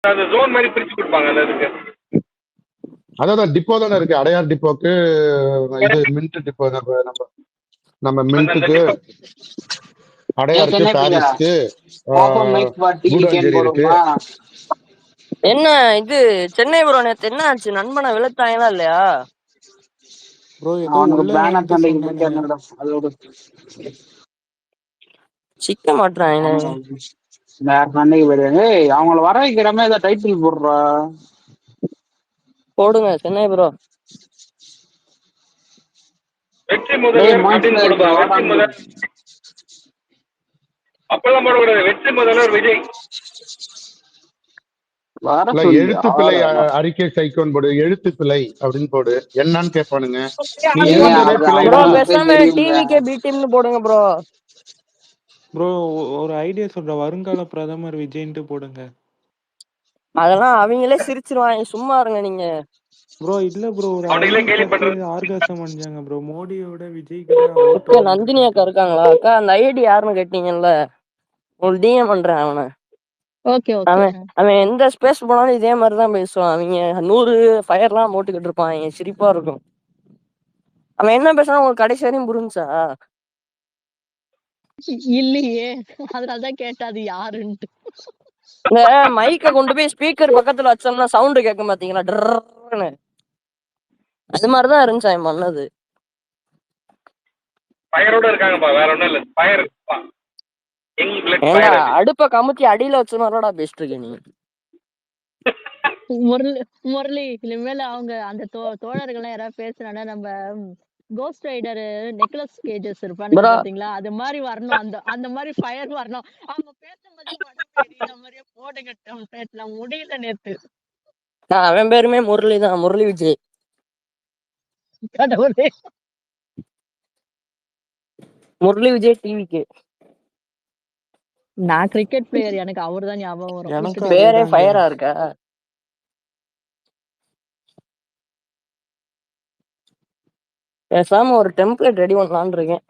அந்த ஜோன் மாதிரி பிரிச்சு கொடுப்பாங்க அந்த இதுக்கு. அதான் டிப்போ தானே இருக்கு, அடையார் டிப்போக்கு இது மின்ட் டிப்போ, நம்ம மின்ட்டுக்கு, அடையாருக்கு, பாரிஸ்க்கு, கூடாஞ்சேரி இருக்கு. என்ன இது சென்னை ப்ரோ, நேத்து என்ன ஆச்சு? நண்பனை விழுத்தாங்களா இல்லையா ப்ரோ? ஏதோ சிக்க மாட்டாங்க. அவங்கள வர வைக்கிறமே ஏதாவது டைட்டில் போடுறா போடுங்க சென்னை ப்ரோ. வெற்றி முதல்வர் அப்படின்னு போடுவா. வெற்றி முதல் அப்பெல்லாம் போடக்கூடாது. வெற்றி முதல்வர் விஜய். எழுத்து பிழை அறிக்கை சைக்கோன் போடு, எழுத்து பிழை அப்படின்னு போடு. என்னன்னு கேட்பானுங்க. டிவிகே பி டீம்னு போடுங்க ப்ரோ. ப்ரோ ஒரு ஐடியா சொல்ற, வருங்கால பிரதமர் விஜய்ன்ட்டு போடுங்க. அதெல்லாம் அவங்களே சிரிச்சிருவாங்க, சும்மா இருங்க நீங்க. ப்ரோ இல்ல ப்ரோ, ஒரு ஆர்காசம் பண்ணாங்க ப்ரோ. மோடியோட விஜய்க்கு நந்தினி அக்கா இருக்காங்களா? அக்கா அந்த ஐடி யாருன்னு கேட்டீங்கல்ல, உங்களுக்கு டிஎம் பண்றேன் அவனை. அவன் எந்த ஸ்பேஸ் போனாலும் இதே மாதிரிதான் பேசுவான். அவங்க 100 ஃபயர்லாம் போட்டுக்கிட்டு இருப்பான், சிரிப்பா இருக்கும். அவன் என்ன பேசுறான் உங்களுக்கு கடைசி வரையும் புரிஞ்சா? இல்லையே, அதனாலதான் கேட்டாது யாருன்ட்டு. இந்த மைக்க கொண்டு போய் ஸ்பீக்கர் பக்கத்துல வச்சோம்னா சவுண்ட் கேட்க பாத்தீங்களா, டர்ன்னு. அது மாதிரிதான் இருந்துச்சு அவன் பண்ணது. ஃபயரோட இருக்காங்கப்பா, வேற ஒண்ணும் இல்ல. ஃபயர் அடுப்ப கமுத்தி அடியில வச்சு மாதிரிடா பேசிட்டு இருக்க நீ. முரளி இனிமேல அவங்க அந்த தோழர்கள்லாம் யாராவது பேசுறானா, நம்ம கோஸ்ட் ரைடர் நெக்லஸ் கேஜஸ் இருப்பானுங்க பாத்தீங்களா, அது மாதிரி வரணும். அந்த மாதிரி ஃபயர் வரணும். அவங்க பேசும்போது மாதிரியே போடுங்க டெம்ப்ளேட்ல. முடியல நேத்து. அவன் பேருமே முரளி தான், முரளி விஜய். முரளி விஜய் டிவிக்கு. நான் கிரிக்கெட் பிளேயர், எனக்கு அவர்தான் ஞாபகம் வரும். எனக்கு பேரே ஃபயரா இருக்கா? பேசாம ஒரு டெம்ப்ளேட் ரெடி பண்ணலான்னு இருக்கேன்.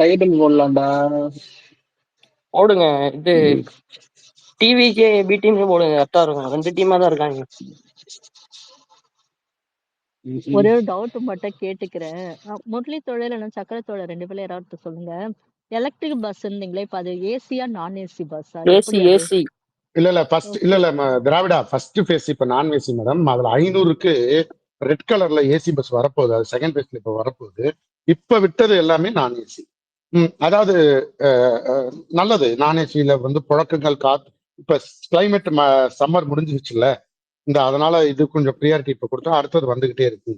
டைட்டில் போடலாம்டா. போடுங்க. இது டிவிக்கே பி டீம் போடுங்க, கரெக்டா இருக்கும். 2 டீமா தான் இருக்காங்க. ஒரே ஒரு டவுட் மட்டும் கேட்டுக்கிறேன். முரளி தோழர் இல்ல சக்கர தோழர் 2 பேர்ல யாராவது சொல்லுங்க. எலக்ட்ரிக் பஸ் இருந்தீங்களே, இப்ப அது ஏசியா நான் ஏசி பஸ்ஸா? ஏசி. இல்ல ஃபர்ஸ்ட் திராவிடா ஃபர்ஸ்ட் ஃபேஸ் இப்ப நான் ஏசி மேடம். அதுல 500க்கு ரெட் கலர்ல ஏசி பஸ் வரப்போகுது. அது செகண்ட் ஃபேஸ்ல இப்ப வரப்போகுது. இப்ப விட்டது எல்லாமே நான் ஏசி. அதாவது நல்லது. நான் ஏசியில புழக்கங்கள் காத்து. இப்ப கிளைமேட் சம்மர் முடிஞ்சிருச்சுல்ல, அதனால இது கொஞ்சம் ப்ரியாரிட்டி இப்ப கொடுத்தா அடுத்தது வந்துகிட்டே இருக்கு.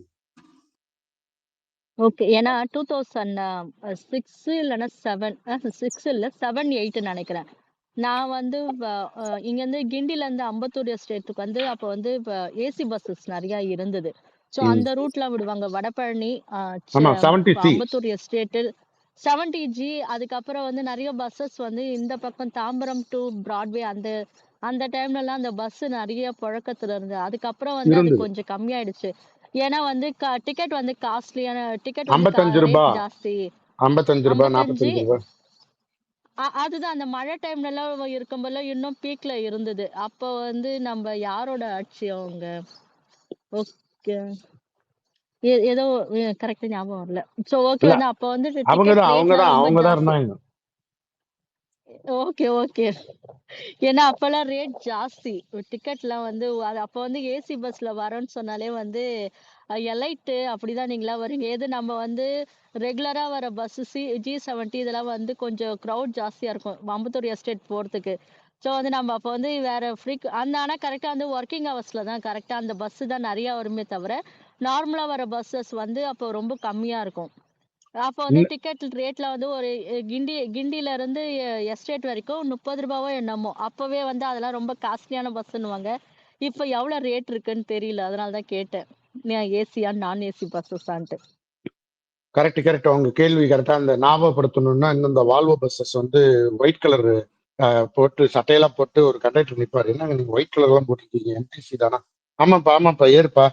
ஓகே. ஏன்னா 2006 இல்லைன்னா 6 இல்ல 7, 8 நினைக்கிறேன். நான் இங்க இருந்து கிண்டில இருந்து அம்பத்தூர் எஸ்டேட்டுக்கு அப்ப ஏசி பஸ்ஸஸ் நிறைய இருந்தது. சோ அந்த ரூட்ல விடுவாங்க. Vadapalani, Ambattur estate, 70G. அதுக்கப்புறம் நிறைய பஸ்ஸஸ் இந்த பக்கம் தாம்பரம் டு பிராட்வே அந்த டைம்ல எல்லாம் அந்த பஸ் நிறைய புழக்கத்துல இருந்து. அதுக்கப்புறம் அது கொஞ்சம் கம்மியாயிடுச்சு. ஏன்னா டிக்கெட் காஸ்ட்லியான டிக்கெட் 55 ரூபாய் ஜாஸ்தி. 55 ரூபாய் 45 ரூபாய். அதுதான் அந்த மழை டைம்ல எல்லாம் இருக்கும்போது இன்னும் பீக்ல இருந்தது. அப்ப நம்ம யாரோட ஆட்சி அவங்க? ஓகே, ஏதோ கரெக்டா ஞாபகம் வரல. சோ ஓகே, அப்ப அவங்கதான் இருந்தாங்க. ஓகே. ஏன்னா அப்பெல்லாம் ரேட் ஜாஸ்தி டிக்கெட்லாம். அப்ப ஏசி பஸ்ல வரோன்னு சொன்னாலே எலைட் அப்படிதான் நீங்களா வரீங்க. எது நம்ம ரெகுலரா வர பஸ் G70 இதெல்லாம் கொஞ்சம் க்ரௌட் ஜாஸ்தியா இருக்கும் அம்பத்தூர் எஸ்டேட் போறதுக்கு. ஸோ நம்ம அப்போ வேற ஆனா கரெக்டா ஒர்க்கிங் ஹவர்ஸ்ல தான் கரெக்டா அந்த பஸ் தான் நிறைய வருமே தவிர, நார்மலா வர பஸ்ஸஸ் அப்போ ரொம்ப கம்மியா இருக்கும். அப்போ டிக்கெட் ரேட்ல ஒரு கிண்டில இருந்து எஸ்டேட் வரைக்கும் 30 ரூபாவோ என்னமோ. அப்பவே அதெல்லாம் ரொம்ப காஸ்ட்லியான பஸ்ன்னுவாங்க. இப்ப எவ்வளவு ரேட் இருக்குன்னு தெரியல, அதனாலதான் கேட்டேன். ஏசியா நான் ஏசி பஸ்ஸான்ட்டு. கரெக்ட். உங்க கேள்வி கரெக்டா. அந்த ஞாபகப்படுத்தணும்னா, இந்த வால்வோ பஸ்ஸஸ் ஒயிட் கலர் போட்டு சட்டையெல்லாம் போட்டு ஒரு கண்டக்டர் நிற்பாரு. என்னங்க நீங்க ஒயிட் கலர் எல்லாம் போட்டுருக்கீங்க, எம்டிசி தானா? ஆமாப்பா ஏறுப்பா.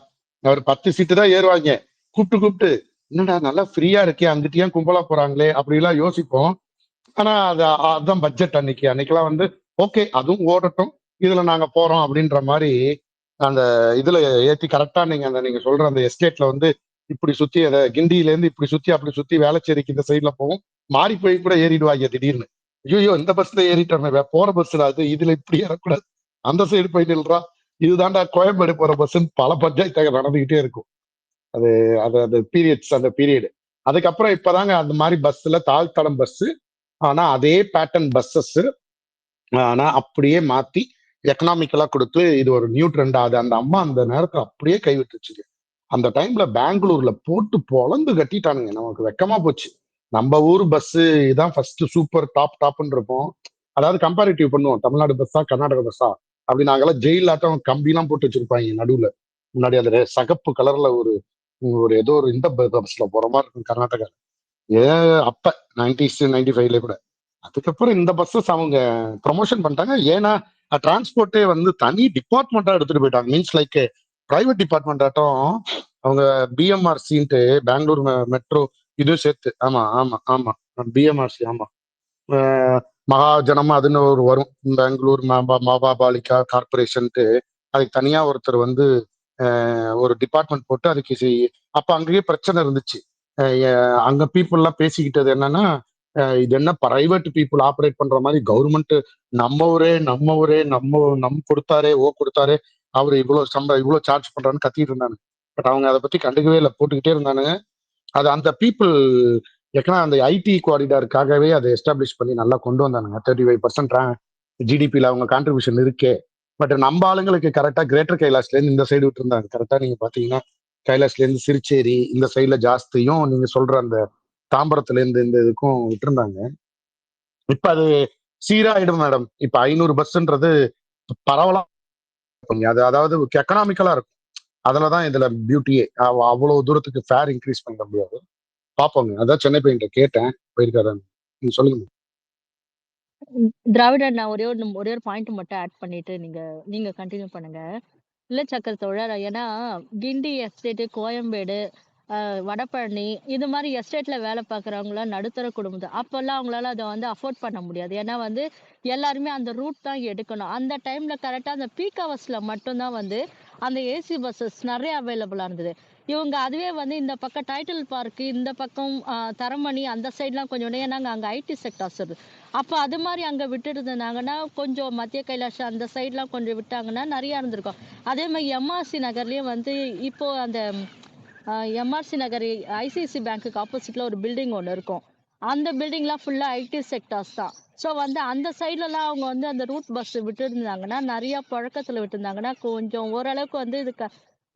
அவர் 10 சீட்டு தான் ஏறுவாங்க. கூப்பிட்டு என்னடா நல்லா ஃப்ரீயா இருக்கே, அங்கிட்டு ஏன் கும்பலா போறாங்களே அப்படிலாம் யோசிப்போம். ஆனா அதுதான் பட்ஜெட் அன்னைக்கெல்லாம் வந்து ஓகே அதுவும் ஓடட்டும், இதுல நாங்க போறோம் அப்படின்ற மாதிரி அந்த இதுல ஏத்தி கரெக்டா நீங்க சொல்ற அந்த எஸ்டேட்ல வந்து இப்படி சுத்தி அதை கிண்டியில இருந்து இப்படி சுத்தி அப்படி சுத்தி வேளச்சேரிக்கு இந்த சைட்ல போகும், மாறி போய் கூட ஏறிடுவாங்க திடீர்னு. ஐயோ இந்த பஸ்ல ஏறிட்டோமே, போற பஸ்ல அது இதுல இப்படி ஏறக்கூடாது, அந்த சைடு போய் நில்றா, இதுதான்டா கோயம்பேடு போற பஸ்ன்னு பல பஞ்சாயத்து நடந்துகிட்டே இருக்கும். அது அது அந்த பீரியட்ஸ் அந்த பீரியடு. அதுக்கப்புறம் இப்பதாங்க அந்த மாதிரி பஸ்ல தாழ்த்தடம் பஸ், ஆனா அதே பேட்டர்ன் பஸ்ஸஸ் ஆனா அப்படியே மாத்தி எக்கனாமிக்கலா கொடுத்து இது ஒரு நியூ ட்ரெண்ட். அது அந்த அம்மா அந்த நேரத்துல அப்படியே கைவிட்டுருச்சுங்க. அந்த டைம்ல பெங்களூர்ல போட்டு பொழந்து கட்டிட்டானுங்க, நமக்கு வெக்கமா போச்சு. நம்ம ஊர் பஸ் இதான் ஃபர்ஸ்ட் சூப்பர் டாப்னு இருப்போம். அதாவது கம்பேரிட்டிவ் பண்ணுவோம், தமிழ்நாடு பஸ்ஸா கர்நாடக பஸ்ஸா அப்படி. நாங்கெல்லாம் ஜெயில் ஆட்டம் கம்பிலாம் போட்டு வச்சிருப்பாங்க நடுவுல. முன்னாடி அந்த சகப்பு கலர்ல ஒரு ஒரு ஏதோ ஒரு இந்த பஸ்ல போற மாதிரி இருக்கும் கர்நாடகா. அப்ப 90s 95ல கூட. அதுக்கப்புறம் இந்த பஸ்ஸஸ் அவங்க ப்ரொமோஷன் பண்ணிட்டாங்க. ஏன்னா டிரான்ஸ்போர்ட்டே வந்து தனி டிபார்ட்மெண்டா எடுத்துட்டு போயிட்டாங்க. மீன்ஸ் லைக் பிரைவேட் டிபார்ட்மெண்ட் ஆட்டம் அவங்க பிஎம்ஆர்சின்ட்டு பெங்களூர் மெட்ரோ இதுவும் சேர்த்து. ஆமா ஆமா ஆமா பிஎம்ஆர்சி. ஆமா மகாஜனம் அதுன்னு ஒரு வரும், பெங்களூர் மகாபாலிகா கார்பரேஷன்ட்டு. அதுக்கு தனியா ஒருத்தர் வந்து ஒரு டிபார்ட்மெண்ட் போட்டு அதுக்கு அப்ப அங்கேயே பிரச்சனை இருந்துச்சு. அங்க பீப்புள் எல்லாம் பேசிக்கிட்டது என்னன்னா, இது என்ன பிரைவேட் பீப்புள் ஆப்ரேட் பண்ற மாதிரி கவர்மெண்ட் நம்ம கொடுத்தாரே கொடுத்தாரே அவரு இவ்வளவு சார்ஜ் பண்றான்னு கத்திட்டு இருந்தாங்க. பட் அவங்க அதை பத்தி கண்டுக்கவே இல்லை, போட்டுக்கிட்டே இருந்தானுங்க. அது அந்த பீப்புள் ஏன்னா அந்த ஐடி குவாரிடாருக்காகவே அதை எஸ்டாப்ளிஷ் பண்ணி நல்லா கொண்டு வந்தானுங்க. 35% ஜிடிபியில அவங்க கான்ட்ரிபியூஷன் இருக்கே. பட் நம்ம ஆளுங்களுக்கு கரெக்டா கிரேட்டர் கைலாஷ்ல இருந்து இந்த சைடு விட்டு இருந்தாங்க. கரெக்டா நீங்க பாத்தீங்கன்னா கைலாஷ்ல இருந்து சிறுச்சேரி இந்த சைட்ல ஜாஸ்தியும், நீங்க சொல்ற அந்த தாம்பரத்துல இருந்து இந்த இதுக்கும் விட்டுருந்தாங்க. இப்ப அது சீராயிடும் மேடம். இப்ப 500 பஸ்ன்றது பரவலா அது, அதாவது எக்கனாமிக்கலா இருக்கும். அதுலதான் இதுல பியூட்டியே. அவ்வளவு தூரத்துக்கு ஃபேர் இன்க்ரீஸ் பண்ண முடியாது. பாப்போங்க, அதான் சென்னை பையன்கிட்ட கேட்டேன், போயிருக்காரு. நீங்க சொல்லுங்க. திராவிடர், நான் ஒரே ஒரு பாயிண்ட் மட்டும் ஆட் பண்ணிட்டு நீங்க கண்டினியூ பண்ணுங்க. இல்ல சக்கர தோழர், ஏன்னா கிண்டி எஸ்டேட், கோயம்பேடு, வடபழனி இது மாதிரி எஸ்டேட்ல வேலை பார்க்குறவங்களாம் நடுத்தர குடும்பம். அப்போல்லாம் அவங்களால அதை வந்து அஃபோர்ட் பண்ண முடியாது. ஏன்னா வந்து எல்லாருமே அந்த ரூட் தான் எடுக்கணும். அந்த டைம்ல கரெக்டாக அந்த பீக் ஹவர்ஸ்ல மட்டும்தான் வந்து அந்த ஏசி பஸ்ஸஸ் நிறைய அவைலபிளா இருந்தது. இவங்க அதுவே வந்து இந்த பக்கம் டைட்டில் பார்க்கு, இந்த பக்கம் தரமணி அந்த சைட்லாம் கொஞ்சம், ஏன்னா அங்கே ஐடி செக்டார்ஸ் இருக்கு. அப்போ அது மாதிரி அங்கே விட்டுட்டு இருந்தாங்கன்னா கொஞ்சம் மத்திய கைலாஷ் அந்த சைட்லாம் கொஞ்சம் விட்டாங்கன்னா நிறைய இருந்திருக்கும். அதே மாதிரி எம்ஆர்சி நகர்லயும் வந்து இப்போ அந்த எம்ஆர்சி நகர் ஐசிஐசி பேங்க்குக்கு ஆப்போசிட்ல ஒரு பில்டிங் ஒன்று இருக்கும். அந்த பில்டிங்லாம் ஃபுல்லா ஐடி செக்டார்ஸ் தான். ஸோ வந்து அந்த சைட்லலாம் அவங்க வந்து அந்த ரூட் பஸ் விட்டுருந்தாங்கன்னா, நிறைய புழக்கத்துல விட்டுருந்தாங்கன்னா கொஞ்சம் ஓரளவுக்கு வந்து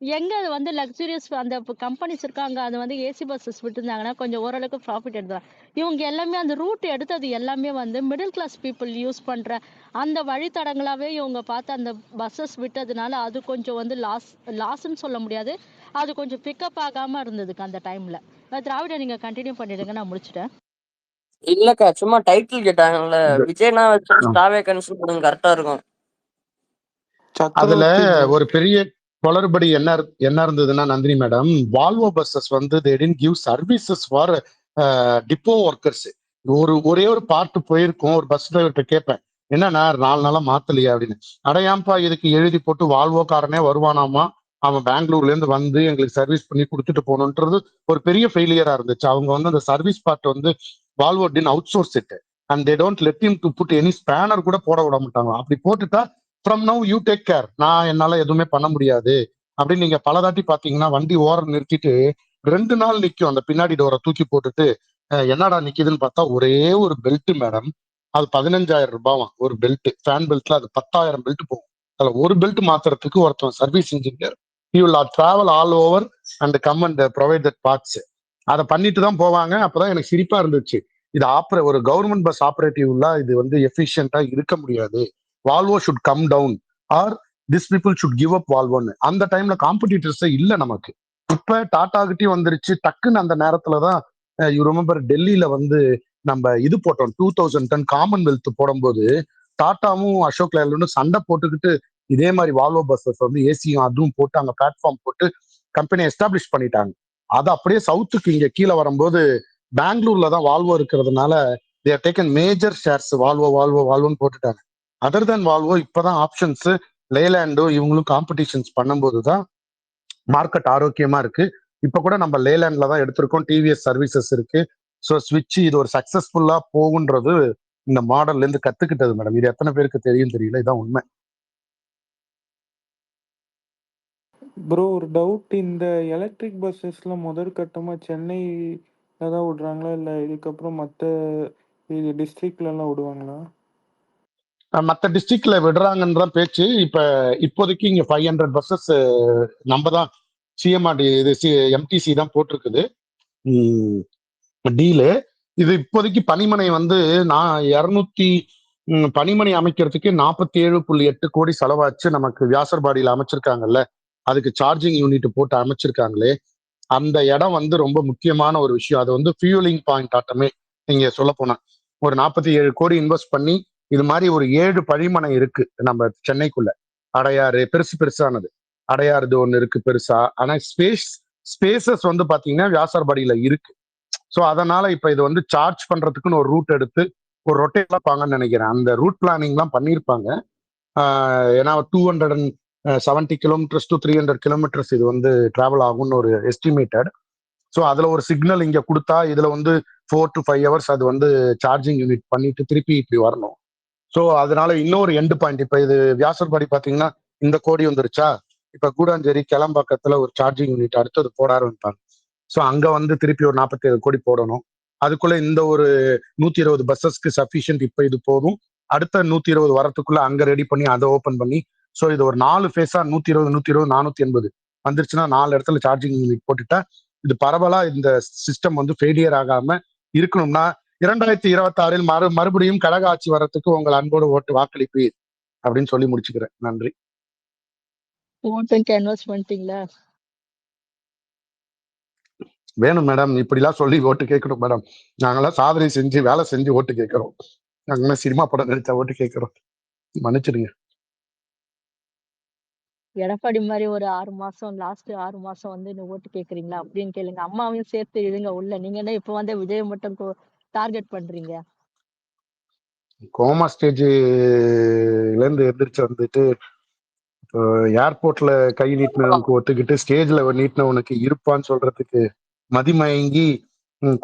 எங்க வந்து லக்ஸூரியஸ் அந்த கம்பெனிஸ் இருக்காங்க, அது வந்து ஏசி பஸ்ஸஸ் விட்டுருந்தாங்கன்னா கொஞ்சம் ஓரளவுக்கு ப்ராஃபிட் எடுக்கலாம். இவங்க எல்லாமே அந்த ரூட் எடுத்தது எல்லாமே வந்து மிடில் கிளாஸ் பீப்புள் யூஸ் பண்ற அந்த வழித்தடங்களாவே இவங்க பார்த்து அந்த பஸ்ஸஸ் விட்டதுனால அது கொஞ்சம் வந்து லாஸ்ன்னு சொல்ல முடியாது, அது கொஞ்சம் பிக்கப் ஆகாம இருந்ததுக்கு அந்த டைம்ல. திராவிட, நீங்க கண்டினியூ பண்ணிடுங்க, நான் முடிச்சிட்டேன். இல்லக்கா, சும்மா டைட்டில் கேட்டாங்கல்ல, விஜய்னா வச்சு ஸ்டாவே கன்சிடர் பண்ணுங்க, கரெக்டா இருக்கும். அதுல ஒரு பெரிய குளறுபடி என்ன இருந்ததுன்னா நந்தினி மேடம், வால்வோ பஸ்ஸஸ் வந்து they didn't give services for depot workers. ஒரே ஒரு பார்ட் போயிருக்கும். ஒரு பஸ் டிரைவர்கிட்ட கேட்பேன், என்னன்னா 4 நாளா மாத்தலையா அப்படின்னு. அடையாம்பா இதுக்கு எழுதி போட்டு வால்வோ காரனே வருவானாமா, அவன் பெங்களூர்ல இருந்து வந்து எங்களுக்கு சர்வீஸ் பண்ணி கொடுத்துட்டு போகணுன்றது ஒரு பெரிய ஃபெயிலியரா இருந்துச்சு. அவங்க வந்து அந்த சர்வீஸ் பார்ட் வந்து Volvo didn't outsource it and they don't let him to put any spanner கூட போட விட மாட்டாங்க. அப்படி போட்டுட்டா from now you take care, நான் என்னால எதுவுமே பண்ண முடியாது அப்படின்னு. நீங்க பல தாட்டி பாத்தீங்கன்னா வண்டி ஓரம் நிறுத்திட்டு 2 நாள் நிக்கும், அந்த பின்னாடி டோரை தூக்கி போட்டுட்டு என்னடா நிக்குதுன்னு பார்த்தா ஒரே ஒரு பெல்ட் மேடம், அது 15,000 ரூபாவாம் ஒரு பெல்ட். ஃபேன் பெல்ட்ல அது 10,000 பெல்ட் போகும். அதுல ஒரு பெல்ட் மாத்துறதுக்கு ஒருத்தன் service engineer he will travel all over and come and provide that parts. அதை பண்ணிட்டு தான் போவாங்க. அப்பதான் எனக்கு சிரிப்பா இருந்துச்சு, இது ஒரு கவர்மெண்ட் பஸ் ஆப்ரேட்டிவ்ல இது வந்து எஃபிஷியன்டா இருக்க முடியாது. Volvo should come down or this people should give up வால்வோன்னு. அந்த டைம்ல காம்படிட்டர்ஸே இல்லை நமக்கு. இப்ப டாடா கிட்டயும் வந்துருச்சு டக்குன்னு. அந்த நேரத்துலதான் யூ ரிமெம்பர் டெல்லியில வந்து நம்ம இது போட்டோம் 2000 டன் காமன்வெல்த் போடும்போது டாட்டாவும் அசோக் லேலண்டும் சண்டை போட்டுக்கிட்டு இதே மாதிரி வால்வோ பஸ்ஸஸ் வந்து ஏசியும் அதுவும் போட்டு அங்க பிளாட்ஃபார்ம் போட்டு கம்பெனியை எஸ்டாப்ளிஷ் பண்ணிட்டாங்க. அது அப்படியே சவுத்துக்கு இங்க கீழே வரும்போது பெங்களூர்ல தான் வால்வோ இருக்கிறதுனால தேர் டேக்கன் மேஜர் ஷேர்ஸ் வால்வோன்னு போட்டுட்டாங்க. அதர் தேன் வால்வோ இப்பதான் ஆப்ஷன்ஸ் லேலேண்டோ இவங்களும் காம்படிஷன்ஸ் பண்ணும்போது தான் மார்க்கெட் ஆரோக்கியமா இருக்கு. இப்ப கூட நம்ம லேலேண்ட்ல தான் எடுத்திருக்கோம். டிவிஎஸ் சர்வீசஸ் இருக்கு. ஸோ ஸ்விட்ச் இது ஒரு சக்சஸ்ஃபுல்லா போகுன்றது இந்த மாடல்ல இருந்து கத்துக்கிட்டது மேடம். இது எத்தனை பேருக்கு தெரியும் தெரியல, இதான் உண்மை. ப்ரோ ஒரு டவுட், இந்த எலக்ட்ரிக் பஸ்ஸஸ்ல முதல் கட்டமா சென்னையில தான் விடுறாங்களா இல்லை இதுக்கப்புறம் மற்ற டிஸ்ட்ரிக்ட்ல எல்லாம் விடுவாங்களா? மற்ற டிஸ்ட்ரிக்ட்ல விடுறாங்கன்ற பேச்சு. இப்போதைக்கு இங்க 500 பஸ்ஸஸ் நம்ம தான் சிஎம்ஆர்டி இது எம்டிசி தான் போட்டிருக்குது டீலு. இது இப்போதைக்கு பணிமனை வந்து நான் 200 பணிமனை அமைக்கிறதுக்கு 47.8 கோடி செலவாச்சு. நமக்கு வியாசர்பாடியில அமைச்சிருக்காங்கல்ல, அதுக்கு சார்ஜிங் யூனிட் போட்டு அமைச்சிருக்காங்களே, அந்த இடம் வந்து ரொம்ப முக்கியமான ஒரு விஷயம். அது வந்து ஃபியூலிங் பாயிண்ட் ஆட்டமே. நீங்க சொல்ல போனா ஒரு 47 கோடி இன்வெஸ்ட் பண்ணி இது மாதிரி ஒரு 7 பணிமனை இருக்கு நம்ம சென்னைக்குள்ள. அடையாறு பெருசானது, அடையாறுது ஒண்ணு இருக்கு பெருசா. ஆனா ஸ்பேசஸ் வந்து பாத்தீங்கன்னா வியாசர்பாடியில இருக்கு. ஸோ அதனால இப்ப இது வந்து சார்ஜ் பண்றதுக்குன்னு ஒரு ரூட் எடுத்து ஒரு ரொட்டேட் பாங்கன்னு நினைக்கிறேன். அந்த ரூட் பிளானிங்லாம் பண்ணியிருப்பாங்க. ஏன்னா 270 கிலோமீட்டர்ஸ் டு 300 கிலோமீட்டர்ஸ் இது வந்து டிராவல் ஆகும்னு ஒரு எஸ்டிமேட்டட். ஸோ அதுல ஒரு சிக்னல் இங்க கொடுத்தா இதுல வந்து 4 to 5 hours அது வந்து சார்ஜிங் யூனிட் பண்ணிட்டு திருப்பி இப்படி வரணும். ஸோ அதனால இன்னொரு எண்டு பாயிண்ட். இப்ப இது வியாசர்பாடி பாத்தீங்கன்னா இந்த கோடி வந்துருச்சா, இப்ப கூடாஞ்சேரி கிளம்பாக்கத்துல ஒரு சார்ஜிங் யூனிட் அடுத்தது போட ஆரம்பிப்பாங்க. ஸோ அங்க வந்து திருப்பி ஒரு 47 கோடி போடணும். அதுக்குள்ள இந்த ஒரு 120 பஸ்ஸஸ்க்கு சஃபிஷியன்ட். இப்ப இது போதும். அடுத்த 120 வரத்துக்குள்ள அங்க ரெடி பண்ணி அதை ஓபன் பண்ணி, ஸோ இது ஒரு 4 ஃபேஸா 120 480 வந்துருச்சுன்னா 4 இடத்துல சார்ஜிங் யூனிட் போட்டுட்டா இது பரவலா இந்த சிஸ்டம் வந்து ஃபெயிலியர் ஆகாம இருக்கணும்னா 2026 மறுபடியும் கழக ஆட்சி வர்றதுக்கு உங்கள் அன்போடு ஓட்டு வாக்களிப்பீர் அப்படின்னு சொல்லி முடிச்சுக்கிறேன். நன்றி. ஓட்டுக்கு இன்வெஸ்ட் பண்ணிட்டீங்களா? வேணும் மேடம், இப்படிலாம் சொல்லி ஓட்டு கேட்கணும் மேடம். நாங்களாம் சாதனை செஞ்சு வேலை செஞ்சு ஓட்டு கேட்கிறோம். நாங்க சினிமா படம் நடிச்சா ஓட்டு கேட்கிறோம், மன்னிச்சிடுங்க. எடப்பாடி மாதிரி ஒரு 6 மாசம் லாஸ்ட் 6 மாசம் வந்து நீ ஓட்டு கேக்குறீங்களா அப்படின்னு கேளுங்க. அம்மாவையும் சேர்த்து இழுங்க உள்ள. நீங்க என்ன இப்ப வந்து விஜய் மட்டும் டார்கெட் பண்றீங்க? கோமா ஸ்டேஜ்ல இருந்து எந்திரிச்சு வந்துட்டு ஏர்போர்ட்ல கை நீட்டினவனுக்கு ஒத்துக்கிட்டு ஸ்டேஜ்ல நீட்டினவனுக்கு இருப்பான்னு சொல்றதுக்கு மதிமயங்கி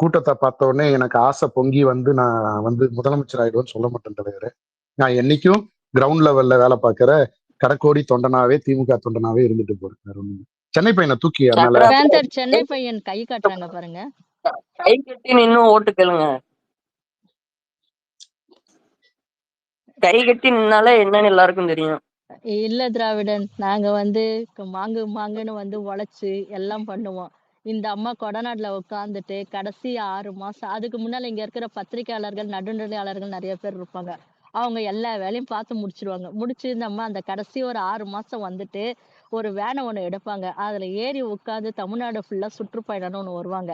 கூட்டத்தை பார்த்த உடனே எனக்கு ஆசை பொங்கி வந்து நான் வந்து முதலமைச்சர் ஆயிடுவேன்னு சொல்ல மாட்டேன் தலைவரே. நான் என்னைக்கும் கிரவுண்ட் லெவல்ல வேலை பார்க்கிற கடக்கோடி தொண்டனாவே திமுக தொண்டனாவே இருந்துட்டு போறேன். சென்னை பையனை தூக்கி அதனால பேந்தர் சென்னை பையன் கை காட்டுறாங்க பாருங்க. கை கட்டி நின்னு ஓட்டு கேளுங்க. கை கட்டி நின்னாலே என்னன்னு எல்லாருக்கும் தெரியும். இல்ல திராவிடன், நாங்க வந்து மாங்குன்னு வந்து உழைச்சு எல்லாம் பண்ணுவோம். இந்த அம்மா கொடநாட்டுல உட்காந்துட்டு கடைசி 6 மாசம் அதுக்கு முன்னால இங்க இருக்கிற பத்திரிகையாளர்கள் நடுநிலையாளர்கள் நிறைய பேர் இருப்பாங்க. அவங்க எல்லா வேலையும் பார்த்து முடிச்சிருவாங்க. முடிச்சு இந்த அம்மா அந்த கடைசி ஒரு 6 மாசம் வந்துட்டு ஒரு வேனை ஒண்ணு எடுப்பாங்க. அதுல ஏறி உட்கார்ந்து தமிழ்நாடு ஃபுல்லா சுற்றுப்பயணம்னு ஒண்ணு வருவாங்க.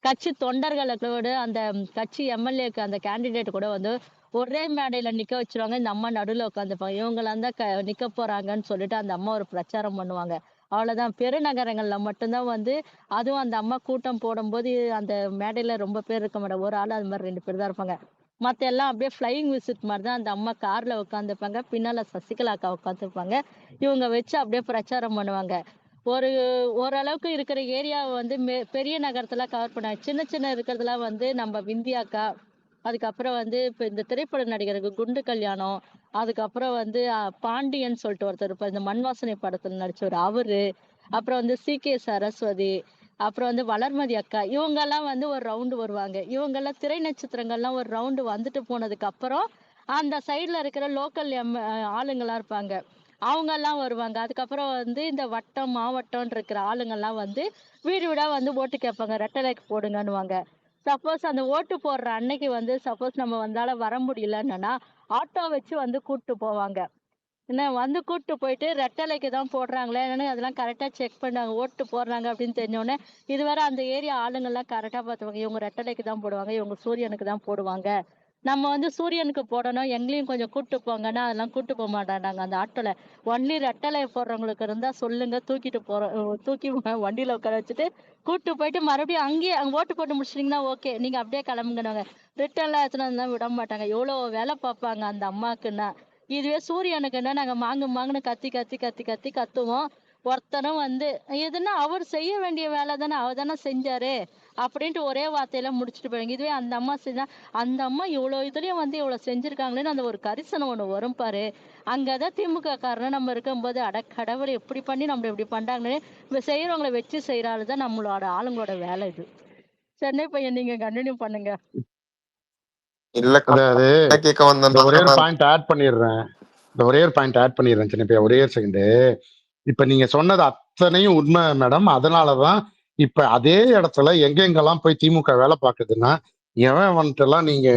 கட்சி தொண்டர்களோட அந்த கட்சி எம்எல்ஏக்கு அந்த கேண்டிடேட் கூட வந்து ஒரே மேடையில நிக்க வச்சிருவாங்க. இந்த அம்மா நடுவுல உட்காந்துப்பாங்க. இவங்கெல்லாம் தான் நிக்க போறாங்கன்னு சொல்லிட்டு அந்த அம்மா ஒரு பிரச்சாரம் பண்ணுவாங்க. அவ்வளவுதான். பெருநகரங்கள்ல மட்டும்தான் வந்து அதுவும் அந்த அம்மா கூட்டம் போடும்போது அந்த மேடையில ரொம்ப பேர் இருக்க மாட்டாங்க. ஒரு ஆள் அது மாதிரி 2 பேர் தான் இருப்பாங்க. மத்த எல்லாம் அப்படியே ஃப்ளையிங் விசிட் மாதிரி தான் அந்த அம்மா கார்ல உட்காந்துருப்பாங்க. பின்னால சசிகலா அக்கா உட்காந்துருப்பாங்க. இவங்க வச்சு அப்படியே பிரச்சாரம் பண்ணுவாங்க. ஒரு ஓரளவுக்கு இருக்கிற ஏரியாவை வந்து பெரிய நகரத்துல கவர் பண்ண சின்ன சின்ன இருக்கிறதுலாம் வந்து நம்ம விந்தியாக்கா, அதுக்கப்புறம் வந்து இப்ப இந்த திரைப்பட நடிகருக்கு குண்டு கல்யாணம், அதுக்கப்புறம் வந்து பாண்டியன் சொல்லிட்டு ஒருத்தர் இருப்பார் இந்த மண் வாசனை படத்துல நடிச்சவர் அவரு, அப்புறம் வந்து சி.கே. சரஸ்வதி, அப்புறம் வந்து வளர்மதி அக்கா, இவங்க எல்லாம் வந்து ஒரு ரவுண்டு வருவாங்க. இவங்க எல்லாம் திரை நட்சத்திரங்கள்லாம் ஒரு ரவுண்டு வந்துட்டு போனதுக்கு அப்புறம் அந்த சைடுல இருக்கிற லோக்கல் ஆளுங்களா இருப்பாங்க. அவங்க எல்லாம் வருவாங்க. அதுக்கப்புறம் வந்து இந்த வட்டம் மாவட்டம் இருக்கிற ஆளுங்க எல்லாம் வந்து வீடு வீடா வந்து ஓட்டு கேட்பாங்க. ரெட்டலைக்கு போடுங்கன்னுவாங்க. சப்போஸ் அந்த ஓட்டு போடுற அன்னைக்கு வந்து சப்போஸ் நம்ம வந்தால வர முடியலன்னா ஆட்டோ வச்சு வந்து கூட்டு போவாங்க. என்ன வந்து கூட்டு போயிட்டு ரெட்டலைக்கு தான் போடுறாங்களே என்னன்னு அதெல்லாம் கரெக்டா செக் பண்ணாங்க. ஓட்டு போடுறாங்க அப்படின்னு தெரிஞ்சோடனே இதுவரை அந்த ஏரியா ஆளுங்க எல்லாம் கரெக்டா பார்த்துவாங்க. இவங்க ரெட்டலைக்கு தான் போடுவாங்க, இவங்க சூரியனுக்கு தான் போடுவாங்க நம்ம வந்து சூரியனுக்கு போடணும், எங்களையும் கொஞ்சம் கூட்டு போங்கன்னா, அதெல்லாம் கூட்டு போக மாட்டாங்க அந்த ஆட்டோல. ஒன்லி ரெட்டலை போடுறவங்களுக்கு இருந்தா சொல்லுங்க, தூக்கிட்டு போறோம். தூக்கி வண்டியில உட்கார வச்சுட்டு கூட்டு போயிட்டு மறுபடியும் அங்கேயே அங்க ஓட்டு போட்டு முடிச்சிட்டீங்கன்னா ஓகே. நீங்க அப்படியே கிளம்புங்கன்னாங்க. ரிட்டர்ன்லாம் எடுத்துட்டு வந்தா விட மாட்டாங்க. எவ்வளோ வேலை பார்ப்பாங்க அந்த அம்மாக்குன்னா. இதுவே சூரியனுக்குன்னா நாங்க மாங்கு மாங்குன்னு கத்தி கத்தி கத்தி கத்தி கத்துவோம். ஒருத்தரும் வந்து எதுன்னா அவர் செய்ய வேண்டிய வேலை தானே, அவர் தானே செஞ்சாரு அப்படின்ட்டு ஒரே வார்த்தையில முடிச்சுட்டு போயிடுங்க. இதுவே அந்த அம்மா செஞ்சா அந்த அம்மா இவ்வளவு இதுலயும் வந்து இவ்வளவு செஞ்சிருக்காங்களேன்னு அந்த ஒரு கரிசனம் ஒண்ணு வரும் பாரு. அங்கதான் திமுக காரன் நம்ம இருக்கும்போது அட கடவுளை எப்படி பண்ணி நம்மள இப்படி பண்றாங்களே, இப்ப செய்யறவங்களை வச்சு செய்யறாளுதான் நம்மளோட ஆளுங்களோட வேலை இது. சென்னை பையன் நீங்க கண்டினியூ பண்ணுங்க. இல்லக்கா அதாவது என்ன கேட்க இந்த ஒரே ஒரு வந்தேன்னா பாயிண்ட் ஆட் பண்ணிடுறேன். சின்ன பையன் ஒரே ஒரு செகண்ட். இப்ப நீங்க சொன்னது அத்தனையும் உண்மை மேடம். அதனாலதான் இப்ப அதே இடத்துல எங்கெங்கெல்லாம் போய் திமுக வேலை பார்க்குதுன்னா, எவன் வந்துட்டு எல்லாம் நீங்க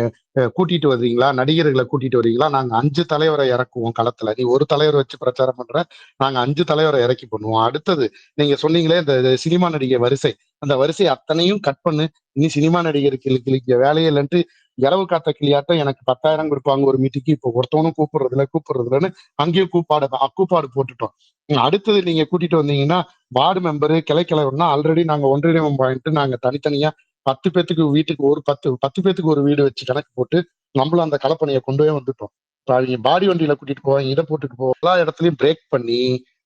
கூட்டிட்டு வர்றீங்களா, நடிகர்களை கூட்டிட்டு வர்றீங்களா, நாங்க 5 தலைவரை இறக்குவோம் களத்துல. நீ ஒரு தலைவரை வச்சு பிரச்சாரம் பண்ற, நாங்க 5 தலைவரை இறக்கி பண்ணுவோம். அடுத்தது நீங்க சொன்னீங்களே இந்த சினிமா நடிகை வரிசை, அந்த வரிசை அத்தனையும் கட் பண்ணு. நீ சினிமா நடிகருக்கு வேலையே இல்லைன்ட்டு இரவு காத்த கிளியாட்டம் எனக்கு 10,000 கொடுப்பாங்க ஒரு மீட்டிங்கு. இப்போ ஒருத்தவனும் கூப்பிடுறதுலன்னு அங்கேயும் கூப்பாடு போட்டுட்டோம். அடுத்தது நீங்க கூட்டிட்டு வந்தீங்கன்னா வார்டு மெம்பரு கிளைக்கிழவர்னா ஆல்ரெடி நாங்க ஒன்றியம் பாயிண்ட் நாங்க தனித்தனியா 10 பேத்துக்கு வீட்டுக்கு ஒரு 10 பேத்துக்கு ஒரு வீடு வச்சு கணக்கு போட்டு நம்மளும் அந்த கலப்பணியை கொண்டு வந்துட்டோம். நீங்க பாடி வண்டியில கூட்டிட்டு போவாங்க, இதை போட்டுட்டு போவோம், எல்லா இடத்துலயும் பிரேக் பண்ணி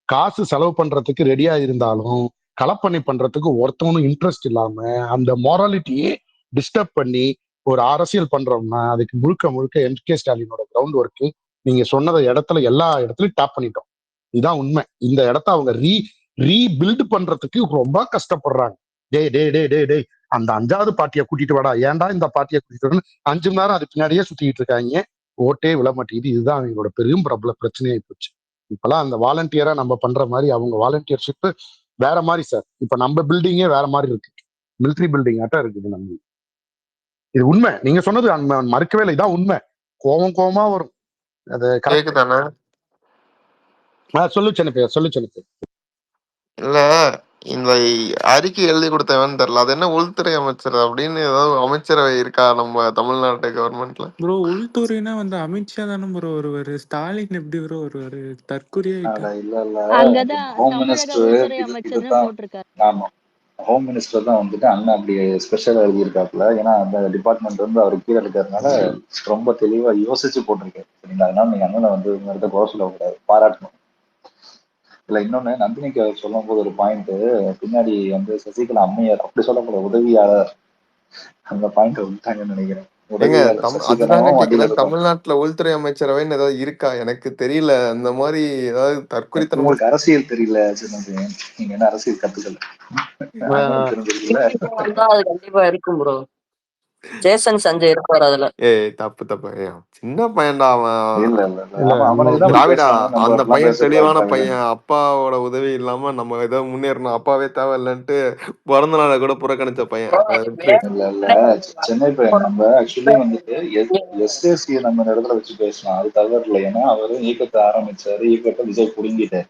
காசு செலவு பண்றதுக்கு ரெடியா இருந்தாலும் களப்பணி பண்றதுக்கு ஒருத்தவனும் இன்ட்ரெஸ்ட் இல்லாம அந்த மொராலிட்டியே டிஸ்டர்ப் பண்ணி ஒரு அரசியல் பண்றோம்னா அதுக்கு முழுக்க எம்.கே. ஸ்டாலினோட கிரவுண்ட் ஒர்க்கு நீங்க சொன்னத இடத்துல எல்லா இடத்துலயும் டேப் பண்ணிட்டோம். இதுதான் உண்மை. இந்த இடத்த அவங்க ரீபில்ட் பண்றதுக்கு ரொம்ப கஷ்டப்படுறாங்க. டேய் அந்த 5வது பார்ட்டியை கூட்டிட்டு வாடா, ஏன்டா இந்த பார்ட்டியை கூட்டிட்டு வரணும் 5 மணி நேரம் அது பின்னாடியே சுத்திட்டு இருக்காங்க. ஓட்டே விழ மாட்டேங்குது. இதுதான் அவங்களோட பெரும் பிரச்சனையாகி போச்சு. இப்பெல்லாம் அந்த வாலண்டியரா நம்ம பண்ற மாதிரி அவங்க வாலண்டியர்ஷிப் வேற மாதிரி சார். இப்ப நம்ம பில்டிங்கே வேற மாதிரி இருக்கு, மிலிட்ரி பில்டிங் ஆட்டம் இருக்குது நம்ம. இது உண்மை. நீங்க சொன்னது மறுக்கவே இல்லை, இதான் உண்மை. கோவமா வரும். அது கேக்குதானே? சொல்லு சென்னை. இல்ல இந்த அறிக்கை எழுதி கொடுத்தவன்னு தெரியல. அது என்ன உள்துறை அமைச்சர் அப்படின்னு ஏதாவது அமைச்சரவை இருக்கா நம்ம தமிழ்நாட்டு கவர்மெண்ட்ல? ப்ரோ உள்துறைனா வந்து அமித்ஷா தானே ப்ரோ வருவாரு. ஸ்டாலின் எப்படி ப்ரோ வருவாரு? தற்கொலையாயிட்டா. இல்ல அங்கதான் ஹோம் தமிழக மினிஸ்டர் உள்துறை அமைச்சர்னு இதுதான். போட்டிருக்காரு. ஆமா, ஹோம் மினிஸ்டர் தான் வந்துட்டு அண்ணன் அப்படி ஸ்பெஷலா எழுதியிருக்காப்புல. ஏன்னா அந்த டிபார்ட்மெண்ட் வந்து அவர் கீழே இருக்கிறதுனால ரொம்ப தெளிவா யோசிச்சு போட்டிருக்காரு. சரிங்களா? அதனால நீங்க அண்ணனை வந்து இந்த குறை சொல்லக்கூடாது, பாராட்டணும். இல்ல இன்னொன்னு நந்தினிக்கு அவர் சொல்லும் போது ஒரு பாயிண்ட், பின்னாடி வந்து சசிகலா அம்மையார் அப்படி சொல்லக்கூடாது, உதவியாளர், அந்த பாயிண்ட் விட்டாங்கன்னு நினைக்கிறேன். ஏங்க உதவியாளர் அதுதாங்க சசிகலாவும் வண்டியில கேக்குறேன். இருக்கும். தமிழ்நாட்டுல உள்துறை அமைச்சரவைன்னு ஏதாவது இருக்கா? எனக்கு தெரியல. அந்த மாதிரி ஏதாவது தற்கொலைத்தனம் உங்களுக்கு அரசியல் தெரியல சின்னது, நீங்க என்ன அரசியல் கத்துக்கல, அண்ணனுக்கு தெரிஞ்சிருக்குல்ல. அது கண்டிப்பா இருக்கும் ப்ரோ. ஜேசன் சஞ்சய் இருப்பார் அதுல. தப்பு சின்ன பையன்டா அவன். இல்ல ஆமா, அவனுக்கு தான் திராவிடா பேசுறாங்க, நம்ம அந்த அப்படிலாம் பையன் தெளிவான பேசக்கூடாது. பையன். அப்பாவோட உதவி இல்லாம நம்ம ஏதோ முன்னேறணும், அப்பாவே தேவையில்லைன்ட்டு பிறந்த நாளை கூட புறக்கணிச்ச பையன். இல்ல சென்னை பையன். நம்ம ஆக்சுவலி வந்துட்டு எஸ்எஸ்சியை நம்ம இந்த இடத்துல வச்சு பேசலாம், அது தவறு. ஏன்னா அவரு இயக்கத்தை ஆரம்பிச்சாரு, இயக்கத்தை விஜய் புடுங்கிட்டாரு.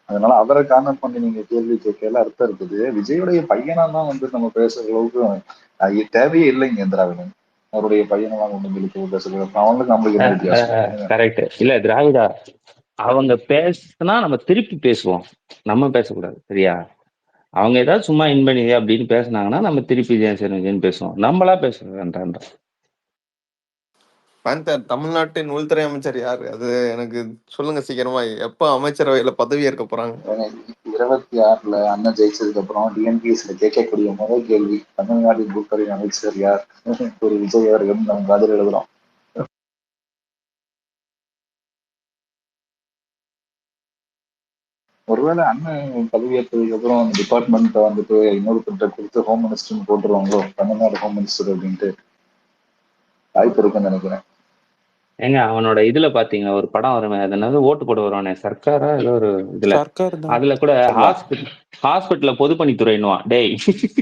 அதனால அவரை காரணம் பண்ணி நீங்க கேள்வி கேட்கல அர்த்தம் இருக்குது. விஜயுடைய பையனா தான் வந்து நம்ம பேசுற அளவுக்கு தேவையே இல்லைங்க திராவிடன். அவருடைய பையனெல்லாம் கொண்டு வந்து பேசுறது அவங்களுக்கு நம்மளுக்கு என்ன வித்தியாசம்? கரெக்ட். இல்ல திராவிடா அவங்க பேசினா நம்ம திருப்பி பேசுவோம், நம்ம பேசக்கூடாது. சரியா? அவங்க ஏதாவது சும்மா இன்பனி அப்படின்னு பேசினாங்கன்னா நம்ம திருப்பி ஜெயசன் பேசுவோம், நம்மளா பேசுறோம். தமிழ்நாட்டின் உள்துறை அமைச்சர் யாரு? அது எனக்கு சொல்லுங்க சீக்கிரமா. எப்ப அமைச்சரவையில பதவி ஏற்க போறாங்க? 26ல அண்ணன் ஜெயிச்சதுக்கு அப்புறம் டிஎன்பிஎஸ்ல கேட்கக்கூடிய முதல் கேள்வி, தமிழ்நாட்டின் உள்துறை அமைச்சர் யார்? ஒரு விஜய் அவர்கள் நம்ம பதில் எழுதுறோம். ஒருவேளை அண்ணன் பதவியேற்றதுக்கு அப்புறம் அந்த டிபார்ட்மெண்ட் வந்துட்டு இன்னொருத்தர்கிட்ட கொடுத்து ஹோம் மினிஸ்டர்னு போட்டுருவாங்களோ, தமிழ்நாடு ஹோம் மினிஸ்டர் அப்படின்ட்டு வாய்ப்பு இருக்குன்னு நினைக்கிறேன். ஏங்க அவனோட இதுல பாத்தீங்கன்னா ஒரு படம் வருமே, அது என்னது ஓட்டு போட வருவானே, சர்க்காரா ஏதோ ஒரு இதுல, அதுல கூட ஹாஸ்பிட்டல்ல பொதுப்பணித்துறைன்னுவான். டேய்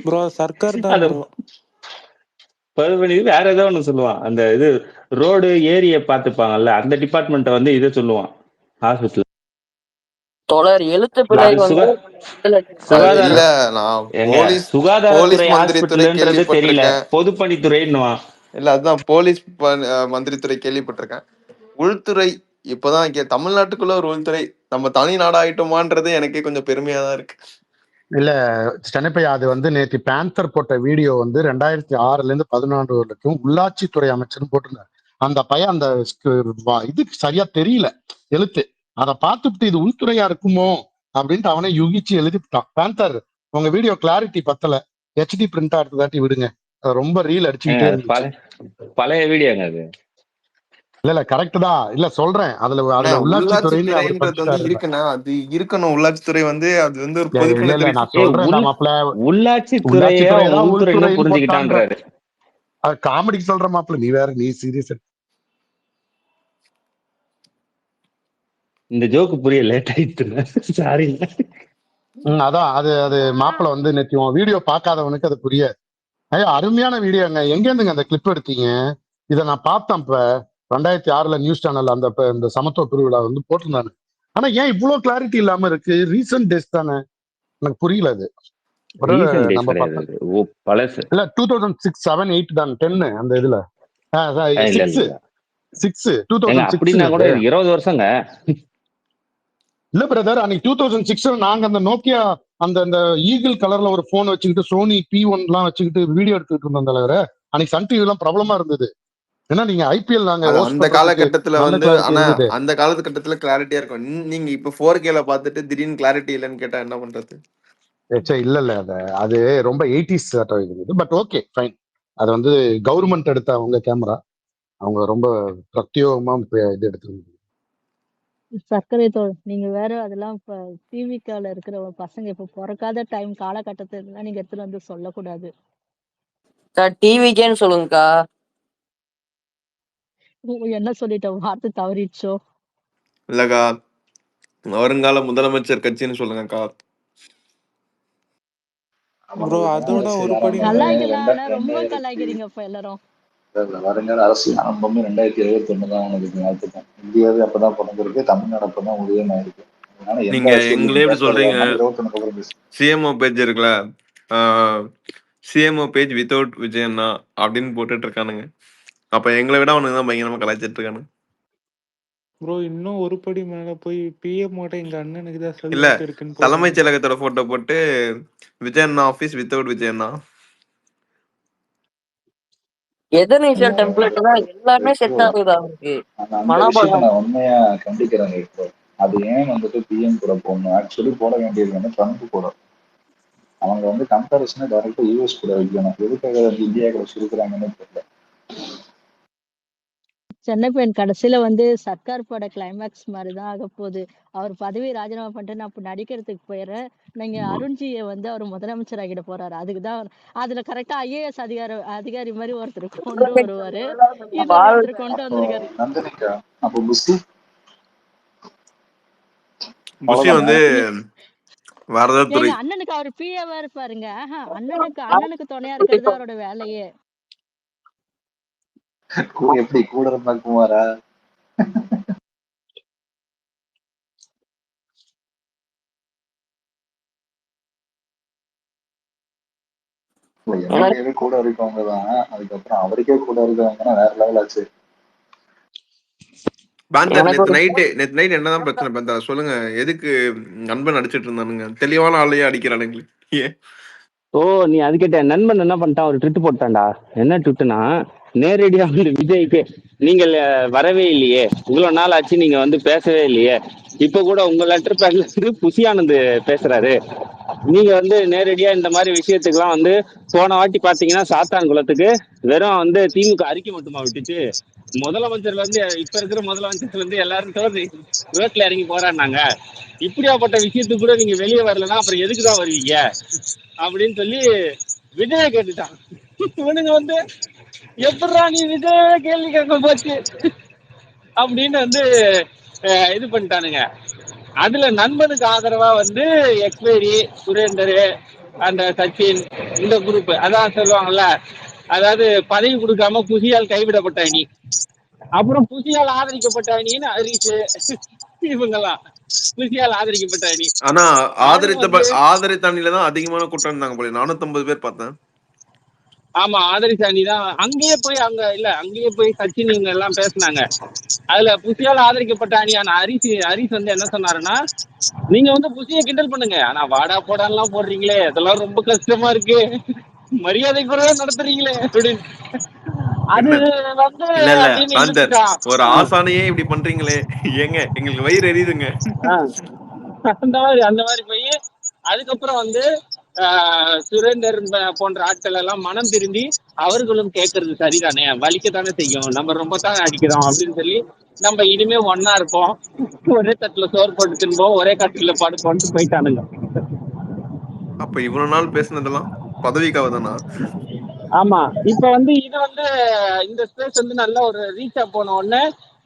ப்ரோ சர்க்கார் தான் ப்ரோ. பொதுப்பணி வேற ஏதோ ஒண்ணு சொல்லுவான். அந்த இது ரோடு ஏரிய பாத்துப்பாங்கல்ல, அந்த டிபார்ட்மெண்ட்டை வந்து இதை சொல்லுவான் ஹாஸ்பிட்டல். தொடர் எழுத்து பிழை வந்து சுகாதாரத்துறை ஹாஸ்பிட்டல்ன்றது தெரியல, பொதுப்பணித்துறைன்னுவான். இல்ல அதுதான் போலீஸ் மந்திரித்துறை கேள்விப்பட்டிருக்கேன். உள்துறை இப்பதான் தமிழ்நாட்டுக்குள்ள ஒரு உள்துறை நம்ம தனி நாடாயிட்டோமான்றது எனக்கே கொஞ்சம் பெருமையா தான் இருக்கு. இல்ல சென்னைப்பையா, அது வந்து நேற்று பேந்தர் போட்ட வீடியோ வந்து 2006ல இருந்து 2014 வரைக்கும் உள்ளாட்சித்துறை அமைச்சர்னு போட்டிருந்தார். அந்த பையன் அந்த இது சரியா தெரியல எழுத்து, அதை பார்த்துட்டு இது உள்துறையா இருக்குமோ அப்படின்ட்டு அவனே யுகிச்சு எழுதிட்டான். பேந்தர் உங்க வீடியோ கிளாரிட்டி பத்தல, HD பிரிண்டா எடுத்துதாட்டி விடுங்க, அது ரொம்ப ரீல் அடிச்சுக்கிட்டே இருந்துச்சு. பழைய வீடியோங்க அது. இல்ல கரெக்ட் தான், இல்ல சொல்றேன், அதுல உள்ளாட்சித்துறைன்னு அவர் வந்து இருக்குன்னா அது இருக்கணும். உள்ளாட்சித்துறை வந்து அது வந்து ஒரு இல்ல நான் சொல்றேன் மாப்பிள்ள, உள்ளாட்சித்துறையா உள்துறை புரிஞ்சுக்கிட்டான்றாரு. காமெடிக்கு சொல்ற மாப்பிள்ள, நீ வேற, நீ சீரியஸ். இந்த ஜோக்கு புரியல, சாரி. அதான் அது அது மாப்பிள்ள வந்து நேற்று வீடியோ பார்க்காதவனுக்கு அது புரியாது. ஐயா அருமையான வீடியோங்க, எங்க இருந்துங்க அந்த கிளிப் எடுத்தீங்க? இதை நான் பார்த்தேன் இப்ப 2006ல நியூஸ் சேனல் அந்த இந்த சமத்துவ பிரிவுல வந்து போட்டிருந்தாங்க. ஆனா ஏன் இவ்வளவு கிளாரிட்டி இல்லாம இருக்கு? ரீசன்ட் டேஸ் தானே, எனக்கு புரியல அது. நம்ம இல்ல 2006, 7, 8 தான், 10 அந்த இதுல 6 2006 20 வருஷங்க. இல்ல பிரதர், அன்னைக்கு 2006 நாங்க அந்த நோக்கியா அந்த ஈகிள் கலர்ல ஒரு போன் வச்சுக்கிட்டு சோனி P1 எல்லாம் வச்சுக்கிட்டு வீடியோ எடுத்துட்டு இருந்தோம் தலைவர. அன்னைக்கு சன் டிவி எல்லாம் பிரபலமா இருந்தது. ஏன்னா நீங்க IPL நாங்க அந்த காலகட்டத்துல வந்து, ஆனா அந்த காலகட்டத்துல கிளாரிட்டியா இருக்கும். நீங்க இப்ப 4Kல பார்த்துட்டு திடீர்னு கிளாரிட்டி இல்லைன்னு கேட்டா என்ன பண்றது? இல்ல அது ரொம்ப 80s இருந்தது. பட் ஓகே ஃபைன், அது வந்து கவர்மெண்ட் எடுத்த அவங்க கேமரா, அவங்க ரொம்ப பிரத்யேகமா இது எடுத்து. சர்க்கரை தோல் நீங்க வேற அதெல்லாம் இப்ப டிவிக்கால இருக்கிற பசங்க இப்ப பிறக்காத டைம் காலகட்டத்துல நீங்க எடுத்துட்டு வந்து சொல்லக்கூடாது. டிவிக்கேன்னு சொல்லுங்கக்கா. என்ன சொல்லிட்ட, வார்த்தை தவறிச்சோ? இல்லக்கா, வருங்கால முதலமைச்சர் கட்சின்னு சொல்லுங்கக்கா. ப்ரோ அதோட ஒரு படி ரொம்ப கலாய்க்கிறீங்க இப்ப எல்லாரும். வருங்கால அரசு ஆரம்பமே 2021 தான் உனக்கு ஞாபகம். இந்தியாவே அப்பதான் பிறந்திருக்கு, தமிழ்நாடு அப்பதான் உதயமாயிருக்கு. நீங்க எங்களே எப்படி சொல்றீங்க? CMO பேஜ் இருக்குல்ல, CMO பேஜ் வித்தவுட் விஜயண்ணா அப்படின்னு போட்டுட்டு இருக்கானுங்க. அப்ப எங்களை விட அவனுக்கு தான் பயங்கரமா கலாய்ச்சிட்டு இருக்கானு. ப்ரோ இன்னும் ஒரு படி மேல போய் PM ஓட எங்க அண்ணனுக்கு தான் இல்ல, செல்வாக்கு இருக்குன்னு தலைமைச் செயலகத்தோட போட்டோ போட்டு விஜயண்ணா ஆபீஸ் வித்தவுட் விஜயண்ணா. எதனைஷா டெம்ப்ளேட் தான் எல்லாமே செட் ஆகுது அவருக்கு. நான் உண்மையா கண்டிக்கிறேன். இப்போ அது ஏன் வந்துட்டு PM கூட போடணும்? ஆக்சுவலி போட வேண்டியது வந்து ட்ரம்ப் கூட. அவங்க வந்து கம்பேரிசனை டைரக்டா US கூட வைக்கணும். எதுக்காக இந்தியா கூட சுருக்குறாங்கன்னு தெரியல. சென்னை பெண் கடைசியில வந்து சர்க்கார் பட கிளைமேக்ஸ் மாதிரிதான் ஆக போகுது. அவர் பதவி ராஜினாமா பண்ணிட்டு நான் இப்ப நடிக்கிறதுக்கு போயிடுறேன், நீங்க அருண்ஜியை வந்து அவர் முதலமைச்சர் ஆகிட போறாரு. அதுக்குதான் அதுல கரெக்டா IAS அதிகாரி மாதிரி ஒருத்தர் கொண்டு வருவாரு. ஒருத்தர் கொண்டு வந்திருக்காரு. அப்போ புஷி வந்து அண்ணனுக்கு அவர் PA-வா இருப்பாருங்க. அண்ணனுக்கு துணையா இருக்கிறது அவரோட வேலையே. எப்படி கூட இருந்தா குமாரா? எம்எல்ஏவே கூட இருக்கவங்க தான். அதுக்கப்புறம் அவருக்கே கூட இருக்கவங்கன்னா வேற லெவல் ஆச்சு. நேத்து நைட் என்னதான் பிரச்சனை பார்த்தா சொல்லுங்க. எதுக்கு நண்பன் அடிச்சிட்டு இருந்தானுங்க? தெளிவான ஆளையே அடிக்கிறானுங்க. ஓ நீ அது கேட்ட. நண்பன் என்ன பண்ணிட்டான், ஒரு ட்விட் போட்டான்டா. என்ன ட்விட்னா, நேரடியா வந்து விஜய்க்கு நீங்கள் வரவே இல்லையே, இவ்வளவு நாள் ஆச்சு நீங்க வந்து பேசவே இல்லையே, இப்ப கூட உங்க லெட்டர் பேக்ல இருந்து புஷி ஆனந்த் பேசுறாரு, நீங்க வந்து நேரடியா இந்த மாதிரி விஷயத்துக்குலாம் வந்து போன வாட்டி பாத்தீங்கன்னா சாத்தான் குளத்துக்கு வெறும் வந்து திமுக அறிக்கை மட்டுமா விட்டுச்சு, முதலமைச்சர்ல இருந்து இப்ப இருக்கிற முதலமைச்சர்ல இருந்து எல்லாரும் ரோட்ல இறங்கி போறான்னாங்க, இப்படியாப்பட்ட விஷயத்துக்கு கூட நீங்க வெளியே வரலன்னா அப்புறம் எதுக்குதான் வருவீங்க அப்படின்னு சொல்லி விஜய கேட்டுட்டான். இவனுங்க வந்து எப்படா நீ விஜய கேள்வி கேட்க போச்சு அப்படின்னு வந்து இது பண்ணிட்டானுங்க. அதுல நண்பனுக்கு ஆதரவா வந்து எக்ஸ்பைரி, சுரேந்தர், அந்த சச்சின், இந்த குரூப் அதான் சொல்லுவாங்கல்ல, அதாவது பதவி கொடுக்காம புசியால் கைவிடப்பட்ட அணி, அப்புறம் புசியால் ஆதரிக்கப்பட்ட அணின்னு ஹரிஷ், இவங்கெல்லாம் புசியால் ஆதரிக்கப்பட்ட அணி. ஆனா ஆதரித்த அணியில தான் அதிகமான கூட்டம் இருந்தாங்க போல. 450 பேர் பார்த்தேன். ஆமா ஆதரிச்சாணி தான் அங்கேயே போய் அங்கேயே போய் சச்சின் இவங்க எல்லாம் பேசினாங்க. அதுல புசியால ஆதரிக்கப்பட்ட அணியான ஹரிஸ் வந்து என்ன சொன்னாருன்னா, நீங்க வந்து புசியை கிண்டல் பண்ணுங்க, ஆனா வாடா போடான்லாம் போடுறீங்களே அதெல்லாம் ரொம்ப கஷ்டமா இருக்கு, மரியாதை குறைவா நடத்துறீங்களே அப்படின்னு. அது என்ன வந்து இல்ல அப்படின்னு சாந்தர், இழுத்துட்டான். ஒரு ஆசானையே இப்படி பண்றீங்களே, ஏங்க எங்களுக்கு வயிறு எரியுதுங்க. அந்த மாதிரி போய் அதுக்கப்புறம் வந்து சுரேந்தர் போன்ற ஆட்கள் எல்லாம் மனம் திரும்பி அவர்களும் கேட்கறது சரிதானே, வலிக்கத்தானே செய்யும், நம்ம ரொம்ப தான் அடிக்கிறோம் அப்படின்னு சொல்லி நம்ம இனிமே ஒன்னா இருப்போம், ஒரே தட்டுல சோறு போட்டு தின்போம், ஒரே கட்டில படுப்போம்னு போயிட்டானுங்க. அப்ப இவ்வளவு நாள் பேசுனதெல்லாம் பதவிக்காக தானா? ஆமா இப்ப வந்து இது வந்து இந்த ஸ்பேஸ் வந்து நல்ல ஒரு ரீச்சா போன உடனே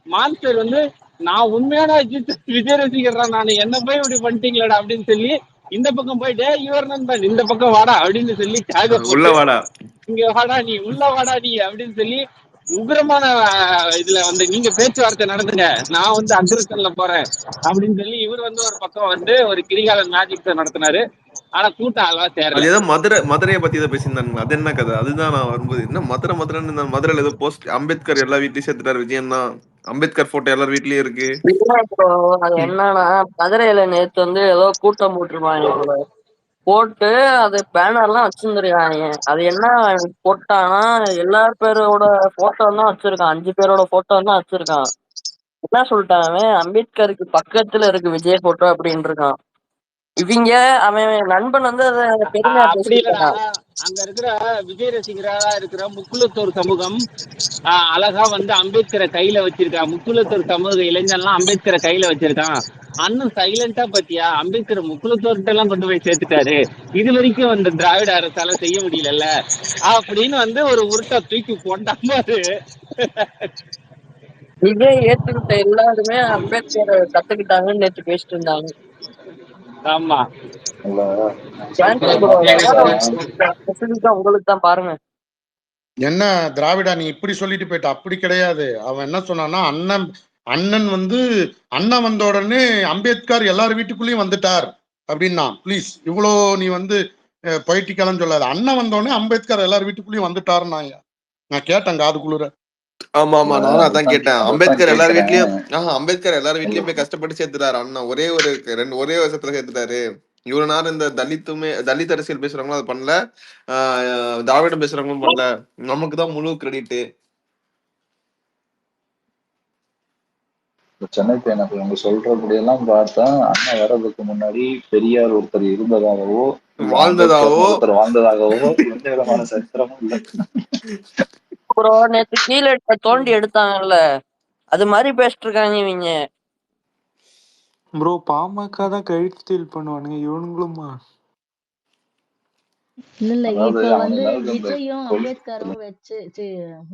மான்ஸ்டர் வந்து நான் உண்மையான விஜய் ரசிகர்றா, நான் என்ன போய் இப்படி பண்ணிட்டீங்களா அப்படின்னு சொல்லி இந்த பக்கம் போயிட்டு இவர் நண்பன் இந்த பக்கம் வாடா அப்படின்னு சொல்லி டாக உள்ள போட்டு வாடா. இங்க வாடா நீ உள்ள வாடா நீ அப்படின்னு சொல்லி உக்கிரமான இதுல வந்து நீங்க பேச்சுவார்த்தை நடந்துங்க, நான் வந்து அக்ரஷன்ல போறேன் அப்படின்னு சொல்லி இவர் வந்து ஒரு பக்கம் வந்து ஒரு கிரிகாலன் மேஜிக் நடத்தினாரு. ஆனா கூட்டம் அவ்வளவா அது சேரல. ஏதோ மதுரையை பத்தி ஏதோ பேசியிருந்தானுங்க, அது என்ன கதை? அதுதான் நான் வரும்போது என்ன மதுரைன்னு மதுரையில ஏதோ போஸ்ட் அம்பேத்கர் எல்லா வீட்லயும் சேர்த்துட்டாரு விஜயன் தான், அம்பேத்கர் போட்டோ எல்லார் வீட்லயும் இருக்கு. இல்ல bro, அது என்னன்னா மதுரையில நேத்து வந்து ஏதோ கூட்டம் போட்டிருப்பாங்க போல. போட்டு அது பேனர்லாம் வச்சிருந்துருக்காங்க. அது என்ன போட்டானா எல்லா பேரோட போட்டோ தான் வச்சிருக்கான், 5 பேரோட போட்டோ தான் வச்சிருக்கான். என்ன சொல்லிட்டான் அவன், அம்பேத்கருக்கு பக்கத்துல இருக்கு விஜய் போட்டோ அப்படின்னு இருக்கான். இவங்க அவன் நண்பன் வந்து அதை பெருமையா அப்படி இல்லடா, பேசிட்டான். அங்க இருக்கிற விஜய் ரசிகரா இருக்கிற முக்குலத்தோர் சமூகம் அழகா வந்து அம்பேத்கரை கையில வச்சிருக்கான், முக்குலத்தோர் சமூக இளைஞர்லாம் அம்பேத்கரை கையில வச்சிருக்கான். அண்ணன் சைலண்டா பத்தியா அம்பேத்கர் முக்குலத்தோர்கிட்ட எல்லாம் கொண்டு போய் சேர்த்துட்டாரு, இது வரைக்கும் அந்த திராவிட அரசால செய்ய முடியல அப்படின்னு வந்து ஒரு உருட்டை தூக்கி போட்டாரு. விஜய் ஏத்துக்கிட்ட எல்லாருமே அம்பேத்கரை கத்துக்கிட்டாங்கன்னு நேற்று பேசிட்டு இருந்தாங்க. ஆமா இல்ல தேங்க்ஸ் ப்ரோ, உங்களுக்கு தான் பாருங்க. என்ன திராவிடா நீ இப்படி சொல்லிட்டு போயிட்ட, அப்படி கிடையாது. அவன் என்ன சொன்னான்னா அண்ணன் வந்து அண்ணன் வந்த உடனே அம்பேத்கர் எல்லார் வீட்டுக்குள்ளேயும் வந்துட்டார் அப்படின்னா. ப்ளீஸ் இவ்வளோ நீ வந்து பொய்ட்டிக்கலன்னு சொல்லாது. அண்ணன் வந்த உடனே அம்பேத்கர் எல்லார் வீட்டுக்குள்ளேயும் வந்துட்டாருன்னா நான் கேட்டேன் காது குளிர. ஆமா ஆமா, நானும் அதான் கேட்டேன். அதைத்தான் அம்பேத்கர் எல்லார் கேக்குறேன். வீட்லயும் அம்பேத்கர் எல்லார் வீட்லயும் போய் கஷ்டப்பட்டு சேர்த்துட்டாரு அண்ணா, ஒரே வருஷத்துல சேர்த்துட்டாரு. இவ்வளவு நேரம் இந்த தலித் அரசியல் பேசுறவங்களும் அது பண்ணல, திராவிடம் பேசுறவங்களும் பண்ணல, நமக்கு தான் முழு கிரெடிட். சென்னை பையனை இவங்க சொல்றபடியெல்லாம் பார்த்தா அண்ணன் வர்றதுக்கு முன்னாடி பெரியார் ஒருத்தர் இருந்ததாகவோ வாழ்ந்ததாவோ ஒருத்தர் வாழ்ந்ததாகவோ எந்த விதமான சரித்திரமும் இல்லை. அப்புறம் நேற்று கீழே தோண்டி எடுத்தாங்கல்ல, அது மாதிரி பேசிட்டு இருக்காங்க இவங்க. ப்ரோ பாமக தான் கிரெடிட் ஸ்டீல் பண்ணுவானுங்க இவனுங்களுமா? இல்ல அதாவது இப்ப அவன் வந்து ஏதாவது அந்த விஜயும் அம்பேத்கரும் வச்சு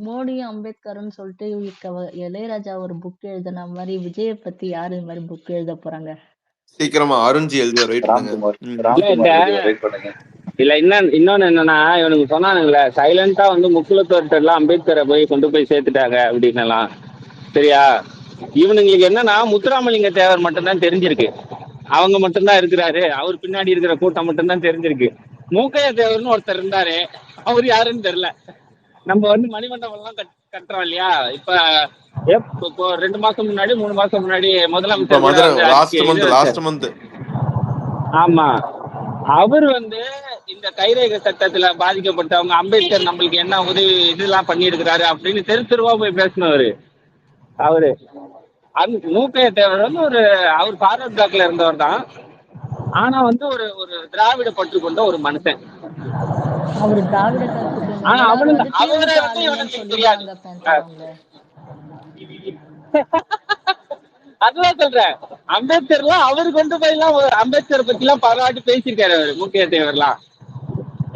மோடியும் அம்பேத்கரும் சொல்லிட்டு இளையராஜா ஒரு புக் எழுதின மாதிரி விஜய பத்தி யாரு இந்த மாதிரி புக் எழுத போறாங்க? சீக்கிரமா அருண்ஜி எழுதுவார், வெயிட் பண்ணுங்க. வெயிட் பண்ணுங்க. இல்ல இன்னொன்னு என்னன்னா, இவனுக்கு சொன்னானுங்களே சைலண்டா வந்து முக்குலத்தோர்கிட்ட எல்லாம் அம்பேத்கரை கொண்டு போய் சேர்த்துட்டாங்க அப்படின்னு எல்லாம். சரியா, இவனுங்களுக்கு என்னன்னா முத்துராமலிங்க தேவர் மட்டும்தான் தெரிஞ்சிருக்கு, அவங்க மட்டும்தான் இருக்கிறாரு, அவர் பின்னாடி இருக்கிற கூட்டம் மட்டும்தான் தெரிஞ்சிருக்கு. மூக்கைய தேவர்னு ஒருத்தர் இருந்தாரு, அவர் யாருன்னு தெரியல. நம்ம வந்து மணிமண்டபம் எல்லாம் கட்டுறோம் இல்லையா, இப்போ 2 மாசம் முன்னாடி 3 மாசம் முன்னாடி முதலமைச்சர். ஆமா, அவர் வந்து இந்த கைரேகை சட்டத்துல பாதிக்கப்பட்டவங்க அம்பேத்கர் நம்மளுக்கு என்ன உதவி இதெல்லாம் பண்ணியிருக்கிறாரு அப்படின்னு தெருவா போய் பேசினவரு அவரு. மூக்கைய தேவர் வந்து அவர் ஃபார்வர்ட் பிளாக்ல இருந்தவர் தான், ஆனா வந்து ஒரு திராவிட பற்று கொண்ட ஒரு மனுஷன். அவரு திராவிட கருத்து ஆனா அவரை வந்து இவனுக்கு தெரியாது. அதுதான் சொல்றேன், அம்பேத்கர்லாம் அவரு கொண்டு போய் எல்லாம் அம்பேத்கர் பத்தி எல்லாம் பாராட்டி பேசியிருக்காரு அவரு மூக்கைய தேவர்லாம்.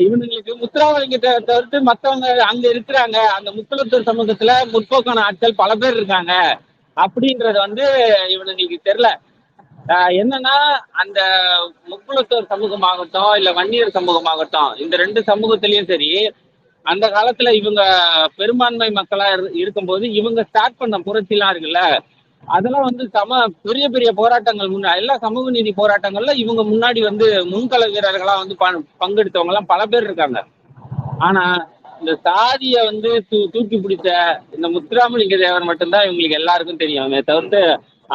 இவனுங்களுக்கு முத்துராமலிங்க தேவர் தவிர்த்து மத்தவங்க அங்க இருக்கிறாங்க, அந்த முக்குலத்தூர் சமூகத்துல முற்போக்கான ஆட்கள் பல பேர் இருக்காங்க அப்படின்றது வந்து இவனுங்களுக்கு தெரியல. என்னன்னா அந்த முக்குலத்தோர் சமூகமாகட்டும் இல்ல வன்னியர் சமூகமாகட்டும், இந்த 2 சமூகத்திலயும் சரி, அந்த காலத்துல இவங்க பெரும்பான்மை மக்களா இருக்கும்போது இவங்க ஸ்டார்ட் பண்ண புரட்சிலாம் இருக்குல்ல, அதெல்லாம் வந்து பெரிய பெரிய போராட்டங்கள் எல்லா சமூக நீதி போராட்டங்கள்ல இவங்க முன்னாடி வந்து முன்கள வீரர்களா வந்து பங்கெடுத்தவங்க எல்லாம் பல பேர் இருக்காங்க. ஆனா இந்த சாதியை வந்து தூக்கி பிடித்த இந்த முத்துராமலிங்க தேவர் மட்டும்தான் இவங்களுக்கு எல்லாருக்கும் தெரியும். தவிர்த்து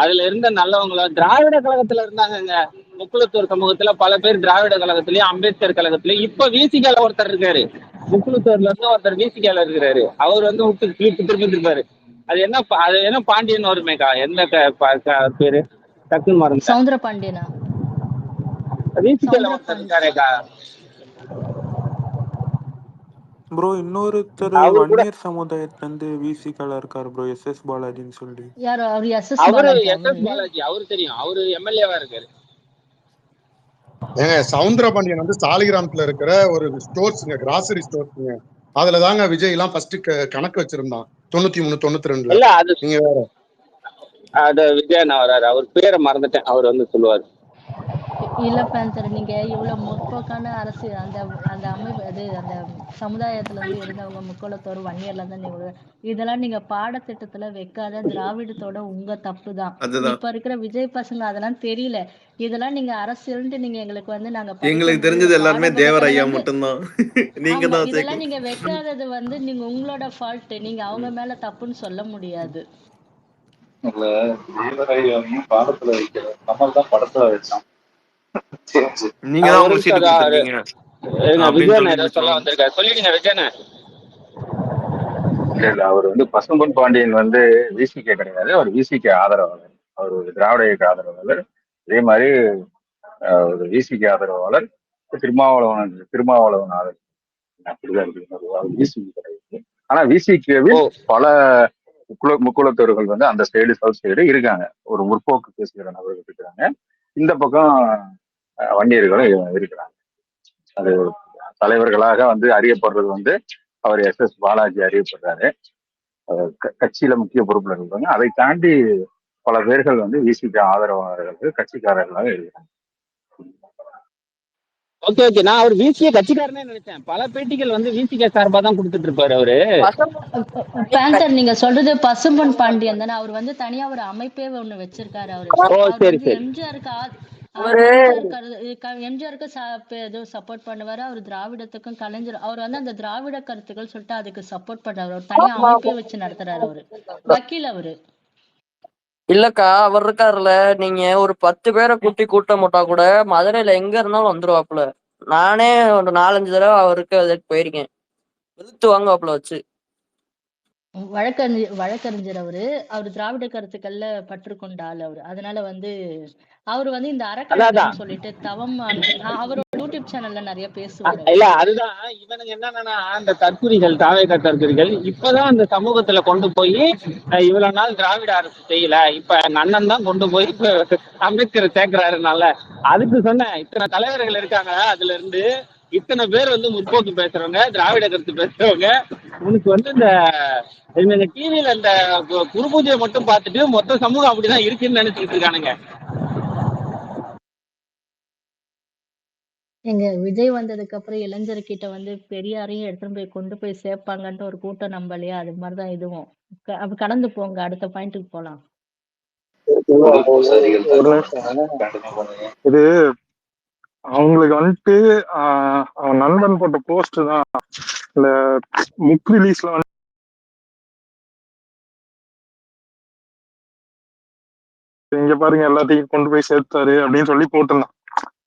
அதுல இருந்த நல்லவங்கள திராவிட கழகத்துல இருந்தாங்கங்க. முக்குளத்தூர் சமூகத்துல பல பேர் திராவிட கழகத்திலயும் அம்பேத்கர் கழகத்திலயும் இப்ப விசிகால ஒருத்தர் இருக்காரு. முக்குளத்தூர்ல இருந்து ஒருத்தர் விசிகால இருக்கிறாரு. அவர் வந்து விட்டு திருப்பி இருப்பாரு. அது என்ன பாண்டியன் வருமேக்கா, எந்த பேரு டக்குன்னு மறந்து சவுந்தர பாண்டியனா? விசிகால சவுந்தர ஒருத்தர் பாண்டி இருக்காரேக்கா. ப்ரோ இன்னொருத்தர் அவரு கூட வன்னியர் சமுதாயத்துல இருந்து விசிகால இருக்காரு ப்ரோ, எஸ் பாலாஜின்னு சொல்லி. யார் அவர்? எஸ் அவரு பாலாஜி எஸ் அவரு? பாலாஜி அவரு தெரியும். அவரு எம்எல்ஏவா இருக்காரு. ஏங்க சவுந்தரபாண்டியன் வந்து சாலிகிராமத்துல இருக்கிற ஒரு ஸ்டோர்ஸுங்க, கிராசரி ஸ்டோர்ஸுங்க. அதுல தாங்க விஜய் எல்லாம் ஃபர்ஸ்ட் கணக்கு வச்சிருந்தான் 93 92ல. இல்ல அது நீங்க வேற விஜயண்ணா வராரு. அவர் பேரை மறந்துட்டேன். அவர் வந்து சொல்லுவாரு. இல்ல பேந்தர், நீங்க இவ்வளவு முற்போக்கான அரசு அந்த அந்த அமைப்பு அது அந்த சமுதாயத்துல இருந்து இருந்தவங்க முக்கோலத்தோர் வன்னியர்ல இருந்து இதெல்லாம் நீங்க பாடத்திட்டத்துல வைக்காத திராவிடத்தோட உங்க தப்பு தான். அதுதான் இப்ப இருக்கிற விஜய் பசங்க அதெல்லாம் தெரியல. இதெல்லாம் நீங்க அரசியல்ன்ட்டு நீங்க எங்களுக்கு வந்து நாங்க எங்களுக்கு படிக்கும்போது தெரிஞ்சது எல்லாருமே தேவர் பாடப்புத்தகத்துல ஐயா வந்து மட்டும்தான். நீங்க ஆமா தான் இதெல்லாம் சேர்க்கணும். நீங்க வைக்காதது வந்து நீங்க உங்களோட ஃபால்ட். நீங்க அவங்க மேல தப்புன்னு சொல்ல முடியாது. இல்ல, தேவராயும் பாடத்துல வைக்கிற கமல் தான் படத்துல வச்சான். நீங்க தான் ஒரு உங்க சீட்டு நிமிஷம் கொடுத்துருக்கீங்க அப்படின்னு விஜயண்ணா சொல்லி ஏதோ சொல்ல முடிச்சிருவாங்க. வந்திருக்காரு. சொல்லிடுங்க விஜயண்ணா. இல்ல அவர் வந்து பசும்பொன் பாண்டியன் வந்து விசிகே கிடையாது, அவர் விசிகே ஆதரவாளர். அவர் ஒரு திராவிட இயக்க ஆதரவாளர். அதே மாதிரி ஒரு விசிகே ஆதரவாளர், திருமாவளவன் ஆதரவு. அப்படிதான் இருக்கு. அவர் விசிகே கிடையாது. ஆனா விசிகேவில் பல முக்குளத்தோர்கள் வந்து அந்த சைடு சவுத் சைடு இருக்காங்க. ஒரு முற்போக்கு பேசுகிற நபர்கள் இருக்கிறாங்க. இந்த பக்கம் வன்னியர்களும் இருக்கிறாங்க. அது தலைவர்களாக வந்து அறியப்படுறது வந்து அவர் எஸ் பாலாஜி அறியப்படுறாரு. கட்சியில முக்கிய பொறுப்புல இருக்காங்க. அதை தாண்டி பல பேர்கள் வந்து விசிக ஆதரவாளர்கள் கட்சிக்காரர்களாக இருக்கிறாங்க. ஓகே நான் அவர் விசிகே கட்சிக்காரனே நினைச்சேன். பல பேட்டிகள் வந்து விசிகே சார்பா தான் கொடுத்துட்டு இருப்பாரு அவரு. பேந்தர், நீங்க சொல்றது பசும்பொன் பாண்டியன் தானே? அவர் வந்து தனியா ஒரு அமைப்பே ஒண்ணு வச்சிருக்காரு. அவரு அவர் வந்து எம்ஜிஆருக்கு ஏதோ சப்போர்ட் பண்ணுவாரு. அவர் திராவிடத்துக்கும் கலைஞர் அவர் வந்து அந்த திராவிட கருத்துக்கள் சொல்லிட்டு அதுக்கு சப்போர்ட் பண்றாரு. அவர் தனியா அமைப்பே வச்சு நடத்துறாரு. அவரு வக்கீல். அவரு இல்லக்கா, அவர் இருக்காருல்ல, நீங்க ஒரு 10 பேரை கூட்டம் போட்டா கூட மதுரையில எங்க இருந்தாலும் வந்துருவாப்புல. நானே ஒரு 4-5 தடவை அவருக்கு அதுக்கு போயிருக்கேன். இழுத்து வாங்குவாப்புல வச்சு. வழக்கறிஞர் அவரு. அவர் திராவிட கருத்துக்கள்ல பற்று கொண்ட ஆள் அவரு. அதனால வந்து அவரு வந்து இந்த அறக்கட்டளைன்னு சொல்லிட்டு தவம் அவரோட யூடியூப் சேனல்ல நிறைய பேசுவாரு. இல்ல அதுதான் இவனுங்க என்னன்னா அந்த தற்குறிகள், தாவேக தற்குறிகள் இப்பதான் அந்த சமூகத்துல கொண்டு போய் இவ்வளவு நாள் திராவிட அரசு செய்யல, இப்ப எங்க அண்ணன் தான் கொண்டு போய் அம்பேத்கரை சேர்க்கிறாருனால அதுக்கு சொன்னேன். இத்தனை தலைவர்கள் இருக்காங்க, அதுல இருந்து இத்தனை பேர் வந்து முற்போக்கு பேசுறவங்க, திராவிட கருத்து பேசுறவங்க. உனக்கு வந்து இந்த டிவியில இந்த குரு பூஜையை மட்டும் பார்த்துட்டு மொத்த சமூகம் அப்படிதான் இருக்குன்னு நினைச்சுக்கிட்டு இருக்கானுங்க. எங்க விஜய் வந்ததுக்கு அப்புறம் இளைஞர்கிட்ட வந்து பெரியாரையும் எடுத்துட்டு போய் கொண்டு போய் சேர்ப்பாங்கன்ட்டு ஒரு கூட்டம் நம்பலையா? அது மாதிரிதான் இதுவும். அப்ப கடந்து போங்க, அடுத்த பாயிண்ட்டுக்கு போலாம். இது அவங்களுக்கு வந்துட்டு அவன் நண்பன் போட்ட போஸ்ட் தான் இந்த புக் ரிலீஸ்ல வந்து இங்க பாருங்க எல்லாத்தையும் கொண்டு போய் சேர்த்தாரு அப்படின்னு சொல்லி போட்டிருந்தான்.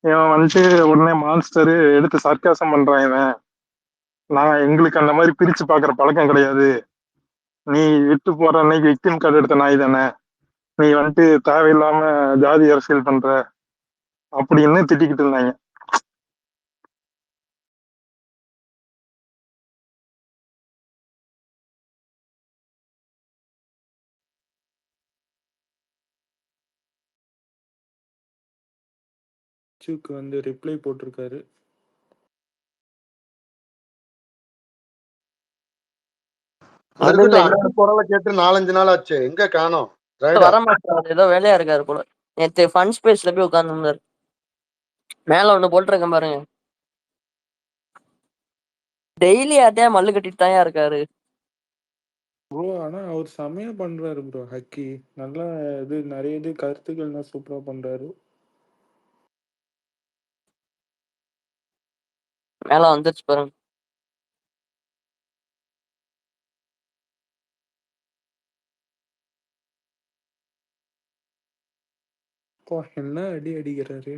இவன் வந்துட்டு உடனே மான்ஸ்டரு எடுத்து சர்க்காசம் பண்றான். இவன் எங்களுக்கு அந்த மாதிரி பிரிச்சு பாக்குற பழக்கம் கிடையாது, நீ விட்டு போற அன்னைக்கு விக்டிம் கார்டு எடுத்த நாய் தானே, நீ வந்துட்டு தேவையில்லாம ஜாதி அரசியல் பண்ற அப்படின்னு திட்டிக்கிட்டு இருந்தாங்க. வந்து ரிப்ளை போட்டிருக்காரு. குரலை கேட்டு 4-5 நாள் ஆச்சு, எங்க காணோம்? வர மாட்டாரு, ஏதோ வேலையா இருக்காரு போல. நேற்று ஃபன் ஸ்பேஸ்ல போய் உட்கார்ந்து இருந்தாரு. மேல ஒண்ணு போட்டிருக்கேன் பாருங்க. டெய்லி அதே மல்லு கட்டிட்டு தான் இருக்காரு ப்ரோ. ஆனா அவர் செமையா பண்றாரு ப்ரோ. ஹக்கி நல்லா இது நிறைய இது கருத்துக்கள்லாம் சூப்பரா பண்றாரு. மேல வந்துருச்சு பாருங்க. என்ன அடி அடிக்கிறாரு.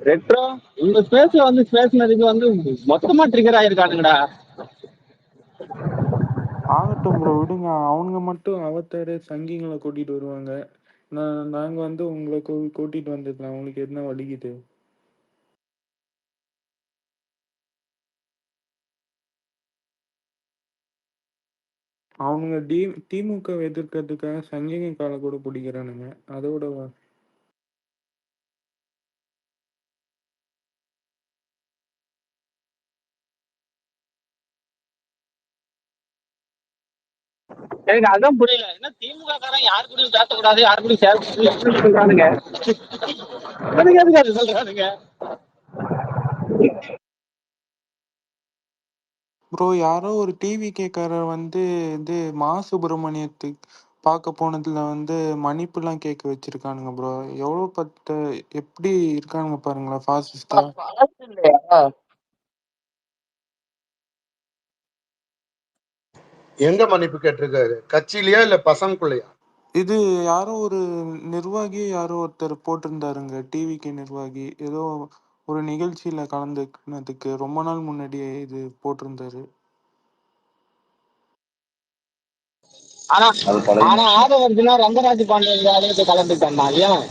ரெட்ரோ உங்க ஸ்பேஸ்ல வந்து பேசுனதுக்கு வந்து மொத்தமா ட்ரிகர் ஆயிருக்கானுங்கடா. ஆகட்டும் ப்ரோ, விடுங்க. அவனுங்க மட்டும் அவத்தாரு சங்கிங்களை கூட்டிட்டு வருவாங்க. நாங்க வந்து உங்களை கூட்டிட்டு வந்துடலாம். அவங்களுக்கு என்ன வலிக்குது? அவனுங்க திமுக எதிர்க்கிறதுக்காக சங்கிங்க காலை கூட பிடிக்கிறானுங்க. அதோட எனக்கு அதான் புரியல, என்ன திமுக காரன் யாரு கூடயும் பேசக்கூடாது, யாரு கூடயும் சேரக்கூடாது சொல்றானுங்க. எனக்கு எதுக்கு அது சொல்றானுங்க? ப்ரோ, யாரோ ஒரு டிவி கேக்காரர் வந்து இது மா சுப்பிரமணியத்துக்கு பார்க்க போனதுல வந்து மன்னிப்புலாம் கேட்க வச்சிருக்கானுங்க ப்ரோ. எவ்வளோ எப்படி இருக்கானுங்க பாருங்களா, ஃபாசிஸ்டா. இல்லையா? எங்க மன்னிப்பு கேட்டிருக்காரு? கட்சியிலயா இல்ல பசங்களுக்குள்ளயா? இது யாரோ ஒரு நிர்வாகி, யாரோ ஒருத்தர் போட்டிருந்தாருங்க, டிவிக்கு நிர்வாகி. ஏதோ ஒரு நிகழ்ச்சியில கலந்துக்கினதுக்கு ரொம்ப நாள் முன்னாடியே இது போட்டிருந்தாரு. ஆனா அது பழைய ஆனா நியூஸ். ஆதவர்ஜுனா ரங்கராஜ் பாண்டியன் ஆலயத்தை கலந்துட்டான். ஏன்?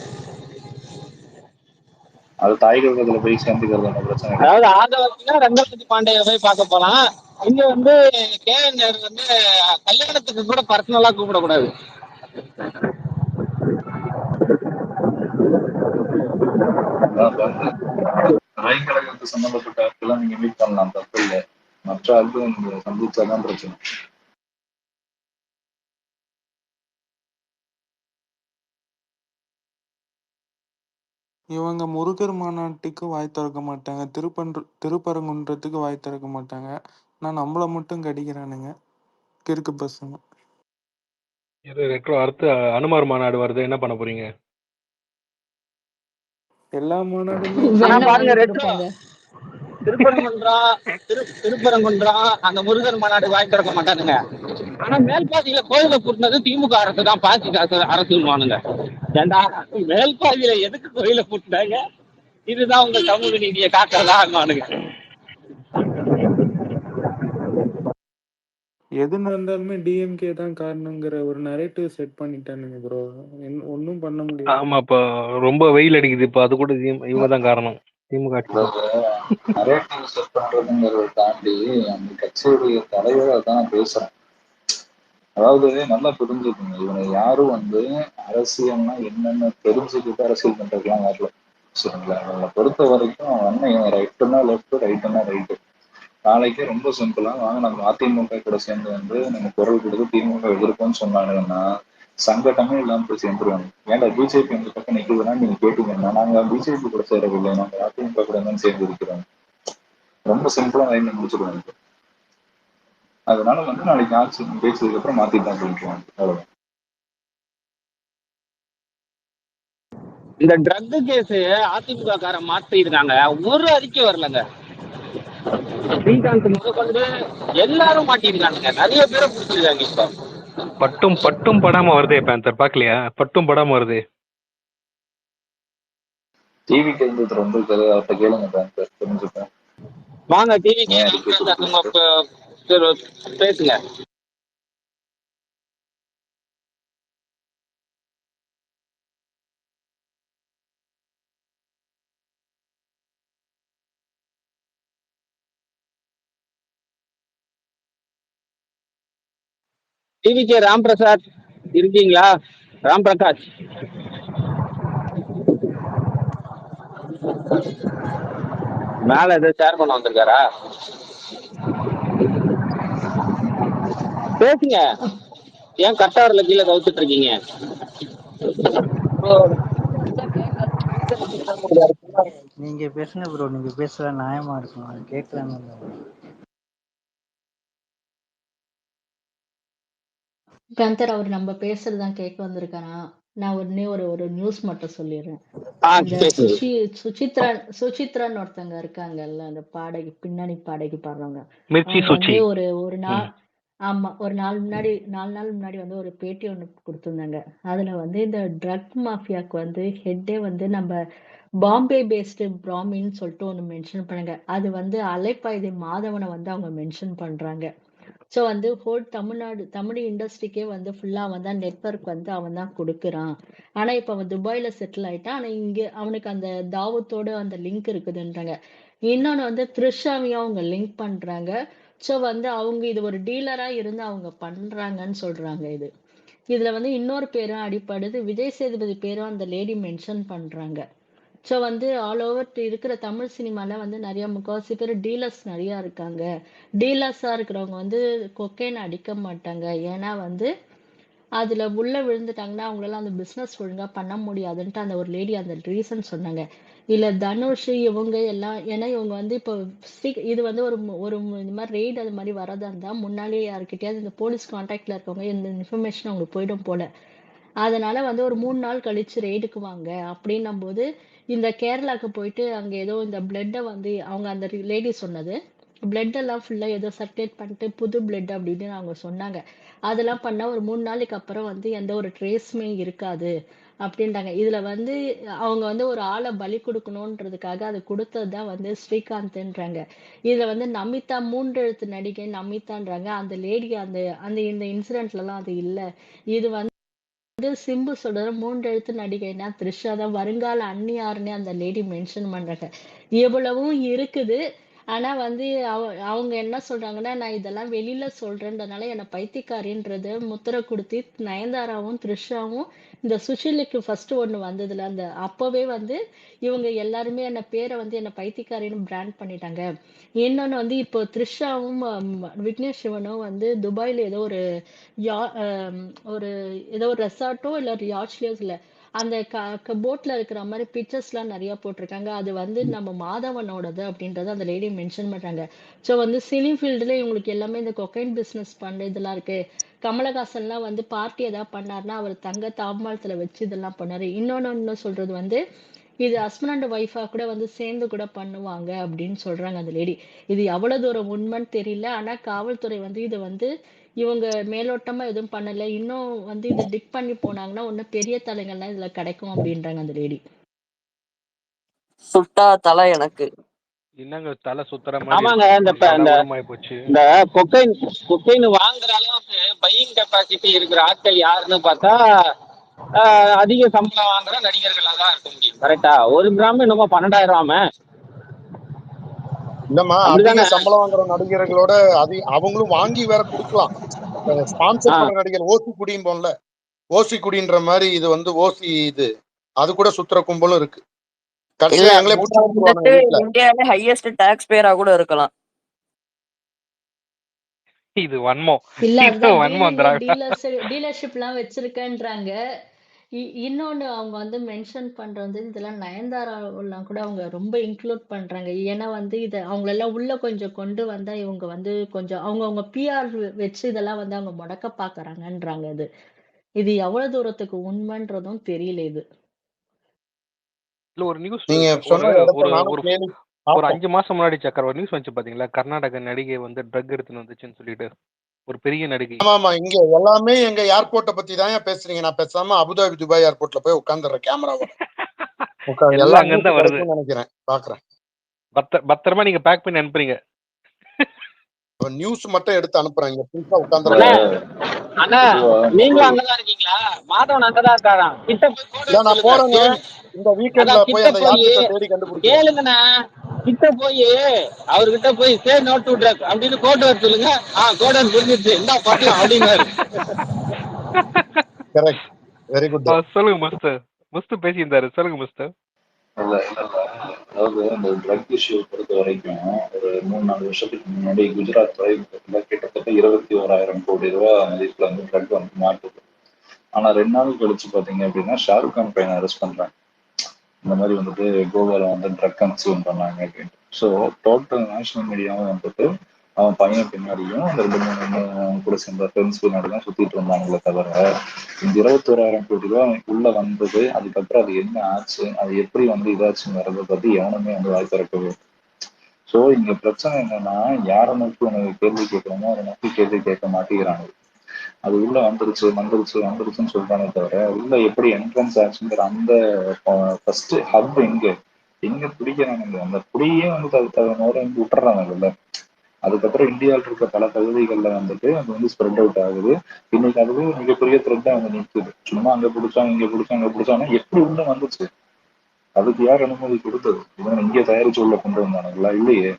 அது தாய் கழகத்துல போய் சேர்ந்துக்கிறது ஒன்றும் பிரச்சனை இல்லை. அதாவது ஆதவர்ஜுனா ரங்கராஜ் பாண்டிய போய் பார்க்க போலாம். இங்க வந்து கேஎன்ஆர் வந்து கல்யாணத்துக்கு கூட பர்சனலா கூப்பிடக்கூடாது. அதான் வந்து தாய் கழகத்துக்கு சம்பந்தப்பட்ட ஆட்கள்லாம் நீங்க மீட் பண்ணலாம், தப்பு இல்லை. மற்ற ஆட்களும் நீங்க சந்திச்சாதான் பிரச்சனை. இவங்க முருகர் மாநாட்டுக்கு வாய் திறக்க மாட்டாங்க, திருப்பரங்குன்றத்துக்கு வாய் திறக்க மாட்டாங்க. நான் நம்மளை மட்டும் கடிக்கிறானுங்க கிறுக்கு பசங்க. ரெட்ரோ அடுத்து அனுமார் மாநாடு வருது, என்ன பண்ண போறீங்க? எல்லா மாநாடுமே ஆனா வெண்ணெய் பாருங்க வாங்கி ரெட்ரோ, கொடுப்பாங்க. திருப்பரங்குன்றம் அந்த முருகன் மாநாடு வாய் திறக்க மாட்டானுங்க. ஆனா மேல்பாதியில கோயில கூட்டினது திமுக அரசு தான், பாசி அரசுவானுங்க. ஏண்டா மேல்பாதியில எதுக்கு கோயில கூட்டினாங்க? இதுதான் உங்க சமூக நீதியை காக்கிறதா ஆகுவானுங்க. எது நடந்தாலுமே டிஎம்கே தான் காரணங்கிற ஒரு நரேட்டிவ் செட் பண்ணிட்டானுங்க ப்ரோ. ஒன்றும் பண்ண முடியாது. ஆமா, இப்போ ரொம்ப வெயில் அடிக்குது, இப்போ அது கூட இவங்க தான் காரணம், திமுக ஆட்சி தான். நரேட்டிவ் செட் பண்றதுங்கிறத தாண்டி அந்த கட்சியுடைய தலைவர் அதான் பேசுறேன். அதாவது நல்லா புரிஞ்சுக்கணும், இவங்க யாரும் வந்து அரசியல்னா என்னென்ன தெரிஞ்சுக்கிட்டு அரசியல் பண்றதுலாம் வரல. சரிங்களா? அவங்களை பொறுத்த வரைக்கும் அவன் இவன் ரைட்டுன்னா லெஃப்ட், ரைட்டுன்னா ரைட்டு. நாளைக்கு ரொம்ப சிம்பிளா வாங்க நம்ம அதிமுக கூட சேர்ந்து வந்து நம்ம குரல் கொடுத்து திமுக எதிர்ப்போம்னு சொன்னாங்கன்னா சங்கடமே இல்லாம போய் சேர்ந்துருவாங்க. ஏன்டா பிஜேபி எங்க பக்கம் நிக்குதுன்னா நீங்க கேட்டீங்கன்னா நாங்க பிஜேபி கூட சேரவில்லை, நாங்க அதிமுக கூட தான் சேர்ந்து இருக்கிறோம். ரொம்ப சிம்பிளா லைன் முடிச்சிருவாங்க. அதனால வந்து நாளைக்கு ஆட்சி பேசுறதுக்கு அப்புறம் மாத்திட்டு சொல்லிக்குவாங்க. அவ்வளவுதான். இந்த ட்ரக் கேஸ் அதிமுக காரன் மாத்தி இருக்காங்க, ஒரு அறிக்கை வரலங்க. ஸ்ரீகாந்த் முதற்கொண்டு எல்லாரும் மாட்டிருக்கானுங்க, நிறைய பேரை பிடிச்சிருக்காங்க. இப்ப பட்டும் பட்டும் படாம வருதே பேந்தர், பாக்கலையா? பட்டும் படாம வருது. டிவி கேள்வி ரொம்ப அவர்கிட்ட கேளுங்க பேங்க் தெரிஞ்சுப்பேன். வாங்க டிவிக்கு ஏன் அறிக்கை பேசுங்க. டிவிக்கு ராம் பிரசாத் இருக்கீங்களா? ராம் பிரகாஷ் மேல ஏதோ ஷேர் பண்ண வந்திருக்காரா? பேசுங்க, ஏன் கட்டாரில கீழே கவுத்துட்டு இருக்கீங்க? நீங்க பேசுங்க ப்ரோ, நீங்க பேசுற நியாயமா இருக்கும், அது கேட்கலான்னு. கந்தர் அவர் நம்ம பேசுறதுதான் கேட்க வந்திருக்காரா? நான் உடனே ஒரு ஒரு நியூஸ் மட்டும் சொல்லிடுறேன். ஆ இந்த பேசுங்க. சுசித்ரான்னு ஒருத்தங்க இருக்காங்கல்ல, அந்த பாடகி, பின்னணி பாடகி பாடுறவங்க. மிர்ச்சி அவங்க சுச்சி. வந்து ஒரு ஒரு நாள் ம். ஆமா, ஒரு 4 நாள் முன்னாடி வந்து ஒரு பேட்டி ஒண்ணு குடுத்திருந்தாங்க. அதுல வந்து இந்த ட்ரக் மாஃபியாக்கு வந்து ஹெட்டே வந்து நம்ம பாம்பே பேஸ்டு பிராமின்னு சொல்லிட்டு ஒண்ணு மென்ஷன் பண்ணாங்க. அது வந்து அலைப்பாயுதே மாதவனை வந்து அவங்க மென்ஷன் பண்றாங்க. ஸோ வந்து ஹோல் தமிழ் இண்டஸ்ட்ரிக்கே வந்து ஃபுல்லா அவன் தான் நெட்வொர்க் வந்து அவன் தான் கொடுக்குறான். ஆனா இப்ப அவன் துபாயில செட்டில் ஆயிட்டான். ஆனா இங்க அவனுக்கு அந்த தாவத்தோட அந்த லிங்க் இருக்குதுன்றாங்க. இன்னொன்னு வந்து த்ரிஷாவையும் அவங்க லிங்க் பண்றாங்க. ஸோ வந்து அவங்க இது ஒரு டீலரா இருந்து அவங்க பண்றாங்கன்னு சொல்றாங்க இது. இதுல வந்து இன்னொரு பேரும் அடிப்படுது. விஜய் சேதுபதி பேரும் அந்த லேடி மென்ஷன் பண்றாங்க. ஸோ வந்து ஆல் ஓவர் இருக்கிற தமிழ் சினிமால வந்து நிறைய முக்காவாசி பேர் டீலர்ஸ் நிறைய இருக்காங்க. டீலர்ஸா இருக்கிறவங்க வந்து கொக்கைன் அடிக்க மாட்டாங்க. ஏன்னா வந்து அதுல உள்ள விழுந்துட்டாங்கன்னா அவங்களால அந்த பிசினஸ் ஒழுங்கா பண்ண முடியாதுன்ட்டு அந்த ஒரு லேடி அந்த ரீசன் சொன்னாங்க. இல்ல தனுஷ் இவங்க எல்லாம், ஏன்னா இவங்க வந்து இப்போ இது வந்து இந்த மாதிரி ரெய்டு அது மாதிரி வரதா இருந்தா முன்னாடியே யாருக்கிட்டயாவது இந்த போலீஸ் கான்டாக்ட்ல இருக்கவங்க இந்த இன்ஃபர்மேஷன் அவங்களுக்கு போயிடும் போல. அதனால வந்து ஒரு 3 நாள் கழிச்சு ரெய்டுக்கு வாங்க அப்படின்னும் போது இந்த கேரளாக்கு போயிட்டு அங்க ஏதோ இந்த பிளட்டை வந்து அவங்க அந்த லேடி சொன்னது, பிளட் எல்லாம் ஃபுல்லா ஏதோ சர்க்குலேட் பண்ணிட்டு புது பிளட் அப்படின்னு அவங்க சொன்னாங்க. அதெல்லாம் பண்ணா ஒரு 3 நாளைக்கு அப்புறம் வந்து எந்த ஒரு ட்ரேஸுமே இருக்காது அப்படின்றாங்க. இதுல வந்து அவங்க வந்து ஒரு ஆளை பலி கொடுக்கணுன்றதுக்காக அது கொடுத்தது தான் வந்து ஸ்ரீகாந்த்ன்றாங்க. இதுல வந்து நமிதா 3 எழுத்து நடிகை நமிதான்றாங்க. அந்த லேடி அந்த அந்த இந்த இன்சிடென்ட்ல எல்லாம் அது இல்ல. இது வந்து சிம்பு சொல்ற 3 எழுத்து நடிகைன்னா த்ரிஷா தான், வருங்கால அண்ணியாருன்னு அந்த லேடி மென்ஷன் பண்றாங்க. இவ்வளவும் இருக்குது. ஆனா வந்து அவங்க என்ன சொல்றாங்கன்னா, நான் இதெல்லாம் வெளியில சொல்றேன்றதுனால என்ன பைத்தியக்காரின்றத முத்திரை குடுத்து நயன்தாராவும் த்ரிஷாவும் இந்த சுஷிலுக்கு ஃபர்ஸ்ட் ஒண்ணு வந்ததுல அந்த அப்பவே வந்து இவங்க எல்லாருமே என்ன பேரை வந்து என்ன பைத்தியக்காரின்னு பிராண்ட் பண்ணிட்டாங்க. இன்னொன்னு வந்து இப்போ த்ரிஷாவும் விக்னேஷ் சிவனும் வந்து துபாயில ஏதோ ஒரு யா அம், ஒரு ஏதோ ஒரு ரெசார்ட்டோ இல்ல ஒரு யாட்ச்லயோ இல்ல அந்த போட்ல இருக்கிற மாதிரி பிக்சர்ஸ்லாம் நிறைய போட்டிருக்காங்க. அது வந்து நம்ம மாதவனோடது அப்படின்றத அந்த லேடி மென்ஷன் பண்றாங்க. ஸோ வந்து சினி ஃபீல்டுல இவங்களுக்கு எல்லாமே இந்த கொக்கைன் பிசினஸ் பண்ண இதெல்லாம் இருக்கு. கமலஹாசன்லாம் வந்து பார்ட்டி ஏதாவது பண்ணாருன்னா அவர் தங்க தாம்பாளத்துல வச்சு இதெல்லாம் பண்ணாரு. இன்னொன்னு சொல்றது வந்து இது ஹஸ்பண்ட் அண்ட் ஒய்ஃபா கூட வந்து சேர்ந்து கூட பண்ணுவாங்க அப்படின்னு சொல்றாங்க அந்த லேடி. இது எவ்வளவு தூரம் உண்மைன்னு தெரியல. ஆனா காவல்துறை வந்து இது வந்து இவங்க மேலோட்டமா எதுவும் பண்ணல. இன்னும் வந்து இதை டிக் பண்ணி போனாங்கன்னா இன்னும் பெரிய தலைங்கள்லாம் இதுல கிடைக்கும் அப்படின்றாங்க அந்த லேடி. சுட்டா தலை எனக்கு. என்னங்க தலை சுத்துற மாதிரி ஆமாங்க, இந்த இருக்கு, தலை உரமாயி போச்சு. இந்த கொக்கைன் வாங்குற அளவுக்கு பையிங் கெப்பாசிட்டி இருக்கிற ஆட்கள் யாருன்னு பார்த்தா அதிக சம்பளம் வாங்குற நடிகர்களா தான் இருக்க முடியும். கரெக்டா? 1 கிராம் என்னமோ 12,000. இல்லம்மா, அதிக அப்படிதானே? சம்பளம் வாங்குற நடிகர்களோட அவங்களும் வாங்கி வேற கொடுக்கலாம். ஸ்பான்சர் பண்ற நடிகர் ஓசி குடியும் போல, ஓசி குடின்ற மாதிரி இது வந்து ஓசி இது அது கூட சுத்துற கும்பலும் இருக்கு. இல்ல கடைசியில எங்களே இவங்க பிடிச்சி கொடுத்துருவாங்க வந்துட்டு வீட்டுல. இந்தியாவிலே ஹையஸ்ட் டாக்ஸ் பேரா கூட இருக்கலாம். இது வன்மம், இல்ல இது அதுதான் வன்மம் திராவிடா. டீலர்ஷிப்லாம் வச்சிருக்கேன்றாங்க. இன்னொன்னு அவங்க வந்து மென்ஷன் பண்றது இதெல்லாம் நயன்தாராவெல்லாம் கூட அவங்க ரொம்ப இன்க்ளூட் பண்றாங்க. ஏன்னா வந்து இதை அவங்களெல்லாம் உள்ள கொஞ்சம் கொண்டு வந்தா இவங்க வந்து கொஞ்சம் அவங்க பிஆர் வச்சு இதெல்லாம் வந்து அவங்க முடக்க பாக்குறாங்கன்றாங்க. இது எவ்வளவு தூரத்துக்கு உண்மைன்றதும் தெரியல இது. இல்ல ஒரு நியூஸ், நீங்க ஒரு சொன்ன இடத்த ஒரு நானும் ஒரு கேள்வி ஒரு பார்த்தேன். 5 மாசம் முன்னாடி சக்கர ஒரு நியூஸ் வந்துச்சு பாத்தீங்களா? கர்நாடக நடிகை வந்து ட்ரக் எடுத்துன்னு வந்துச்சுன்னு சொல்லிட்டு, ஒரு பெரிய நடிகை. ஆமா, இங்க எல்லாமே எங்க ஏர்போர்ட்டை பத்தி தான் பேசுறீங்க. நான் பேசாம அபுதாபி துபாய் ஏர்போர்ட்ல போய் உட்காந்துறேன் கேமராவோட. எல்லாம் எல்லாம் அங்கிருந்து வருது. நினைக்கிறேன், பாக்குறேன். பத்திரமா நீங்க பேக் பண்ணி அனுப்புறீங்க. நியூஸ் மட்டும் எடுத்து அனுப்புறாங்க. அண்ணா நீங்களும் அங்கதான் இருக்கீங்களா? மாதவன் அங்கதான் இருக்காராம். கிட்ட போய் நான் போறேங்க இந்த வீக்கெண்ட்ல போய் அந்த யாத்திரை தேடி கண்டுபிடிக்கிறேன். கேளுங்கண்ணா, கிட்ட போய் அவர்கிட்ட போய் சே நோ டு ட்ரக் அப்படின்னு கோட் வர சொல்லுங்க. கோட் புரிஞ்சிருச்சு, இந்தா பாக்கலாம் அப்படின்னாரு. Correct, very good. சொல்லுங்க மிஸ்டர். மிஸ்டர் பேசியிருந்தாரு, சொல்லுங்க மிஸ்டர். அதாவது அந்த ட்ரக் இஷ்யூ பொறுத்த வரைக்கும் ஒரு 3-4 வருஷத்துக்கு முன்னாடி குஜராத் துறைமுகத்துல கிட்டத்தட்ட 21,000 கோடி ரூபாய் மதிப்புல வந்து ட்ரக் வந்து மாட்டுது. ஆனா 2 நாள் கழிச்சு பாத்தீங்க அப்படின்னா ஷாருக் கான் பையனை அரெஸ்ட் பண்றாங்க. இந்த மாதிரி வந்துட்டு கோவால வந்து ட்ரக் கன்சியூம் பண்ணாங்க அப்படின்ட்டு. ஸோ டோட்டல் நேஷனல் மீடியாவும் வந்துட்டு அவன் பையன் பின்னாடியும் அந்த 2-3 கூட சேர்ந்த ஃப்ரெண்ட்ஸ் பின்னாடி தான் சுத்திட்டு இருந்தாங்களே தவிர இந்த 21,000 கோடி ரூபாய் உள்ள வந்தது, அதுக்கப்புறம் அது என்ன ஆச்சு, அது எப்படி வந்து இதாச்சுங்கிறத பத்தி எவனுமே வந்து வாய் திறக்கவே. சோ இங்க பிரச்சனை என்னன்னா, யாரை நோக்கி உனக்கு கேள்வி கேட்கணுமோ அதை நோக்கி கேள்வி கேட்க மாட்டேங்கிறாங்க. அது உள்ள வந்துருச்சுன்னு சொல்றானே தவிர, உள்ள எப்படி என்ட்ரன்ஸ் ஆச்சுங்கிற அந்த ஃபர்ஸ்ட் ஹப் எங்க பிடிக்கிறானுங்க, அந்த புடியே வந்து வந்து விட்டுறானுங்கல்ல. அதுக்கப்புறம் இந்தியாவில் இருக்க பல பகுதிகளில் வந்துட்டு அது வந்து ஸ்ப்ரெட் அவுட் ஆகுது. இன்னைக்கு அதுவே மிகப்பெரிய த்ரெட்டா வந்து நிற்குது. சும்மா அங்க பிடிச்சோம் இங்க பிடிச்சோம் அங்க பிடிச்சோம்னா எப்படி உள்ள வந்துச்சு? அதுக்கு யார் அனுமதி கொடுத்தது? இவன் இங்கே தயாரிச்சு உள்ள கொண்டு வந்தானுங்களா? இல்லையே.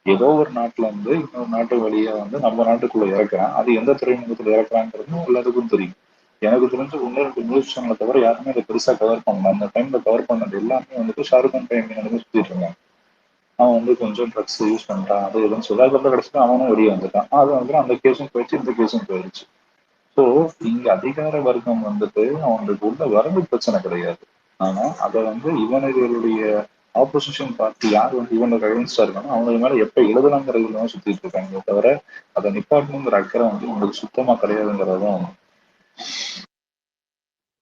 ஏதோ ஒரு நாட்டுல இருந்து இன்னொரு நாட்டு வழியா வந்து நம்ம நாட்டுக்குள்ள இறக்குறான். அது எந்த துறைமுகத்துல இறக்குறாங்கிறது எல்லாத்துக்கும் தெரியும். எனக்கு தெரிஞ்சு ஒன்னு 2 நியூஸ் சேனலை தவிர யாருமே அதை பெருசா கவர் பண்ணல. அந்த டைம்ல கவர் பண்ணது எல்லாமே வந்துட்டு ஷாருக் கான் பையன் சுத்திட்டு இருந்தாங்க. அவன் வந்து கொஞ்சம் ட்ரக்ஸ் யூஸ் பண்ணிட்டான், அது எதுன்னு சொல்லி அதுக்கப்புறம் கடைசியில் அவனும் வெளியே வந்துட்டான். அது வந்து அந்த கேஸும் போயிடுச்சு, இந்த கேஸும் போயிடுச்சு. ஸோ இங்க அதிகார வர்க்கம் வந்துட்டு அவங்களுக்கு உள்ள வரம்பு பிரச்சனை கிடையாது. ஆனா அதை வந்து இவனுடைய ஆப்போசிஷன் பார்ட்டி யார் வந்து இவனுக்கு அகைன்ஸ்டா இருக்காங்க அவங்க மேல எப்ப எழுதலாங்கிறதுலாம் சுத்திட்டு இருக்காங்க தவிர அதை நிப்பாட்டணுங்கிற அக்கறை வந்து உங்களுக்கு சுத்தமா கிடையாதுங்கிறதும்.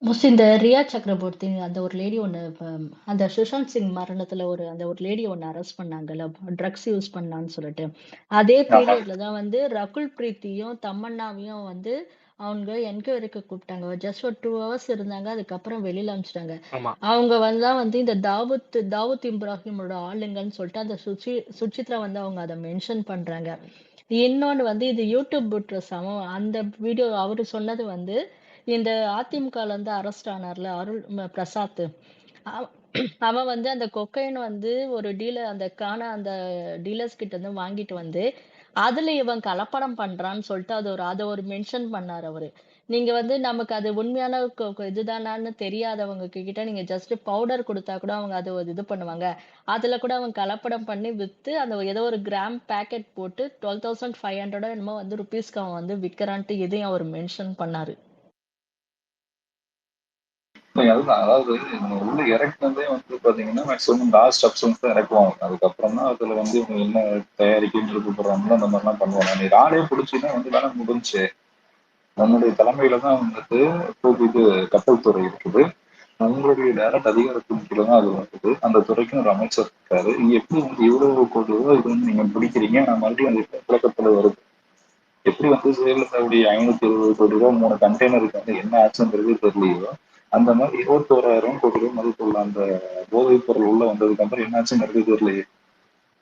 மோஸ்ட்லி இந்த ரியா சக்ரபோர்த்தி அந்த ஒரு லேடி ஒண்ணு அந்த சுஷாந்த் சிங் மரணத்துல அந்த ஒரு லேடி ஒண்ணு அரெஸ்ட் பண்ணாங்கல்ல, ட்ரக்ஸ் யூஸ் பண்ணான்னு சொல்லிட்டு. அதே ஆமா பீரியட்ல தான் வந்து ரகுல் பிரீத்தியும் தமன்னாவையும் வந்து அவங்க என்கொயரிக்கு கூப்பிட்டாங்க. ஜஸ்ட் ஒரு 2 ஹவர்ஸ் இருந்தாங்க. அதுக்கப்புறம் வெளியில அனுப்பிச்சிட்டாங்க. ஆமா. அவங்க வந்து இந்த தாவூத் இப்ராஹிமோட ஆளுங்கன்னு சொல்லிட்டு அந்த சுசித்ரா வந்து அவங்க அதை மென்ஷன் பண்றாங்க. இன்னொன்னு வந்து இது யூடியூப் விட்டுற அந்த வீடியோ அவரு சொன்னது வந்து இந்த அதிமுகல இருந்து அரெஸ்ட் ஆனார்ல பிரசாத். அவ- அவன் வந்து அந்த கொக்கைன் வந்து ஒரு அந்த அந்த டீலர்ஸ் கிட்ட இருந்து வாங்கிட்டு வந்து அதுல இவன் கலப்படம் பண்றான்னு சொல்லிட்டு அதை ஒரு மென்ஷன் பண்ணாரு அவரு. நீங்க வந்து நமக்கு அது உண்மையான இதுதானான்னு தெரியாதவங்க கிட்ட நீங்க ஜஸ்ட் பவுடர் கொடுத்தா கூட அவங்க அது ஒரு இது பண்ணுவாங்க. அதுல கூட அவன் கலப்படம் பண்ணி வித்து அந்த ஏதோ ஒரு கிராம் பேக்கெட் போட்டு 12,500 என்னமோ வந்து ருபீஸ்க்கு அவன் வந்து விற்கிறான்ட்டு இதையும் அவர் மென்ஷன் பண்ணாரு. அதுதான். அதாவது இவங்க உள்ள இறக்குனதே வந்து பாத்தீங்கன்னா மேக்ஸிமம் லாஸ்ட் சப்ஸ்டன்ஸ் தான் இறக்குவாங்க. அதுக்கப்புறம் தான் அதுல வந்து இவங்க என்ன தயாரிக்கின்னு போடுறாங்களோ அந்த மாதிரிலாம் பண்ணுவாங்க. நீ ராடே பிடிச்சின்னா வந்து வேலை முடிஞ்சு நம்மளுடைய தலைமையில தான் வந்துட்டு இது கப்பல் துறை இருக்குது. உங்களுடைய டைரக்ட் அதிகாரத்தின் கீழே தான் அது வருது. அந்த துறைக்கும் ஒரு அமைச்சர் இருக்காரு. நீங்க எப்படி வந்து இவ்வளவு கோடி ரூபாய் இது வந்து நீங்க பிடிக்கிறீங்க? நான் மறுபடியும் அந்த புழக்கத்துல வருது. எப்படி வந்து ஜெயலலிதாவுடைய 520 கோடி ரூபாய் 3 கண்டெய்னருக்கு வந்து என்ன ஆச்சுன்றது தெரியலையோ அந்த மாதிரி 21,000 கோடி ரூபாய் மதிப்புள்ள அந்த போதைப் பொருள் உள்ள வந்ததுக்கு அப்புறம் என்னாச்சுங்கிறது தெரியலையே.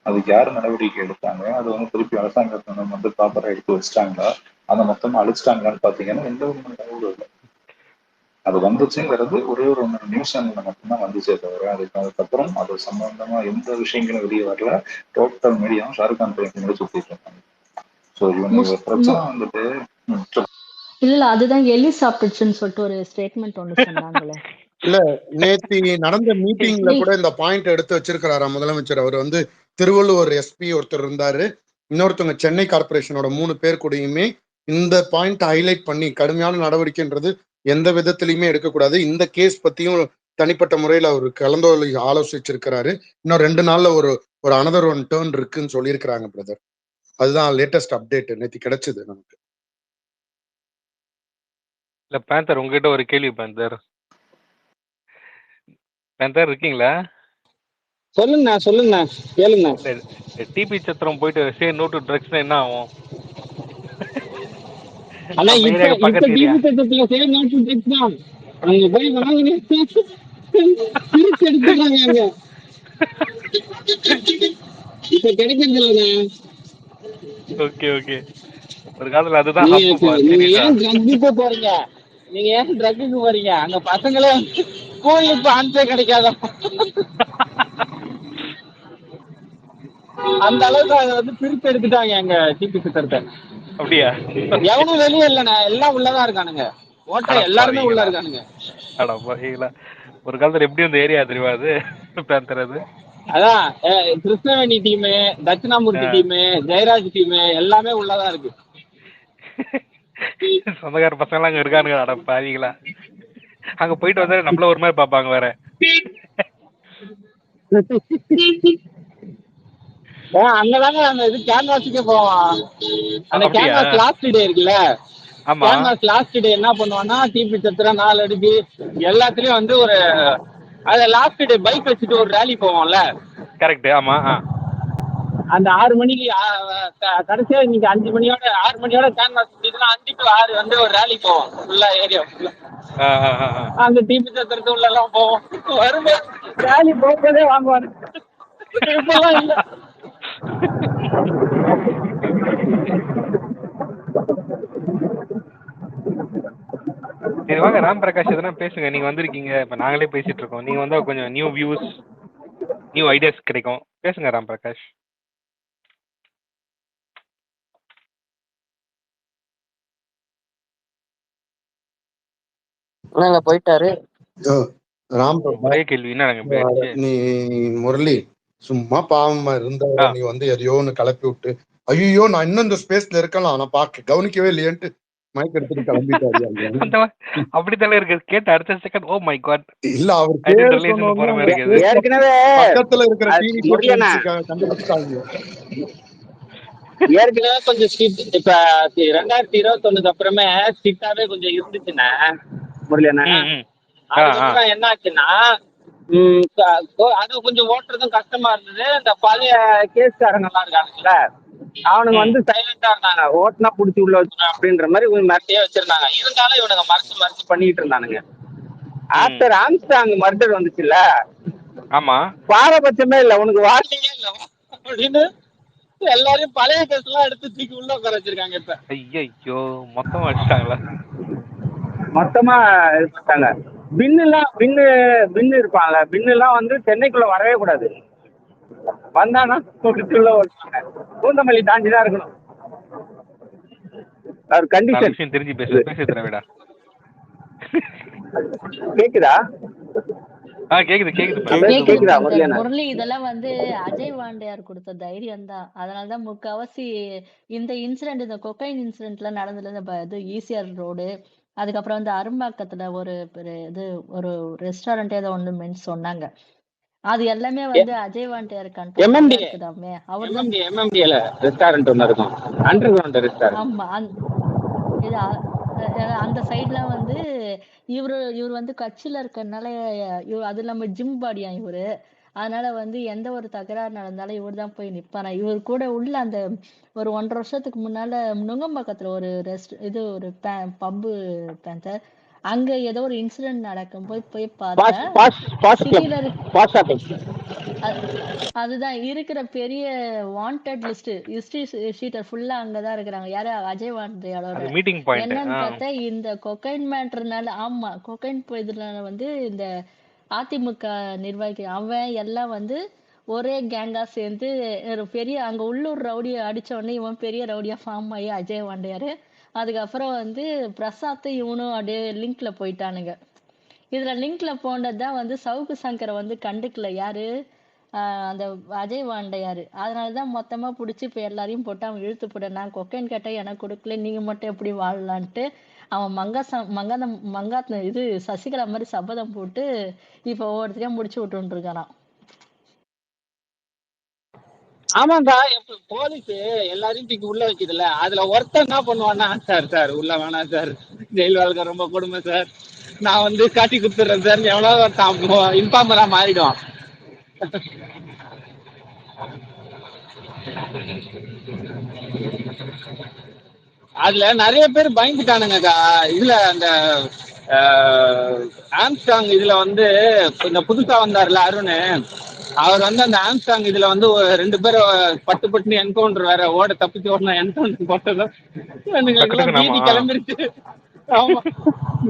அதுக்கு யார் நடவடிக்கை எடுத்தாங்க? அது வந்து திருப்பி அரசாங்கத்தை வந்து ப்ராப்பரா எடுத்து வச்சிட்டாங்களா? அதை மொத்தமா அழிச்சிட்டாங்களான்னு பாத்தீங்கன்னா எந்த ஒரு தகவலும் இல்லை. அது வந்துச்சுங்கிறது ஒரே ஒரு நியூஸ் சேனல்ல மட்டும்தான் வந்துச்சே தவிர அதுக்கப்புறம் அது சம்பந்தமா எந்த விஷயங்களும் வெளியே வரல. டோட்டல் மீடியாவும் ஷாருக் கான் பையன் சுத்திட்டு இருக்காங்க. ஸோ இவனுக்கு பிரச்சனை வந்துட்டு இல்ல அதுதான் எலி சாப்பிட்டுச்சுன்னு சொல்லிட்டு ஒரு ஸ்டேட்மெண்ட் ஒண்ணு சொன்னாங்களே. இல்ல நேத்தி நடந்த மீட்டிங்ல கூட இந்த பாயிண்ட் எடுத்து வச்சிருக்கிறாரா முதலமைச்சர். அவர் வந்து திருவள்ளுவர் எஸ்பி ஒருத்தர் இருந்தாரு, இன்னொருத்தவங்க சென்னை கார்பரேஷனோட 3 பேர் கூடயுமே இந்த பாயிண்ட் ஹைலைட் பண்ணி கடுமையான நடவடிக்கைன்றது எந்த விதத்திலையுமே எடுக்கக்கூடாது. இந்த கேஸ் பத்தியும் தனிப்பட்ட முறையில் அவர் ஆலோசிச்சிருக்கிறாரு. இன்னும் 2 நாள்ல ஒரு அனதர் ஒன் டேர்ன் இருக்குன்னு சொல்லியிருக்கிறாங்க பிரதர். அதுதான் லேட்டஸ்ட் அப்டேட் நேத்தி கிடைச்சது நமக்கு. இல்ல பேந்தர், உங்ககிட்ட ஒரு கேள்வி பேந்தர். பேந்தர் இருக்கீங்களா? சொல்லுங்கண்ணா கேளுங்க. டிபி சத்திரம் போயிட்டு சே நோ டு ட்ரக்ஸ்னா என்ன ஆகும்? ஆனா இப்ப டிபி சத்திரத்துல சே நோ டு ட்ரக்ஸ் தான். அங்க போய் வாங்கினே பிரிச்சு எடுத்துறாங்க. அங்க இப்ப கிடைக்கிறது இல்லைண்ணா. Okay okay. ஒரு காலத்துல அதுதான் நீங்க ஏன் ட்ரக்குக்கு போறீங்க? நீங்க ஏன் ட்ரக்குக்கு போறீங்க? அங்க பசங்களே போய் இப்ப ஆன்சர் கிடைக்காத அந்த அளவுக்கு அதை வந்து பிரிச்சு எடுத்துட்டாங்க அங்க டிபி சித்திரத்தை. அப்படியா? எவனும் வெளியே இல்லண்ணா, எல்லாம் உள்ளதான் இருக்கானுங்க. ஓட்ட எல்லாருமே உள்ள இருக்கானுங்க. ஒரு காலத்துல எப்படி அந்த ஏரியா தெரியுமா அது பேந்தர்? அது அதான் Krishnaveni team, Dakshinamurthy team, Jayaraj team எல்லாமே உள்ளதான் இருக்கு. சொந்தக்கார பசங்க எல்லாம் அங்க இருக்கானுங்க. அட பாவிங்களா, அங்க போயிட்டு வந்தா நம்மள ஒரு மாதிரி பாப்பாங்க வேற. அங்கதாங்க அந்த இது கேன்வாஸுக்கே போவோம். அந்த கேன்வாஸ் லாஸ்ட் டே இருக்குல்ல, ஆமா கேன்வாஸ் லாஸ்ட் டே என்ன பண்ணுவான்னா டிபி சத்திரம் 4 அடுக்கு எல்லாத்துலயும் வந்து ஒரு அத லாஸ்ட் டே பைக் வச்சுட்டு ஒரு ரேலி போவோம்ல. கரெக்ட். ஆமா அந்த 6 மணிக்கு கடைசியா இன்னைக்கு 5 மணியோட 6 மணியோட கேன்வாஸ் முடியுதுன்னா 5 to 6 வந்து ஒரு ரேலி போவோம் ஃபுல்லா ஏரியா ஃபுல்லா. அந்த டிபி சத்திரத்து உள்ள எல்லாம் போவோம். வரும்போது ரேலி போகும்போதே வாங்குவாங்க. இப்பெல்லாம் இல்ல. சரி வாங்க ராம் பிரகாஷ் எதனா பேசுங்க. நீங்க வந்திருக்கீங்க, இப்ப நாங்களே பேசிட்டு இருக்கோம். நீங்க வந்தா கொஞ்சம் நியூ வியூஸ் நியூ ஐடியாஸ் கிடைக்கும். பேசுங்க ராம் பிரகாஷ். நாங்க போயிட்டாரு. ராம் ஒரே கேள்வி என்ன நீ முரளி சும்மா பாவமா இருந்த நீ வந்து எதையோ ஒண்ணு கிளப்பி விட்டு ஐயோ நான் இன்னும் இந்த ஸ்பேஸ்ல இருக்கலாம் நான் பாக்க கவனிக்கவே இல்லையேன்ட்டு மைக் எடுத்துட்டு கிளம்பிட்டாரு. அப்படித்தானே இருக்கு. கேட்ட அடுத்த செகண்ட் ஓ மை காட். இல்ல அவர் ஏற்கனவே பக்கத்துல இருக்கிற டிவி கண்டுபிடிச்சாங்க. ஏற்கனவே கொஞ்சம் ஸ்ட்ரிக்ட். இப்ப 2021 அப்புறமே ஸ்ட்ரிக்டாவே கொஞ்சம் இருந்துச்சுன்னா முரளியண்ணா. அதுக்கப்புறம் என்ன ஆச்சுன்னா அது கொஞ்சம் ஓட்டுறதும் கஷ்டமா இருந்தது. இந்த பழைய கேஸ்காரங்க எல்லாம் இருக்காங்கல்ல, அவனுங்க வந்து சைலண்டா இருந்தாங்க. ஓட்டுனா புடிச்சு உள்ள வச்சுருவேன் அப்படின்ற மாதிரி மிரட்டியே வச்சிருந்தாங்க. இருந்தாலும் இவனுங்க மறைச்சு பண்ணிட்டு இருந்தானுங்க. ஆஃப்டர் ஆம்ஸ்டாங் மர்டர் வந்துச்சுல்ல, ஆமா பாரபட்சமே இல்ல, உனக்கு வார்னிங்கே இல்ல அப்படின்னு எல்லாரையும் பழைய கேஸ் எல்லாம் எடுத்து தூக்கி உள்ள உட்கார வச்சிருக்காங்க. இப்ப ஐயோ மொத்தமா அடிச்சிட்டாங்களா? மொத்தமா எடுத்துட்டாங்க. பின்னு இருப்பாங்க. பின்னு எல்லாம் வந்து சென்னைக்குள்ள வரவே கூடாது. வந்தானா பூந்தமல்லி தாண்டி தான் இருக்கணும். ஒரு கண்டிஷன். தெரிஞ்சு பேச திராவிடா. கேக்குதா? கேக்குதா முரளி? இதெல்லாம் வந்து அஜய் வாண்டையார் கொடுத்த தைரியம் தான். அதனாலதான் முக்காவாசி இந்த இன்சிடென்ட், இந்த கொக்கைன் இன்சிடென்ட்ல நடந்ததுல இது ஈசிஆர் ரோடு, அதுக்கப்புறம் வந்து அரும்பாக்கத்துல ஒரு இது ஒரு ரெஸ்டாரண்ட் ஏதோ ஒண்ணு சொன்னாங்க. அது எல்லாமே வந்து அஜய் வாண்டையார் கண்ட்ரோல்ல இருக்குதாமே. அவர்தான் எம்எம்டில ரெஸ்டாரண்ட் ஒன்னு இருக்கும், அண்டர் கிரவுண்ட் ரெஸ்டாரண்ட். ஆமா இது அந்த சைட்லாம் வந்து இவர் வந்து கட்சியில இருக்கறனால அது இல்லாம ஜிம் பாடியா இவரு. அதனால வந்து எந்த ஒரு தகராறு நடந்தாலும் இவர் தான் போய் நிப்பாரா. இவர் கூட உள்ள அந்த ஒரு 1.5 வருஷத்துக்கு முன்னால நுங்கம்பாக்கத்துல ஒரு ஒரு பப்பு பேந்தர், அங்க ஏதோ ஒரு இன்சிடென்ட் நடக்கும் போய் பார்த்தேன். அதுதான் இருக்கிற பெரிய வாண்டட் லிஸ்ட், ஹிஸ்டரி ஷீட்டர் ஃபுல்லா அங்கதான் இருக்கிறாங்க. யாரு? அஜய் வாண்டையாரோட. என்னன்னு பார்த்தா இந்த கொக்கைன் மேட்டர்னால, ஆமா கொக்கைன் இதுனால வந்து இந்த அதிமுக நிர்வாகி அவன் எல்லாம் வந்து ஒரே கேங்கா சேர்ந்து ஒரு பெரிய அங்க உள்ளூர் ரவுடியை அடிச்ச உடனே இவன் பெரிய ரவுடியா ஃபார்ம் ஆகி அஜய் வாண்டையாரு. அதுக்கப்புறம் வந்து பிரசாத் இவனும் அப்படியே லிங்க்ல போயிட்டானுங்க. இதுல லிங்க்ல போனதுதான் வந்து சவுக்கு சங்கரை வந்து கண்டுக்கல யாரு, அந்த அஜய் வாண்டையாரு. அதனாலதான் மொத்தமா புடிச்சு இப்ப எல்லாரையும் போட்டு அவன் இழுத்து போட, நான் கொக்கைன் கேட்டா எனக்கு கொடுக்கல, நீங்க மட்டும் எப்படி வாழலான்ட்டு அவன் மங்காத்த இது சசிகலா மாதிரி சபதம் போட்டு இப்ப ஒவ்வொருத்தரையும் முடிச்சு விட்டு இருக்கான். ஆமாண்டா, போலீஸ் எல்லாரையும் தூக்கி உள்ள வைக்குதுல்ல, அதுல ஒருத்தர் என்ன பண்ணுவான்னா, சார் உள்ள வேணாம் சார், ஜெயில் வாழ்க்கை ரொம்ப கொடுமை சார், நான் வந்து காட்டி கொடுத்துட்றேன் சார், எவ்வளோ இன்ஃபார்மரா மாறிடும். அதுல நிறைய பேர் பயந்துட்டானுங்கக்கா. இதுல அந்த ஆம்ஸ்டாங் இதுல வந்து இந்த புதுசா வந்தார்ல அருண், அவர் வந்து அந்த ஆம்ஸ்டாங் இதுல வந்து 2 பேர் பட்டு என்கவுண்டர் வேற ஓட தப்பிச்சு ஓடனா என்கவுண்டர் போட்டதும் மீதி கிளம்பிருச்சு. ஆமா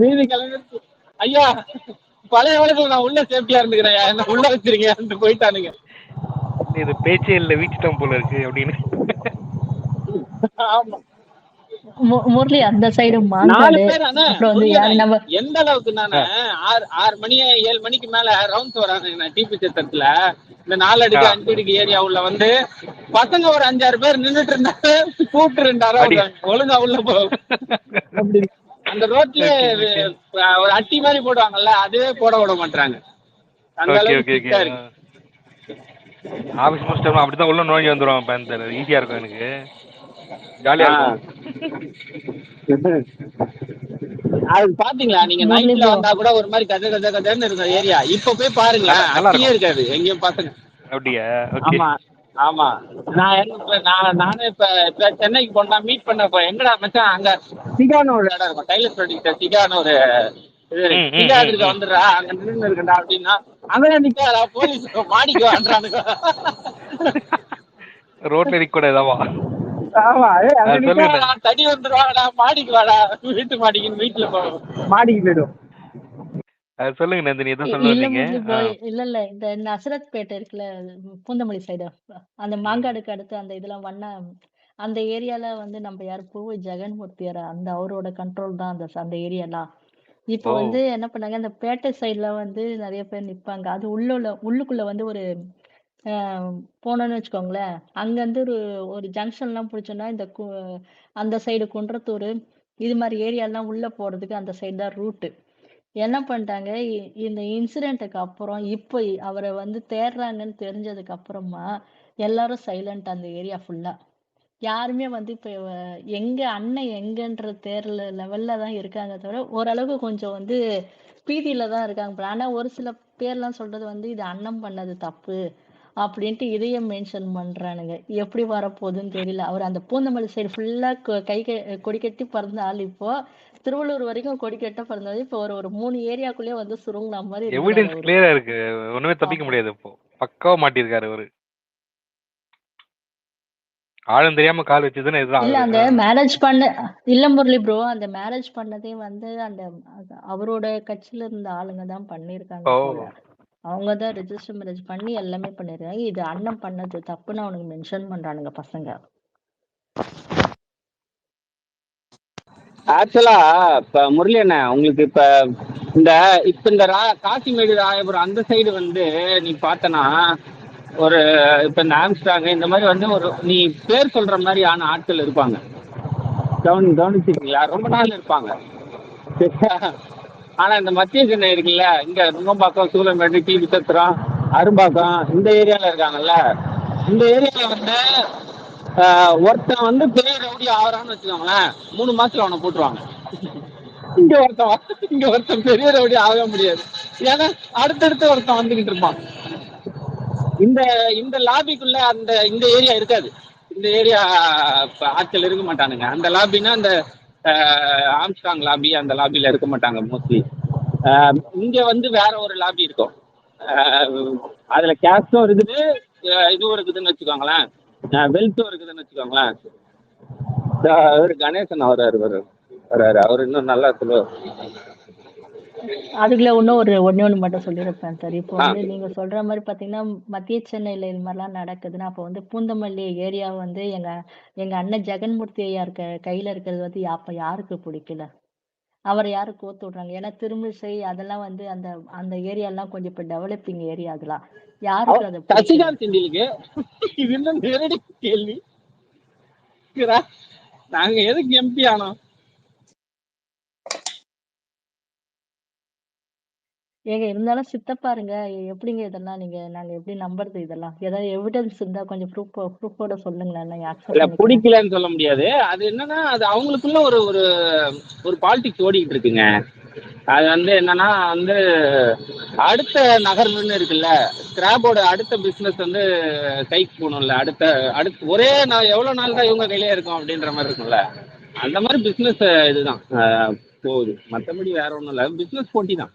மீதி கிளம்பிருச்சு. ஐயா பழைய வழக்கில் நான் உள்ள சேஃப்டியா இருந்துக்கிறேன், என்ன உள்ள வச்சிருக்கேன் போயிட்டானுங்க. இது பேச்சே இல்ல வீட்டுட்டம் போல இருக்கு அப்படின்னு. ஆமா முரளி அந்த சைடு 4 பேர். எந்த அளவுக்கு நானு 6 மணி 7 மணிக்கு மேல ரவுண்ட்ஸ் வராங்க டிபி சத்திரத்துல, இந்த 4 அடுக்கு 5 அடுக்கு ஏரியா உள்ள வந்து பசங்க ஒரு 5-6 பேர் நின்றுட்டு இருந்தாங்க. கூப்பிட்டு 2 ஒழுங்கா உள்ள போ அப்படி. அந்த ரோட்ல ஒரு அட்டி மாதிரி போடுவாங்கல்ல, அதுவே போட விட மாட்டாங்க. அந்த அளவுக்கு ஆபீஸ் முடிச்சிட்டோம் அப்படிதான் உள்ள நோய் வந்துடும். ஈஸியா இருக்கும் எனக்கு. ஜாலியா ஆ. இருக்கும். அது பாத்தீங்களா நீங்க முரளி நைட்ல ப்ரோ வந்தா கூட ஒரு மாதிரி கதன்னு இருக்கும் ஏரியா. இப்ப போய் பாருங்களேன், நல்லா அக்கியே இருக்கும். இருக்காது எங்கேயும் பசங்க. அப்படியா? ஓகே. ஆமா ஆமா. நானே இப்ப சென்னைக்கு போனா மீட் பண்ண எங்கடா மச்சான் அங்க சிகான்னு ஒரு இடம் இருக்கும், டைலர் ப்ரொடியூசர் சிகான்னு ஒரு இது இருக்கு. சிகா இருக்க வந்துடுறா அங்க நின்று இருக்கா அப்படின்னா அங்கதான் நிக்காதா போலீஸ் மாடிக்கு வான்றானுங்க. ரோட்ல நிக்க கூட ஏதாவா? ஆமா அங்க சொல்லுங்க. நிக்காதா தடி வந்துருவாடா மாடிக்கு வாடா, வீட்டு மாடிக்குன்னு வீட்டுல மாடிக்கு போயிடும். சொல்லுங்க நந்தினி, எதுவும் சொல்ல இல்ல வந்தீங்க? முரளி ப்ரோ, இல்ல இந்த நசரத் பேட்டை இருக்குல்ல, பூந்தமல்லி சைடு, அந்த மாங்காடுக்கு அடுத்து அந்த இதெல்லாம் அந்த ஏரியால வந்து நம்ம யாரு பூவை ஜெகன்மூர்த்தியார், அந்த அவரோட கண்ட்ரோல் தான் அந்த ஏரியாலாம். இப்போ ஓ! வந்து என்ன பண்ணாங்க, அந்த பேட்டை சைடுல வந்து நிறைய பேர் நிப்பாங்க. அது உள்ளுக்குள்ள வந்து ஒரு போனோம்னு வச்சுக்கோங்களேன், அங்கேருந்து ஒரு ஒரு ஜங்ஷன்லாம் பிடிச்சோன்னா அந்த சைடு குன்றத்தூர் இது மாதிரி ஏரியாலாம் உள்ள போறதுக்கு அந்த சைடு தான் ரூட்டு. என்ன பண்ணிட்டாங்க, இந்த இன்சிடென்ட்டுக்கு அப்புறம் இப்போ அவரை வந்து தேடுறாங்கன்னு தெரிஞ்சதுக்கு அப்புறமா எல்லாரும் சைலண்ட் அந்த ஏரியா ஃபுல்லா. யாருமே வந்து இப்போ எங்க அண்ணன் எங்கன்ற தேர்ல லெவல்ல தான் இருக்காங்க தவிர, ஓரளவுக்கு கொஞ்சம் வந்து பீதியில தான் இருக்காங்க. ஆனா ஒரு சில பேர்லாம் சொல்றது வந்து இது அண்ணன் பண்ணது தப்பு அப்படின்ட்டு இதையே மென்ஷன் பண்றானுங்க. எப்படி வரப்போகுதுன்னு தெரியல. அவர் அந்த பூந்தமல்லி சைடு ஃபுல்லா கொடி கட்டி பறந்த ஆள் இப்போ திருவள்ளூர் வரைக்கும் கொடி கட்ட பறந்தது. இப்போ ஒரு 3 ஏரியாக்குள்ளேயே வந்து சுருங்கின மாதிரி இருக்கிறாரு எவிடன்ஸ் அவரு. கிளியரா இருக்கு. ஒண்ணுமே தப்பிக்க ஆமா. முடியாது. இப்போ பக்காவா மாட்டிருக்காரு அவரு. ஆளும் தெரியாம கால் வச்சதுன்னா இதுதான் இல்ல அவரு. அந்த மேரேஜ் இல்ல முரளி ப்ரோ, அந்த மேரேஜ் பண்ணதே வந்து அவரோட கட்சியில இருந்த ஆளுங்க தான் பண்ணிருக்காங்க ஓ! போல. அவங்க தான் ரெஜிஸ்டர் மேரேஜ் பண்ணி எல்லாமே பண்ணிருக்காங்க. இது அண்ணன் பண்ணது தப்புன்னு அவனுக்கு மென்ஷன் பண்றானுங்க பசங்க. ஆக்சுவலா இப்ப முரளி அண்ணா உங்களுக்கு இப்ப இந்த காசிமேடு ராயபுரம் அந்த சைடு வந்து நீ பார்த்தனா ஒரு இப்ப இந்த ஆம்ஸ்டாங் இந்த மாதிரி வந்து ஒரு நீ பேர் சொல்ற மாதிரி ஆன ஆட்கள் இருப்பாங்க. கவனிச்சிருக்கீங்களா? ரொம்ப நாள் இருப்பாங்க. ஆனா இந்த மத்திய சென்னை இருக்குல்ல, இங்க நுங்கம்பாக்கம், சூலமேடு, டிவி சத்திரம், அரும்பாக்கம் இந்த ஏரியால இருக்காங்கல்ல, இந்த ஏரியால வந்து ஒருத்தன் வந்து பெரிய ரவுடி ஆகிறான்னு வச்சுக்கோங்களேன், 3 மாசத்துல அவனை போட்டுருவாங்க. இங்க ஒருத்தன் பெரிய ரவுடி ஆக முடியாது, ஏன்னா அடுத்தடுத்து ஒருத்தன் வந்துகிட்டு இருப்பான். இந்த லாபிக்குள்ள இந்த ஏரியா இருக்காது. இந்த ஏரியா ஆட்கள் இருக்க மாட்டானுங்க. அந்த லாபின்னா அந்த ஆம்ஸ்டாங் லாபி அந்த லாபியில இருக்க மாட்டாங்க மோஸ்ட்லி. இங்க வந்து வேற ஒரு லாபி இருக்கும். அதுல கேஸ்டும் இருக்குது, இதுவும் இருக்குதுன்னு வச்சுக்கோங்களேன், வெல்த்தும் இருக்குதுன்னு வச்சுக்கோங்களேன். அவரு கணேசன் வர்றாரு, அவர் இன்னும் நல்லா சொல்லுவார். அதுக்குள்ள இன்னும் ஒண்ணு மட்டும் சொல்லியிருப்பேன் சார். இப்போ வந்து நீங்க சொல்ற மாதிரி பாத்தீங்கன்னா மத்திய சென்னையில இது மாதிரிலாம் நடக்குதுன்னா, அப்போ வந்து பூந்தமல்லி ஏரியா வந்து எங்க அண்ணன் ஜெகன்மூர்த்தி ஐயா கையில இருக்கிறது வந்து அப்ப யாருக்கு பிடிக்கல? அவரை யாரு கோத்து விடுறாங்க? ஏன்னா திருமிசை அதெல்லாம் வந்து அந்த அந்த ஏரியாலாம் கொஞ்சம் இப்ப டெவலப்பிங் ஏரியா. அதெல்லாம் யாருக்கு அதை பிடிக்கல? சசிகாந்த் செந்திலுக்கு இது இன்னும் நேரடி கேள்வி, நாங்க எதுக்கு எம்பி ஆனோம்? ஏங்க இருந்தாலும் சித்தப்பாருங்க, எப்படிங்க இதெல்லாம் நாங்க எப்படி நம்புறது? இதெல்லாம் ஏதாவது எவிடன்ஸ் இருந்தா கொஞ்சம் ப்ரூஃபோட சொல்லுங்களேன். நான் இல்ல அக்செப்ட் பண்ணிக்கிறேன். பிடிக்கலன்னு சொல்ல முடியாது. அது என்னன்னா அது அவங்களுக்குள்ள ஒரு ஒரு ஒரு பாலிடிக்ஸ் ஓடிக்கிட்டு இருக்குங்க. அது வந்து என்னன்னா வந்து அடுத்த நகர்வுன்னு இருக்குல்ல, ஸ்கிராப்போட அடுத்த பிசினஸ் வந்து கைக்கு போகணும்ல, அடுத்த ஒரே எவ்வளவு நாள் தான் இவங்க கையிலே இருக்கும் அப்படின்ற மாதிரி இருக்கும்ல, அந்த மாதிரி பிசினஸ் இதுதான் போகுது. மற்றபடி வேற ஒன்றும் இல்லை, பிசினஸ் போட்டி தான்.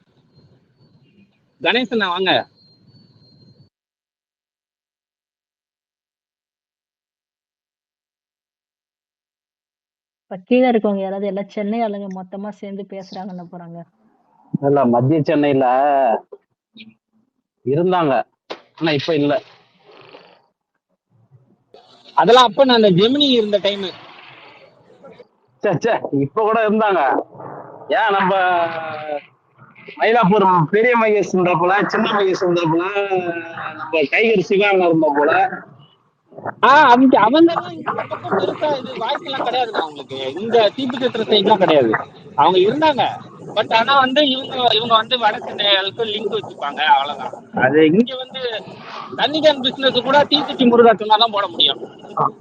கணேசன் வாங்க. இப்ப கீழே இருக்கவங்க யாராவது எல்லாம் சென்னை ஆளுங்க மொத்தமா சேர்ந்து பேசுறாங்கன்னு போறாங்க. இல்ல மத்திய சென்னையில இருந்தாங்க, ஆனா இப்ப இல்ல. அதெல்லாம் அப்ப நான் அந்த ஜெமினி இருந்த டைம். இப்ப கூட இருந்தாங்க. ஏன் நம்ம மயிலாப்பூர் பெரிய மகேஷ் இருந்தப்போல, சின்ன மகேஷ் இருந்தப்போல, நம்ம டைகர் சிவாங்க இருந்த போல. அவங்க இந்த பக்கம் பெருசா இது வாய்ஸ் எல்லாம் கிடையாதுங்க அவங்களுக்கு. இந்த தீபு சத்திர சைட்லாம் கிடையாது. அவங்க இருந்தாங்க, பட் ஆனா வந்து இவங்க வந்து வட சென்னையாளுக்கு லிங்க் வச்சுப்பாங்க, அவ்வளவுதான். அது இங்க வந்து தண்ணிகன் பிசினஸ் கூட தீத்துட்டி முருகா சொன்னாதான் போட முடியும்.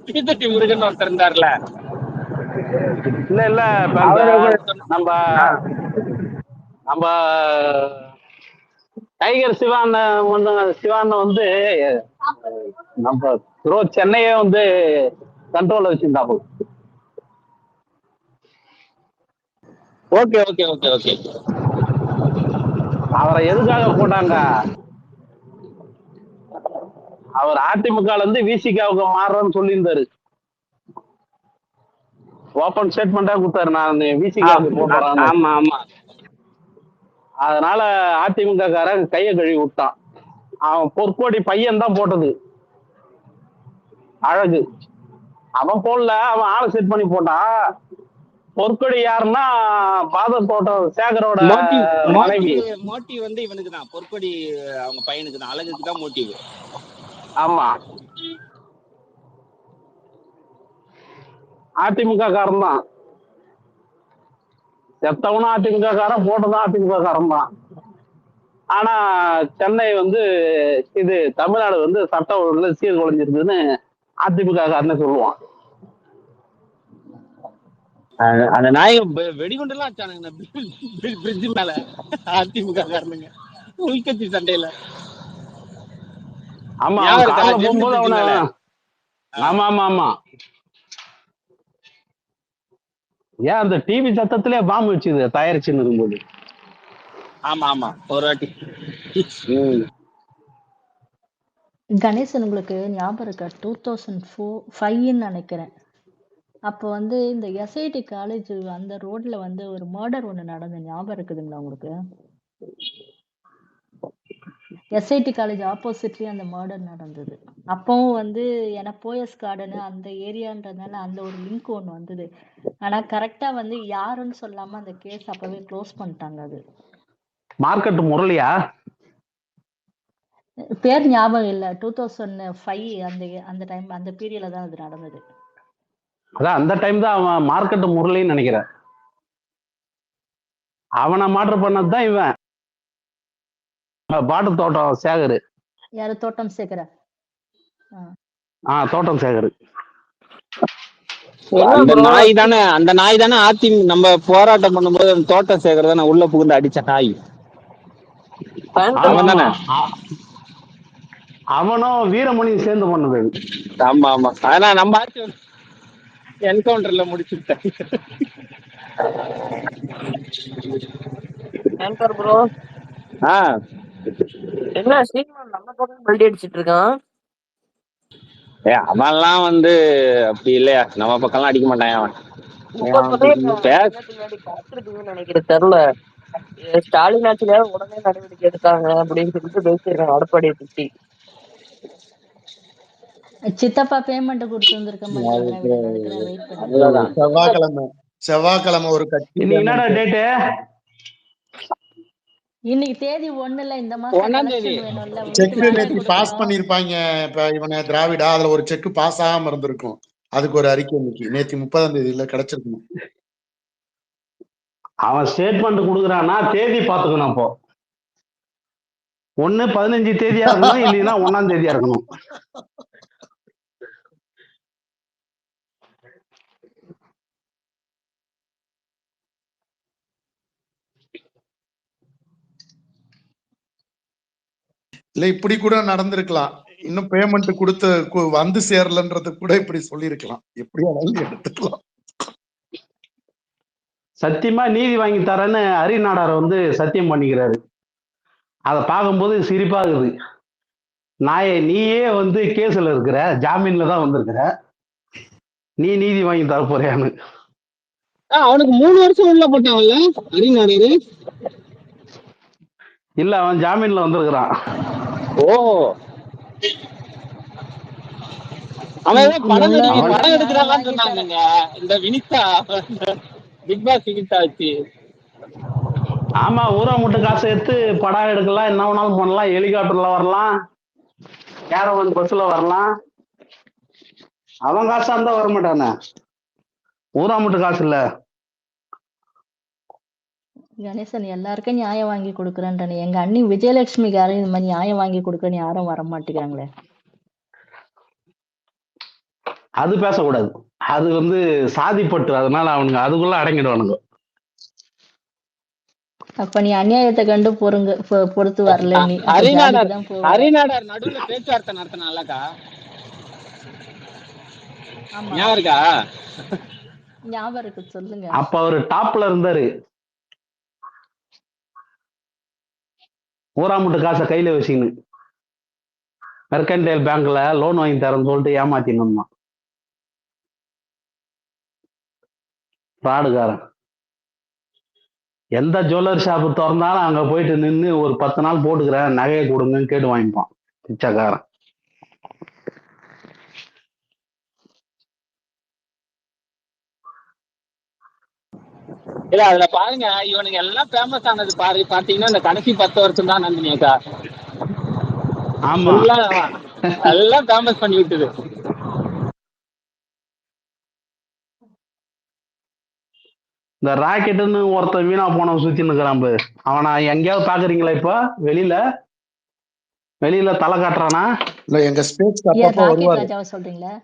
தீத்துட்டி முருகன் ஒருத்தர் இருந்தார்ல, இல்ல இல்ல இப்ப இந்த அவரு நம்ம நம்ம டைகர் சிவான வந்து நம்ம சென்னையே வந்து கண்ட்ரோல்ல வச்சிருந்தாப்பு. Okay okay okay okay. அவரை எதுக்காக போட்டாங்க? அவர் அதிமுகல இருந்து விசிகாவுக்கு மாறுறன்னு சொல்லியிருந்தாரு. ஓபன் ஸ்டேட்மெண்டா கொடுத்தாரு, நான் விசிகாவுக்கு போறேன். ஆமா ஆமா. அதனால அதிமுக காரன் கையை கழுவி விட்டான். அவன் பொற்கோடி பையன் தான் போட்டது, அழகு. அவன் போடல, அவன் ஆளை செட் பண்ணி போட்டான். பொற்கொடி யாருன்னா பாதர் தோட்டம் சேகரோட மனைவி. மோட்டிவ் வந்து இவனுக்கு தான், பொற்கொடி அவங்க பையனுக்கு தான், அழகுக்கு தான் மோட்டிவ். ஆமா, அதிமுக காரன் தான். செத்தவனும் அதிமுக காரன், போட்டதும் அதிமுக காரன் தான். ஆனா சென்னை வந்து இது தமிழ்நாடு வந்து சட்ட ஒழுங்குல சீர்குலைஞ்சிருக்குன்னு அதிமுக காரனே சொல்லுவான். அந்த நாயகம் வெடிகுண்டு எல்லாம் வச்சானுங்க பிரிட்ஜ் மேல, அதிமுக காரனுங்க உள்கட்சி சண்டையில. ஆமா, போகும்போது அவன ஆமா ஆமா ஆமா. ஏன் அந்த டிவி சத்தத்திலே பாம்பு வச்சுது தயாரிச்சுன்னு இருக்கும்போது. ஆமா ஆமா, ஒரு வாட்டி. கணேசன், உங்களுக்கு ஞாபகம் இருக்கா 2005ன்னு நினைக்கிறேன். அப்போ வந்து இந்த எஸ்ஐடி காலேஜ் அந்த ரோட்ல வந்து ஒரு மர்டர் ஒன்று நடந்த ஞாபகம் இருக்குதுங்களா உங்களுக்கு? எஸ்ஐடி காலேஜ் ஆப்போசிட்லயே அந்த மர்டர் நடந்தது. அப்பவும் வந்து ஏன்னா போயஸ் கார்டன் அந்த ஏரியான்றதுனால அந்த ஒரு லிங்க் ஒன்று வந்தது. ஆனா கரெக்டா வந்து யாருன்னு சொல்லாம அந்த கேஸ் அப்பவே க்ளோஸ் பண்ணிட்டாங்க. அது மார்க்கெட் முரளியா பேர் ஞாபகம் இல்ல. 2005 அந்த டைம் அந்த பீரியட்ல தான் அது நடந்தது. அதான் அந்த டைம் தான் அவன் மார்க்கெட் முரளின்னு நினைக்கிறேன். அவனை மாற்று பண்ணது தான் இவன் பாட்டு தோட்டம் சேகர். யாரு? தோட்டம் சேகர? தோட்டம் சேகர். அந்த நாய் தானே நம்ம போராட்டம் பண்ணும்போது தோட்டம் சேகர் தானே உள்ள புகுந்து அடிச்ச நாய். அவனும் வீரமணியும் சேர்ந்து பண்ணது. ஆமா ஆமா. ஆனா நம்ம ஆட்சி என்கவுண்டர்ல முடிச்சுட்டாங்க. ப்ரோ என்ன சீமான் நம்ம பக்கம் பல்டி அடிச்சிட்டு இருக்கான்? அவன்லாம் வந்து அப்படி இல்லையா, நம்ம பக்கம்லாம் அடிக்க மாட்டான் அவன். நினைக்கிறேன் தெருல ஸ்டாலின் ஆட்சியில உடனே நடவடிக்கை எடுத்தாங்க அப்படின்னு சொல்லிட்டு பேசியிருக்காங்க அடுப்படியை திட்டி. சித்தப்பா பேமெண்ட் கொடுத்து வந்திருக்க செவ்வாய்க்கிழமை செவ்வாய்க்கிழமை ஒரு கட்சி என்னடா டேட்டு? இன்னைக்கு தேதி 1ல இந்த மாசம் செக் நேத்து பாஸ் பண்ணிருப்பாங்க. இப்ப இவனை திராவிடா அதுல ஒரு செக் பாஸ் ஆகாம இருந்திருக்கும். அதுக்கு ஒரு அறிக்கை இன்னைக்கு நேத்து 30ஆம் தேதியில கிடைச்சிருக்கணும். அவன் ஸ்டேட்மெண்ட் கொடுக்குறான்னா தேதி பாத்துக்கணும். அப்போ 1/15 தேதியா இருக்கணும், இல்லைன்னா 1ஆம் தேதியா இருக்கணும். இல்ல இப்படி கூட நடந்திருக்கலாம். இன்னும் பேமெண்ட் கொடுத்து வந்து சேரலன்றது கூட இப்படி சொல்லியிருக்கலாம். எப்படி எடுத்துக்கலாம். சத்தியமா நீதி வாங்கி தரேன்னு அரிநாடார் வந்து சத்தியம் பண்ணிக்கிறாரு. அதை பார்க்கும்போது சிரிப்பா இருக்குது. நீயே வந்து கேஸ்ல இருக்கிற, ஜாமீன்ல தான் வந்திருக்கிற, நீ நீதி வாங்கி தர போறியான்னு. அவனுக்கு 3 வருஷம் உள்ள போட்டான்ல அரிநாடாரு. இல்ல, அவன் ஜாமீன்ல வந்திருக்கிறான். ஓ, அவன் படம் எடுக்கிறாங்கன்னு சொன்னாங்க. இந்த வினிதா, பிக் பாஸ் வினிதா வச்சு. ஆமா, ஊரா முட்டு காசை எடுத்து படம் எடுக்கலாம், என்ன வேணாலும் பண்ணலாம். ஹெலிகாப்டர்ல வரலாம், கேரவன் பஸ்ல வரலாம். அவன் காசா இருந்தா வரமாட்டானே, ஊரா முட்டு காசு இல்ல. கணேசன் எல்லாருக்கும் நியாயம் வாங்கி கொடுக்குறேன்றானே. எங்க அண்ணி விஜயலட்சுமிக்கு யாரும் இந்த மாதிரி நியாயம் வாங்கி கொடுக்கன்னு யாரும் வர மாட்டேங்கிறாங்களே. அது பேசக்கூடாது. அது வந்து சாதிப்பட்டு, அதனால அவனுங்க அதுக்குள்ள அடங்கிடுவானுங்க. அப்ப நீ அநியாயத்தை கண்டு பொறுத்து வரல, நீ அப்ப ஹரிநாடர் ஜாதிக்கு தான் போவ. ஹரிநாடர் நடுவுல பேச்சுவார்த்தை நடத்தினாலக்கா ஆமா, ஞாபகம் இருக்கா? ஞாபகம் இருக்கு, சொல்லுங்க. அப்ப அவரு டாப்ல இருந்தாரு. ஊராமுட்டு காசை கையில வச்சுக்கின்னு மெர்கன்டைல் பேங்க்ல லோன் வாங்கி தரேன்னு சொல்லிட்டு ஏமாத்தின்னு இருந்தான் ஃப்ராடுகாரன். எந்த ஜுவல்லரி ஷாப்பு திறந்தாலும் அங்க போயிட்டு நின்று ஒரு 10 நாள் போட்டுக்கிறேன், நகையை கொடுங்கன்னு கேட்டு வாங்கிப்பான் பிச்சைக்காரன். இல்ல அதுல பாருங்க, இவனுக்கு எல்லாம் ஃபேமஸ் ஆனது பாத்தீங்கன்னா இந்த கடைசி 10 வருஷம் தான் நந்தினி அக்கா. ஆமா, எல்லாம் ஃபேமஸ் பண்ணி விட்டுது. இந்த ராக்கெட்டுன்னு ஒருத்தன் வீணா போனவன் சுத்தின்னு இருக்கிறான் பாரு. அவனை எங்கேயாவது பாக்குறீங்களா? இப்ப வெளியில தலை காட்டுறானா? இல்ல எங்க ஸ்பேஸ் யார், அப்பப்போ ராக்கெட் வருவாரு. ராஜாவை சொல்றீங்களா?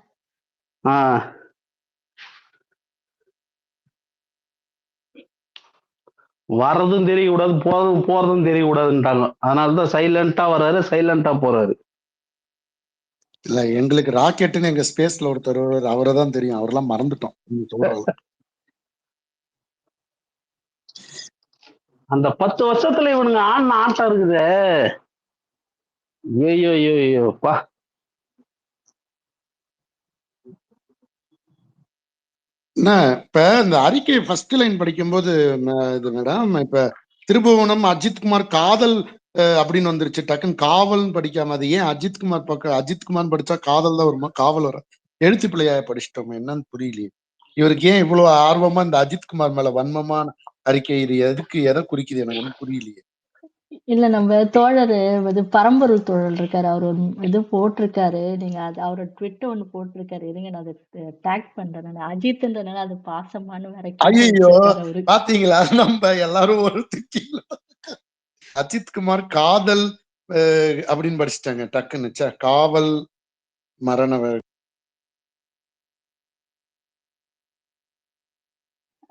வர்றதும் தெரியக்கூடாது, போறதும் தெரியக்கூடாதுன்ட்டாங்க. அதனாலதான் சைலண்டா வர்றாரு, சைலண்டா போறாரு. இல்ல எங்களுக்கு ராக்கெட்டுன்னு எங்க ஸ்பேஸ்ல ஒருத்தர் வருவாரு, அவரை தான் தெரியும். அவரெல்லாம் மறந்துட்டோம் நீங்க சொல்றது. அந்த 10 வருஷத்துல இவனுங்க ஆடின ஆட்டம் இருக்குது. ஐயோ பா. என்ன இப்ப இந்த அறிக்கை ஃபர்ஸ்ட் லைன் படிக்கும்போது இது மேடம், இப்ப திருபுவனம் அஜித்குமார் காதல் அப்படின்னு வந்துருச்சு. டக்குன்னு காவல்னு படிக்காம அது ஏன் அஜித்குமார் பக்கம் அஜித்குமார் படிச்சா காதல் தான் வருமா? காவல் வர எழுத்து பிள்ளையா படிச்சிட்டோம், என்னன்னு புரியலையே. இவருக்கு ஏன் இவ்வளவு ஆர்வமா இந்த அஜித்குமார் மேல வன்மமான அறிக்கை? இது எதை குறிக்குது எனக்கு ஒன்றும் புரியலையே. இல்ல, நம்ம தோழர் இது பரம்பொருள் தோழர் இருக்காரு, அவர் இது போட்டிருக்காரு. நீங்க அது அவரோட ட்விட் ஒண்ணு போட்டிருக்காரு, இருங்க நான் அதை டேக் பண்றேன். நான் அஜித்ன்றனால அது பாசமானு வேற கேட்டு ஐயோ வச்சிருக்காரு அவரு. பாத்தீங்களா, நம்ம எல்லாரும் ஒரு அஜித்குமார் காதல் அப்படின்னு படிச்சுட்டாங்க டக்குன்னு. காவல் மரண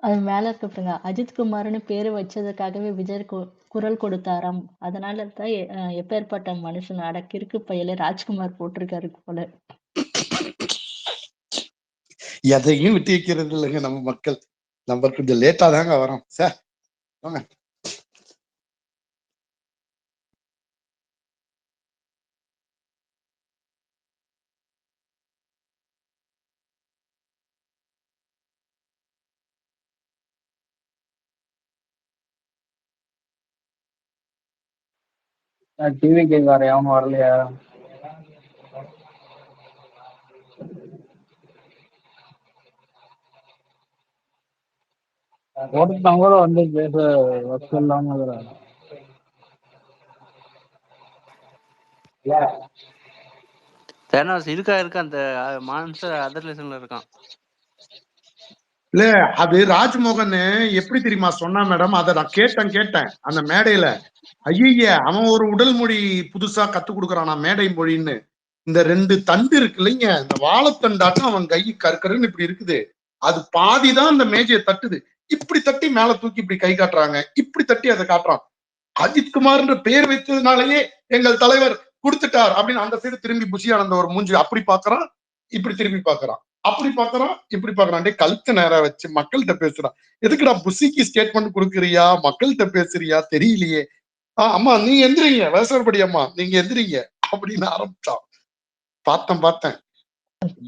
அது மேல இருக்கப்பங்க, அஜித்குமார்னு பேரு வச்சதுக்காகவே விஜய் குரல் கொடுத்தாராம். அதனால தான் எப்பேற்பட்ட மனுஷன் அடக்கிருக்கு பையில ராஜ்குமார் போட்டிருக்காரு போல. எதையும் விட்டு வைக்கிறது இல்லைங்க நம்ம மக்கள். நம்ம கொஞ்சம் லேட்டா தாங்க வரோம் சார். டிவி கேட்காரு, அவங்க வரலையா? ஒருத்தவங்க கூட வந்து பேச வசதி இல்லாம இருக்கா அந்த மான்ஸ்டர் அதர் லெசன்ல இருக்கான். இல்ல அது ராஜ்மோகன் எப்படி தெரியுமா சொன்னா மேடம்? அதை நான் கேட்டேன் அந்த மேடையில. ஐய அவன் ஒரு உடல் மொழி புதுசா கத்து கொடுக்குறானா, மேடை மொழின்னு. இந்த 2 தண்டு இருக்கு இல்லைங்க, இந்த வாழைத்தண்டாட்டம் அவன் கை கற்கருன்னு இப்படி இருக்குது. அது பாதிதான் அந்த மேஜையை தட்டுது. இப்படி தட்டி மேல தூக்கி இப்படி கை காட்டுறாங்க, இப்படி தட்டி அதை காட்டுறான். அஜித்குமார்ன்ற பேர் வைத்ததுனாலயே எங்கள் தலைவர் கொடுத்துட்டார் அப்படின்னு அந்த சைடு திரும்பி புஷியானந்த ஒரு மூஞ்சி அப்படி பாக்குறான், இப்படி திரும்பி பாக்குறான், அப்படி பாக்குறான், இப்படி பாக்குறான். கழுத்து நேரம் வச்சு மக்கள்கிட்ட பேசுறான். எதுக்குடா புஷிக்கு ஸ்டேட்மெண்ட் கொடுக்குறியா, மக்கள்கிட்ட பேசுறியா தெரியலையே. அம்மா நீங்க எந்திரிங்க, வேசவர்படி அம்மா நீங்க எந்திரிங்க அப்படின்னு ஆரம்பிச்சான். பார்த்தேன்.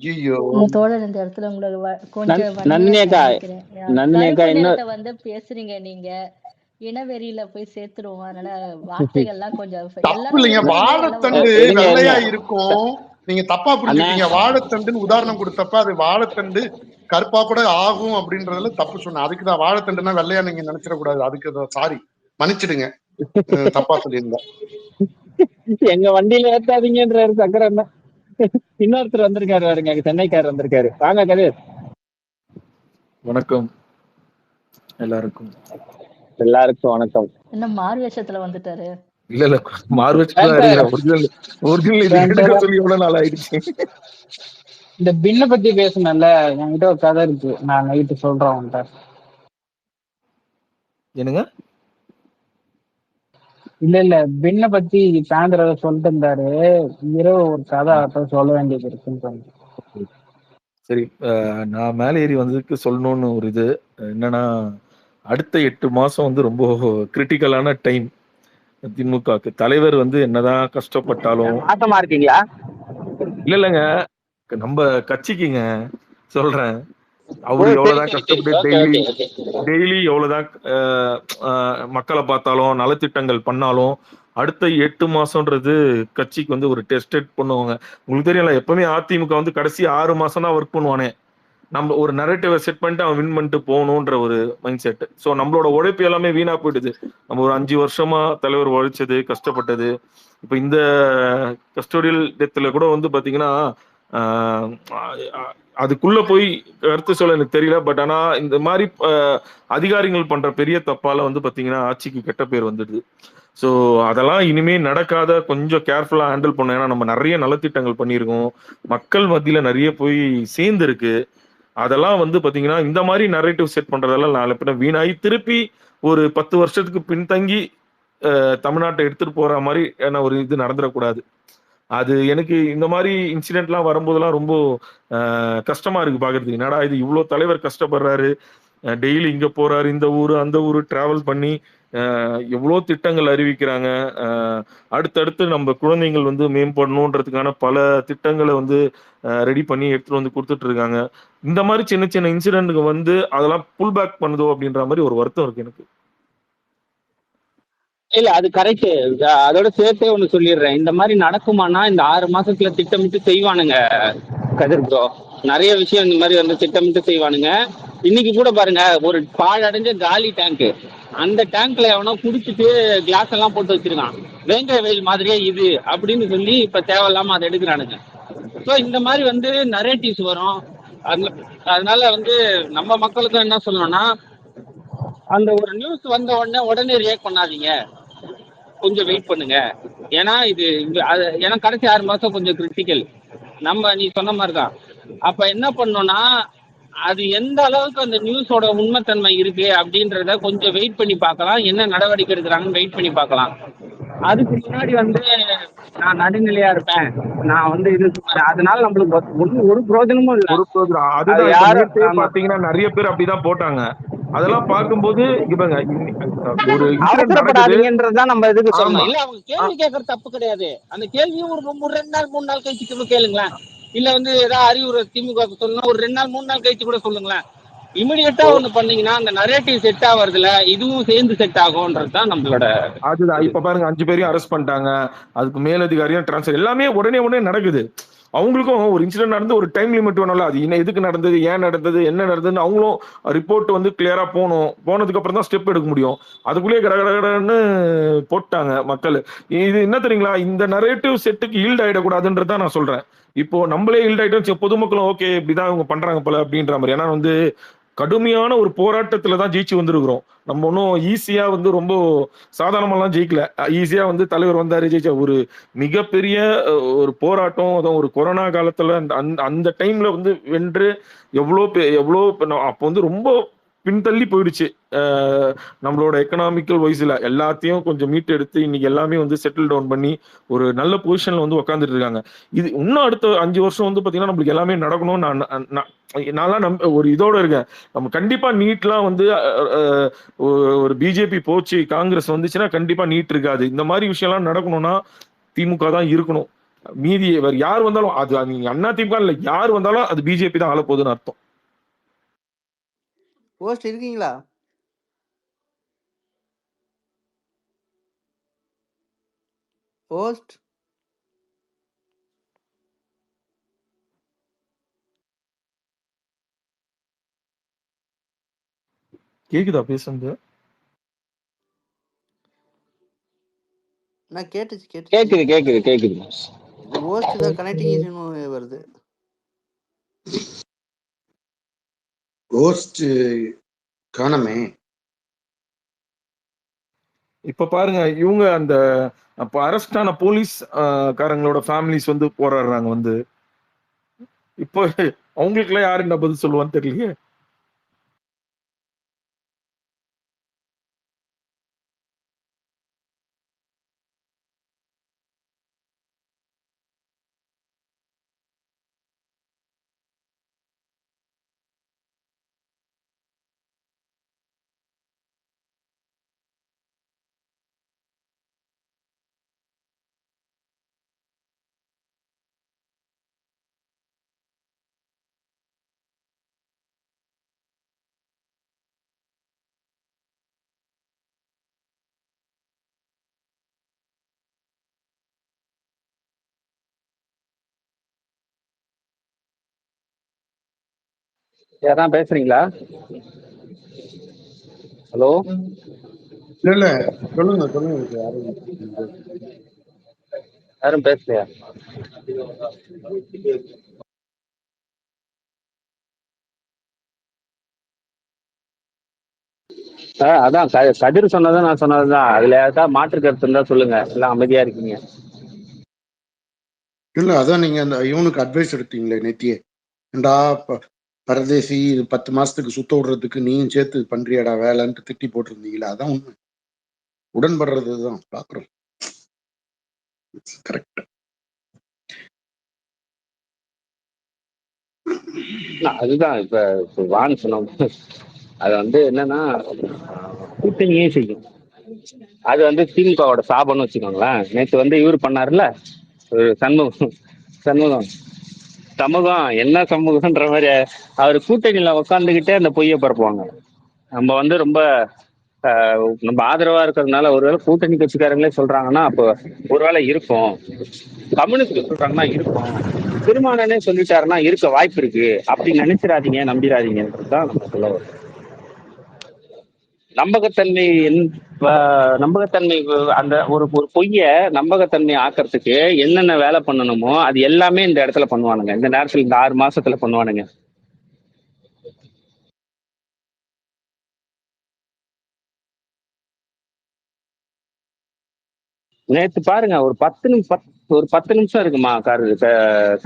ஐயோ தோழர், இந்த இடத்துல உங்களுக்கு கொஞ்சம் வந்து பேசுறீங்க, நீங்க இனவெறியில போய் சேர்த்துருவோம். அதனால வார்த்தைகள்லாம் கொஞ்சம் தப்பு இல்லைங்க. வாழைத்தண்டு வெள்ளையா இருக்கும், நீங்க தப்பா புரிஞ்சுக்கீங்க. வாழைத்தண்டுன்னு உதாரணம் கொடுத்தப்ப அது வாழைத்தண்டு கருப்பா கூட ஆகும் அப்படின்றதுல தப்பு சொன்னேன். அதுக்குதான் வாழைத்தண்டுனா வெள்ளையா நீங்க நினைச்சிடக்கூடாது. அதுக்கு சாரி, மன்னிச்சிடுங்க, தப்பா சொல்லியிருந்தேன். எங்க வண்டியில ஏத்தாதீங்கன்றாரு சக்கர. இன்னொருத்தர் வந்திருக்காரு பாருங்க, சென்னைக்காரர் வந்திருக்காரு. வாங்க கதிர். வணக்கம் எல்லாருக்கும். எல்லாருக்கும் வணக்கம். என்ன மாறு வேஷத்துல வந்துட்டாரு? இல்ல மார்வெச்சுக்கு தான் இருக்கிறேன். ஒரிஜினல் இது எடுக்க சொல்லி எவ்வளவு நாள் ஆயிடுச்சு. இந்த பின்ன பத்தி பேசணும்ல, என்கிட்ட ஒரு கதை இருக்கு, நான் நைட்டு சொல்றேன் உன்கிட்ட. என்னங்க? இல்ல பின்ன பத்தி சாயந்தரம் சொல்லிட்டு இருந்தாரு, இரவு ஒரு கதை அப்ப சொல்ல வேண்டியது இருக்குன்னு சொன்னேன். சரி, நான் மேலே ஏறி வந்ததுக்கு சொல்லணும்னு ஒரு இது என்னன்னா, அடுத்த 8 மாசம் வந்து ரொம்ப கிரிட்டிக்கலான டைம் திமுகக்கு. தலைவர் வந்து என்னதான் கஷ்டப்பட்டாலும் மாசமா இருக்கீங்களா? இல்லைங்க, நம்ம கட்சிக்குங்க சொல்றேன். அவரு எவ்வளவுதான் கஷ்டப்பட்டு டெய்லி எவ்வளவுதான் மக்களை பார்த்தாலும் நலத்திட்டங்கள் பண்ணாலும் அடுத்த 8 மாசம்ன்றது கட்சிக்கு வந்து ஒரு டெஸ்டட் பண்ணுவாங்க. உங்களுக்கு தெரியல, எப்பவுமே அதிமுக வந்து கடைசி 6 மாசம் தான் ஒர்க் பண்ணுவானே. நம்ம ஒரு நரேட்டிவை செட் பண்ணிட்டு அவன் வின் பண்ணிட்டு போகணுன்ற ஒரு மைண்ட் செட். ஸோ நம்மளோட உழைப்பு எல்லாமே வீணா போயிடுது. நம்ம ஒரு 5 வருஷமா தலைவர் உழைச்சது, கஷ்டப்பட்டது. இப்போ இந்த கஸ்டோடியல் டெத்துல கூட வந்து பாத்தீங்கன்னா அதுக்குள்ள போய் கருத்து சொல்ல எனக்கு தெரியல. பட் ஆனா இந்த மாதிரி அதிகாரிகள் பண்ற பெரிய தப்பால வந்து பாத்தீங்கன்னா ஆட்சிக்கு கெட்ட பேர் வந்துடுது. ஸோ அதெல்லாம் இனிமே நடக்காத கொஞ்சம் கேர்ஃபுல்லா ஹேண்டில் பண்ணோம். ஏன்னா நம்ம நிறைய நலத்திட்டங்கள் பண்ணியிருக்கோம், மக்கள் மத்தியில நிறைய போய் சேர்ந்துருக்கு. அதெல்லாம் வந்து பாத்தீங்கன்னா இந்த மாதிரி நரேட்டிவ் செட் பண்றதெல்லாம் நாளை பின்ன வீணாகி திருப்பி ஒரு 10 வருஷத்துக்கு பின்தங்கி தமிழ்நாட்டை எடுத்துட்டு போற மாதிரி ஒரு இது நடந்துடக்கூடாது. அது எனக்கு இந்த மாதிரி இன்சிடென்ட்லாம் வரும்போதெல்லாம் ரொம்ப கஷ்டமா இருக்கு பாக்குறதுக்கு. என்னடா இது இவ்வளோ தலைவர் கஷ்டப்படுறாரு, டெய்லி இங்க போறாரு, இந்த ஊரு அந்த ஊரு டிராவல் பண்ணி எவ்வளோ திட்டங்கள் அறிவிக்கிறாங்க. அடுத்தடுத்து நம்ம குழந்தைகள் வந்து மேம்படணுன்றதுக்கான பல திட்டங்களை வந்து ரெடி பண்ணி எடுத்துட்டு வந்து கொடுத்துட்டு இருக்காங்க. இந்த மாதிரி சின்ன சின்ன இன்சிடென்ட்க்கு வந்து அதெல்லாம் புல் பேக் பண்ணுதோ அப்படின்ற மாதிரி ஒரு வருத்தம் இருக்கு எனக்கு. இல்ல அது கரெக்ட். அதோட சேர்த்தே ஒண்ணு சொல்லிடுறேன், இந்த மாதிரி நடக்குமானா இந்த 6 மாசத்துல திட்டமிட்டு செய்வானுங்க கதிர் ப்ரோ. நிறைய விஷயம் இந்த மாதிரி வந்து திட்டமிட்டு செய்வானுங்க. இன்னைக்கு கூட பாருங்க, ஒரு பாழடைஞ்ச காலி டேங்க், அந்த டேங்க்ல எவனோ குடிச்சிட்டு கிளாஸ் எல்லாம் போட்டு வச்சிருக்கான், வேங்கை வெயில் மாதிரியே இது அப்படின்னு சொல்லி இப்ப தேவையில்லாம அதை எடுக்கிறானுங்க. ஸோ இந்த மாதிரி வந்து நரேட்டிவ்ஸ் வரும். அதனால வந்து நம்ம மக்களுக்கும் என்ன சொல்லணும்னா, அந்த ஒரு நியூஸ் வந்த உடனே ரியாக்ட் பண்ணாதீங்க, கொஞ்சம் வெயிட் பண்ணுங்க. ஏன்னா இது ஏன்னா கடைசி 6 மாசம் கொஞ்சம் கிரிட்டிக்கல். நீ சொன்ன மாதிரிதான். அப்ப என்ன பண்ணோம்னா, அது எந்த அளவுக்கு அந்த நியூஸோட உண்மைத்தன்மை இருக்கு அப்படின்றத கொஞ்சம் வெயிட் பண்ணி பார்க்கலாம், என்ன நடவடிக்கை எடுக்கிறாங்கன்னு வெயிட் பண்ணி பார்க்கலாம். அதுக்கு முன்னாடி வந்து நான் நடுநிலையா இருப்பேன், நான் வந்து இது அதனால நம்மளுக்கு ஒரு பிரயோஜனமும் இல்லை. அதுதான் பாத்தீங்கன்னா நிறைய பேர் அப்படிதான் போட்டாங்க. அதெல்லாம் பார்க்கும்போது ஒரு அவசரப்படாதீங்கன்றதுதான் நம்ம எதுக்கு சொல்லணும். இல்ல அவங்க கேள்வி கேட்கறது தப்பு கிடையாது. அந்த கேள்வியும் ஒரு 2 நாள் 3 நாள் கழிச்சு கேளுங்களேன். இல்ல வந்து ஏதாவது அறிவுரை திமுக சொல்லணும், ஒரு 2 நாள் 3 நாள் கழிச்சு கூட சொல்லுங்களேன். இமிடியேட்டா ஒண்ணு பண்ணீங்கன்னா அந்த நரேட்டிவ் செட் ஆவறதுல இதுவும் சேர்ந்து செட் ஆகும்ன்றதுதான் நம்மளோட. அதுதான் இப்ப பாருங்க, 5 பேரையும் அரெஸ்ட் பண்ணிட்டாங்க, அதுக்கு மேலதிகாரியும் டிரான்ஸ்ஃபர், எல்லாமே உடனே நடக்குது. அவங்களுக்கும் ஒரு இன்சிடென்ட் நடந்து ஒரு டைம் லிமிட் வேணும்ல, அது என்ன எதுக்கு நடந்தது, ஏன் நடந்தது, என்ன நடந்ததுன்னு அவங்களும் ரிப்போர்ட் வந்து கிளியரா போனதுக்கு அப்புறம் தான் ஸ்டெப் எடுக்க முடியும். அதுக்குள்ளேயே கடகடன்னு போட்டாங்க மக்கள். இது என்ன தெரியுங்களா, இந்த நரேட்டிவ் செட்டுக்கு ஈல்ட் ஆயிடக்கூடாதுன்றதான் நான் சொல்றேன். இப்போ நம்மளே ஈல்ட் ஆயிட்டோம், பொதுமக்களும் ஓகே இப்படிதான் இவங்க பண்றாங்க போல அப்படின்ற மாதிரி. ஏன்னா வந்து கடுமையான ஒரு போராட்டத்துல தான் ஜெயிச்சு வந்திருக்கிறோம். நம்ம ஒன்றும் ஈஸியா வந்து ரொம்ப சாதாரணமெல்லாம் ஜெயிக்கல. ஈஸியா வந்து தலைவர் வந்தாரு ஜெயிச்ச ஒரு மிகப்பெரிய ஒரு போராட்டம். அதான் ஒரு கொரோனா காலத்துல அந்த டைம்ல வந்து வென்று எவ்வளோ அப்போ வந்து ரொம்ப பின்தள்ளி போயிடுச்சு. நம்மளோட எக்கனாமிக்கல் வைஸ்ல எல்லாத்தையும் கொஞ்சம் மீட்டு எடுத்து இன்னைக்கு எல்லாமே வந்து செட்டில் டவுன் பண்ணி ஒரு நல்ல பொசிஷன்ல வந்து உட்காந்துட்டு இருக்காங்க. இது இன்னும் அடுத்த 5 வருஷம் வந்து பாத்தீங்கன்னா நம்மளுக்கு எல்லாமே நடக்கணும். நான்லாம் ஒரு இதோட இருக்கேன். நம்ம கண்டிப்பா நீட்லாம் வந்து ஒரு பிஜேபி போச்சு, காங்கிரஸ் வந்துச்சுன்னா கண்டிப்பா நீட் இருக்காது. இந்த மாதிரி விஷயம்லாம் நடக்கணும்னா திமுக தான் இருக்கணும். மீதி வேற யார் வந்தாலும், அது நீங்க அண்ணா திமுக இல்ல யார் வந்தாலும் அது பிஜேபி தான் ஆள போகுதுன்னு அர்த்தம். போஸ்ட் இருக்கீங்களா? போஸ்ட் கேக்குதா பேசுறது? நான் கேட்டுச்சு கேக்குது. இது போஸ்ட் தான் கனெக்டிங் வருது. கோஸ்ட் காணமே. இப்ப பாருங்க இவங்க அந்த அப்ப அரெஸ்ட் ஆன போலீஸ் காரங்களோட ஃபேமிலிஸ் வந்து போராடுறாங்க வந்து. இப்போ அவங்களுக்கு எல்லாம் யாரு என்ன பதில் சொல்லுவான்னு தெரியலையே. யாரா பேசுறீங்களா? ஹலோ, இல்ல இல்ல, சொல்லுங்க சொல்லுங்க, யாரும் யாரும் பேசலையா? அதான் கதிர் சொன்னதும் நான் சொன்னதுதான். அதுல ஏதாவது மாற்று கருத்து இருந்தா சொல்லுங்க, எல்லாம் அமைதியா இருக்கீங்க. இல்ல. அதான் நீங்க அந்த இவனுக்கு அட்வைஸ் எடுத்தீங்களே நேத்தியே, ஏண்டா பரதேசி 10 மாசத்துக்கு சுத்த விடுறதுக்கு நீயும் சேர்த்து பண்றியாடா வேலைன்ட்டு திட்டி போட்டிருந்தீங்களா? அதான் உண்மை. உடன்படுறதுதான் பாக்குறோம். கரெக்ட். அதுதான் இப்ப வான்னு சொன்னோம். அது வந்து என்னன்னா கூட்டணியே செய்யும். அது வந்து திமுகவோட சாபம்னு வச்சுக்கோங்களேன். நேற்று வந்து இவரு பண்ணாருல்ல, சண்முகம் சண்முகம் சமூகம் என்ன சமூகம்ன்ற மாதிரி அவர் கூட்டணியில உட்காந்துக்கிட்டே அந்த பொய்யை பரப்புவாங்க. நம்ம வந்து ரொம்ப நம்ம ஆதரவா இருக்கிறதுனால ஒருவேளை கூட்டணி கட்சிக்காரங்களே சொல்றாங்கன்னா அப்போ ஒருவேளை இருக்கும், கம்யூனிஸ்ட் சொல்றாங்கன்னா இருக்கும், திருமானே சொல்லிட்டாருன்னா இருக்க வாய்ப்பு இருக்கு. அப்படி நினைச்சிடாதீங்க, நம்பிடாதீங்கன்றதுதான் நம்ம சொல்ல வரோம். நம்பகத்தன்மை நம்பகத்தன்மை அந்த ஒரு ஒரு பொய்ய நம்பகத்தன்மை ஆக்கிறதுக்கு என்னென்ன வேலை பண்ணணுமோ அது எல்லாமே இந்த இடத்துல பண்ணுவானுங்க. இந்த நேரத்துல இந்த 6 மாசத்துல பண்ணுவானுங்க. நேத்து பாருங்க, ஒரு 10 நிமிஷம் இருக்குமா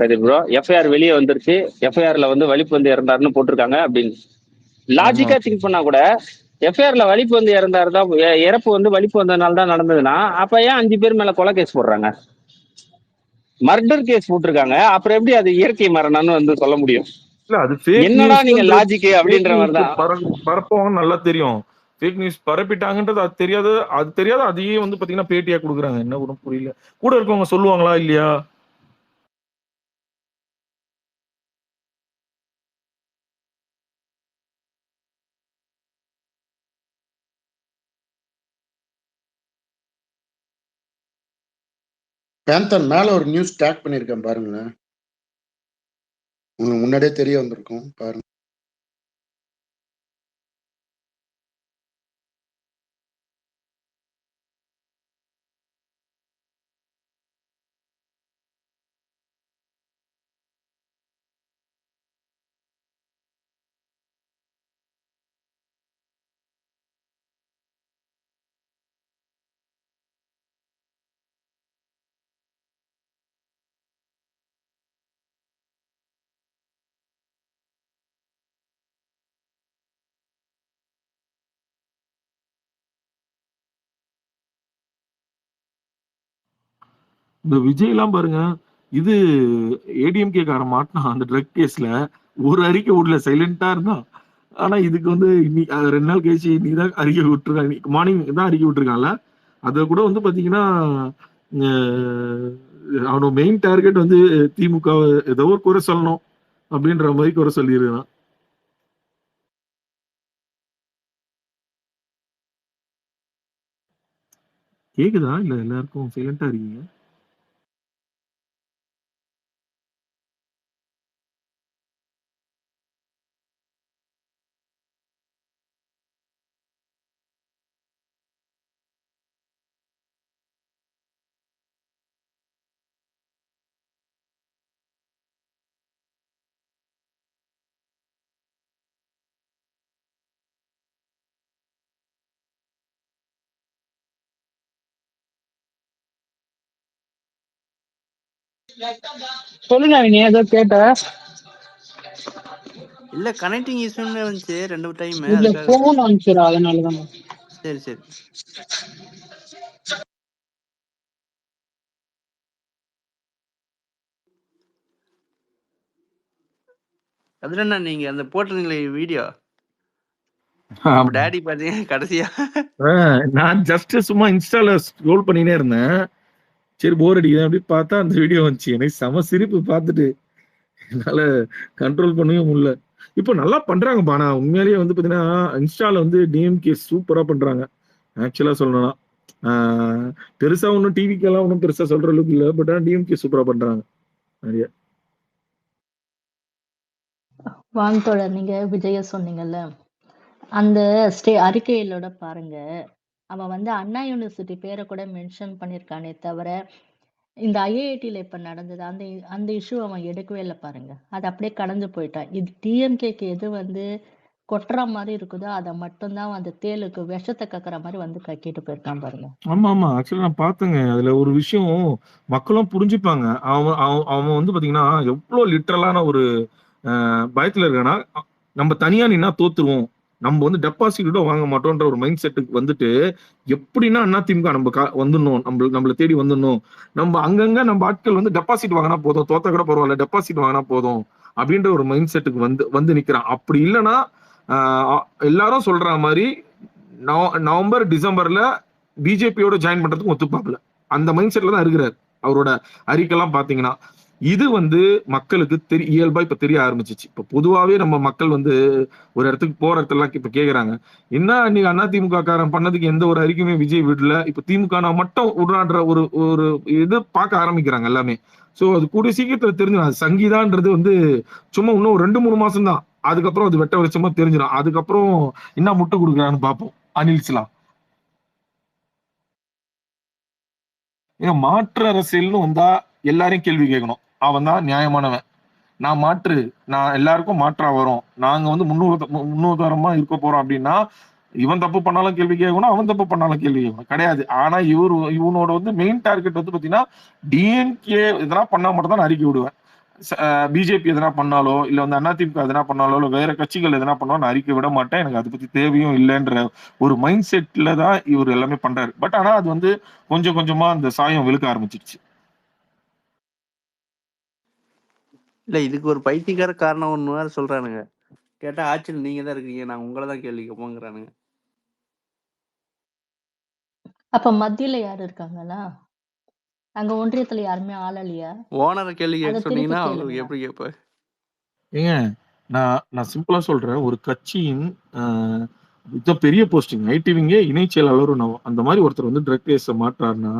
சரி ப்ரோ, எஃப்ஐஆர் வெளியே வந்துருச்சு, எஃப்ஐஆர்ல வந்து வலிப்பு வந்து இறந்தாருன்னு போட்டிருக்காங்க அப்படின்னு லாஜிக்கா திங்க் பண்ணா கூட, எஃப்ஐஆர்ல வலிப்பு வந்து இறந்தாரு தான், இறப்பு வந்து வலிப்பு வந்ததுனால தான் நடந்ததுன்னா அப்ப ஏன் 5 பேர் மேல கொலை கேஸ் போடுறாங்க, மர்டர் கேஸ் போட்டிருக்காங்க? அப்புறம் எப்படி அது இயற்கை மரணம்னு வந்து சொல்ல முடியும்? இல்ல அது ஃபேக் என்னடா நீங்க நியூஸ் லாஜிக் அப்படின்ற மாதிரிதான். பரப்பவங்க நல்லா தெரியும். ஃபேக் நியூஸ் பரப்பிட்டாங்கன்றது அது தெரியாத அதையே வந்து பாத்தீங்கன்னா பேட்டியா கொடுக்குறாங்க. என்ன ஒன்றும் புரியல. கூட இருக்கவங்க சொல்லுவாங்களா இல்லையா? பேந்தர் மேல ஒரு நியூஸ் டேக் பண்ணிருக்கேன் பாருங்களேன், உங்களுக்கு முன்னாடியே தெரிய வந்திருக்கும் பாருங்க. இந்த விஜய் எல்லாம் பாருங்க, இது ஏடிஎம்கே காரன் மாட்டினான் அந்த ட்ரக் கேஸ்ல, ஒரு அறிக்கை விடல, சைலண்டா இருந்தான். ஆனா இதுக்கு வந்து இன்னைக்கு 2 நாள் கழிச்சு இன்னைக்கு தான் அறிக்கை விட்டுருக்காங்க. இன்னைக்கு மார்னிங் தான் அறிக்கை விட்டுருக்காங்கல்ல. அதை கூட வந்து பாத்தீங்கன்னா அவனோட மெயின் டார்கெட் வந்து திமுக ஏதோ ஒரு குறை சொல்லணும் அப்படின்ற மாதிரி குறை சொல்லியிருக்கான். கேக்குதா? இல்ல எல்லாருக்கும் சைலண்டா இருக்கீங்க? சொல்லுங்க நீ ஏதோ கேட்ட. இல்ல கனெக்டிங் இஷ்யூன்னு வந்துச்சு 2 டைம் இல்ல அதுக்காக. போன் வந்துச்சுடா அதனாலதான். சரி சரி. அதுல என்ன நீங்க அந்த போட்டிருந்தீங்களே வீடியோ, நம்ம டேடி பாத்தீங்க கடைசியா. நான் ஜஸ்ட் சும்மா இன்ஸ்டால ஸ்க்ரோல் பண்ணினே இருந்தேன். சரி போர் அடிக்குது அப்படி பார்த்தா அந்த வீடியோ வந்துச்சு. எனக்கு செம சிரிப்பு பார்த்துட்டு என்னால கண்ட்ரோல் பண்ணவே முடியல. இப்போ நல்லா பண்றாங்கப்பா. நான் உண்மையிலேயே வந்து பாத்தீங்கன்னா இன்ஸ்டால வந்து டிஎம்கே சூப்பரா பண்றாங்க. ஆக்சுவலா சொல்லணும்னா பெருசா ஒன்றும் டிவிக்கெல்லாம் ஒன்றும் பெருசா சொல்ற அளவுக்கு இல்லை. பட் ஆனால் டிஎம்கே சூப்பரா பண்றாங்க நிறைய. வான்தோழர் நீங்க விஜய சொன்னீங்கல்ல, அந்த அறிக்கையிலோட பாருங்க, அவன் வந்து அண்ணா யூனிவர்சிட்டி பேரை கூட மென்ஷன் பண்ணியிருக்கானே தவிர, இந்த ஐஐடில இப்ப நடந்தது அந்த அந்த இஷ்யூ அவன் எடுக்கவே இல்லை பாருங்க. அது அப்படியே கடந்து போயிட்டான். இது டிஎம்கேக்கு எது வந்து கொட்டுற மாதிரி இருக்குதோ அதை மட்டும்தான் அந்த தேலுக்கு விஷத்தை கக்குற மாதிரி வந்து கக்கிட்டு போயிருக்கான் பாருங்க. ஆமா ஆமா ஆக்சுவலா நான் பார்த்தேங்க. அதுல ஒரு விஷயம் மக்களும் புரிஞ்சுப்பாங்க. அவன் அவன் அவன் வந்து பாத்தீங்கன்னா எவ்வளவு லிட்டரலான ஒரு பயத்துல இருக்கானா, நம்ம தனியா நின்னா தோத்துருவோம், நம்ம வந்து டெபாசிட் கூட வாங்க மாட்டோம்ன்ற ஒரு மைண்ட் செட்டுக்கு வந்துட்டு எப்படின்னா அதிமுக நம்ம வந்துடணும், நம்மள தேடி வந்துடணும், நம்ம அங்கங்க நம்ம ஆட்கள் வந்து டெபாசிட் வாங்கினா போதும், தோத்த கூட பரவாயில்ல டெபாசிட் வாங்கினா போதும் அப்படின்ற ஒரு மைண்ட் செட்டுக்கு வந்து நிக்கிறான். அப்படி இல்லைன்னா எல்லாரும் சொல்ற மாதிரி நவம்பர் டிசம்பர்ல பிஜேபியோட ஜாயின் பண்றதுக்கு ஒத்துப்பாப்புல அந்த மைண்ட் செட்ல தான் இருக்கிறார். அவரோட அறிக்கைலாம் பாத்தீங்கன்னா இது வந்து மக்களுக்கு இயல்பா இப்ப தெரிய ஆரம்பிச்சிச்சு. இப்ப பொதுவாவே நம்ம மக்கள் வந்து ஒரு இடத்துக்கு போற இடத்துல இப்ப கேக்குறாங்க, என்ன நீங்க அதிமுக காரன் பண்ணதுக்கு எந்த ஒரு அறிக்கையுமே விஜய் விடல, இப்ப திமுக மட்டும் விடுறான்ற ஒரு இது பார்க்க ஆரம்பிக்கிறாங்க எல்லாமே. சோ அது கூடிய சீக்கிரத்துல தெரிஞ்சிடும். சங்கீதான்றது வந்து சும்மா இன்னும் ஒரு 2-3 மாசம் தான், அதுக்கப்புறம் அது வெட்ட வெளிச்சமா தெரிஞ்சிடும். அதுக்கப்புறம் என்ன முட்டு கொடுக்குறான்னு பார்ப்போம் அனில்ஸ்லாம். ஏங்க மாற்று அரசியல்னு வந்தா எல்லாரையும் கேள்வி கேட்கணும். அவன் தான் நியாயமானவன். நான் மாற்று, நான் எல்லாருக்கும் மாற்றா வரும், நாங்க வந்து முன்னுதாரணமா இருக்க போறோம் அப்படின்னா இவன் தப்பு பண்ணாலும் கேள்வி கேட்கணும், அவன் தப்பு பண்ணாலும் கேள்வி கேட்கணும் கிடையாது. ஆனா இவனோட வந்து மெயின் டார்கெட் வந்து பாத்தீங்கன்னா டிஎன்கே எதனா பண்ணா மட்டும் தான் நான் அறிக்கை விடுவேன். பிஜேபி எதனா பண்ணாலோ இல்ல வந்து அதிமுக எதனா பண்ணாலோ இல்ல வேற கட்சிகள் எதனா பண்ணாலும் நான் அறிக்கை விட மாட்டேன், எனக்கு அதை பத்தி தேவையும் இல்லைன்ற ஒரு மைண்ட் செட்ல தான் இவர் எல்லாமே பண்றாரு. பட் ஆனா அது வந்து கொஞ்சம் கொஞ்சமா அந்த சாயம் விழுக்க ஆரம்பிச்சிருச்சு. இல்ல இதுக்கு ஒரு பைத்தியக்கார காரணம் ஒண்ணு வேற சொல்றானுங்க. கேட்டா ஆட்சியில் நீங்க தான் இருக்கீங்க, நான் உங்களை தான் கேள்வி கேட்போங்கிறானுங்க. அப்ப மத்தியில யாரு இருக்காங்களா? அங்க ஒன்றியத்துல யாருமே ஆளலையா? ஓனரை கேள்வி கேட்க சொன்னீங்கன்னா அவங்களுக்கு எப்படி கேட்ப? ஏங்க நான் சிம்பிளா சொல்றேன். ஒரு கட்சியின் பெரிய போஸ்டிங் ஐடிவிங்க இணை செயலாளரும் அந்த மாதிரி ஒருத்தர் வந்து ட்ரக் கேஸ மாற்றாருன்னா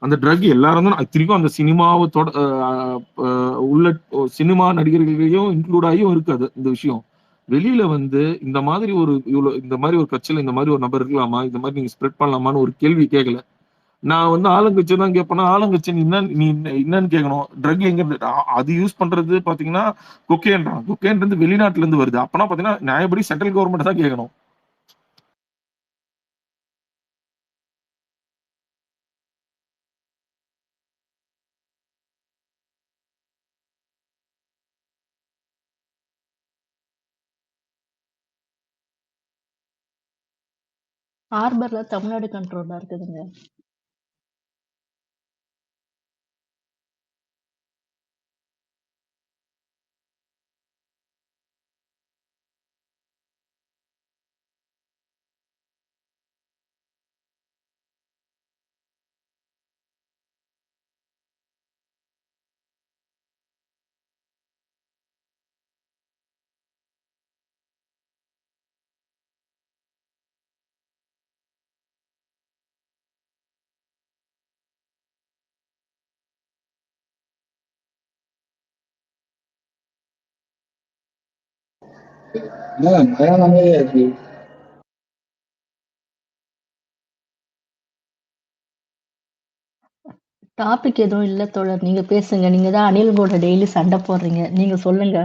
அந்த ட்ரக் எல்லாரும் தான் இத்தனைக்கும் அந்த சினிமாவை உள்ள சினிமா நடிகர்களையும் இன்க்ளூட் ஆகியும் இருக்காது இந்த விஷயம். வெளியில வந்து இந்த மாதிரி இந்த மாதிரி ஒரு கட்சியில இந்த மாதிரி ஒரு நபர் இருக்கலாமா, இந்த மாதிரி நீங்க ஸ்ப்ரெட் பண்ணலாமான்னு ஒரு கேள்வி கேட்கல. நான் வந்து ஆளுங்கட்சி தான் கேட்பேன்னா ஆளுங்கட்சி நீ என்னன்னு கேட்கணும். ட்ரக் எங்க அது யூஸ் பண்றது பாத்தீங்கன்னா கொக்கேன் இருந்து வெளிநாட்டுல இருந்து வருது. அப்பனா பாத்தீங்கன்னா நியாயப்படி சென்ட்ரல் கவர்மெண்ட் தான் கேட்கணும். ஹார்பர்ல தமிழ்நாடு கண்ட்ரோல்ல இருக்குதுங்க. டாபிக் எதுவும் இல்ல தோழர், நீங்க பேசுங்க. நீங்க தான் அனில் கூட டெய்லி சண்டை போடுறீங்க, நீங்க சொல்லுங்க.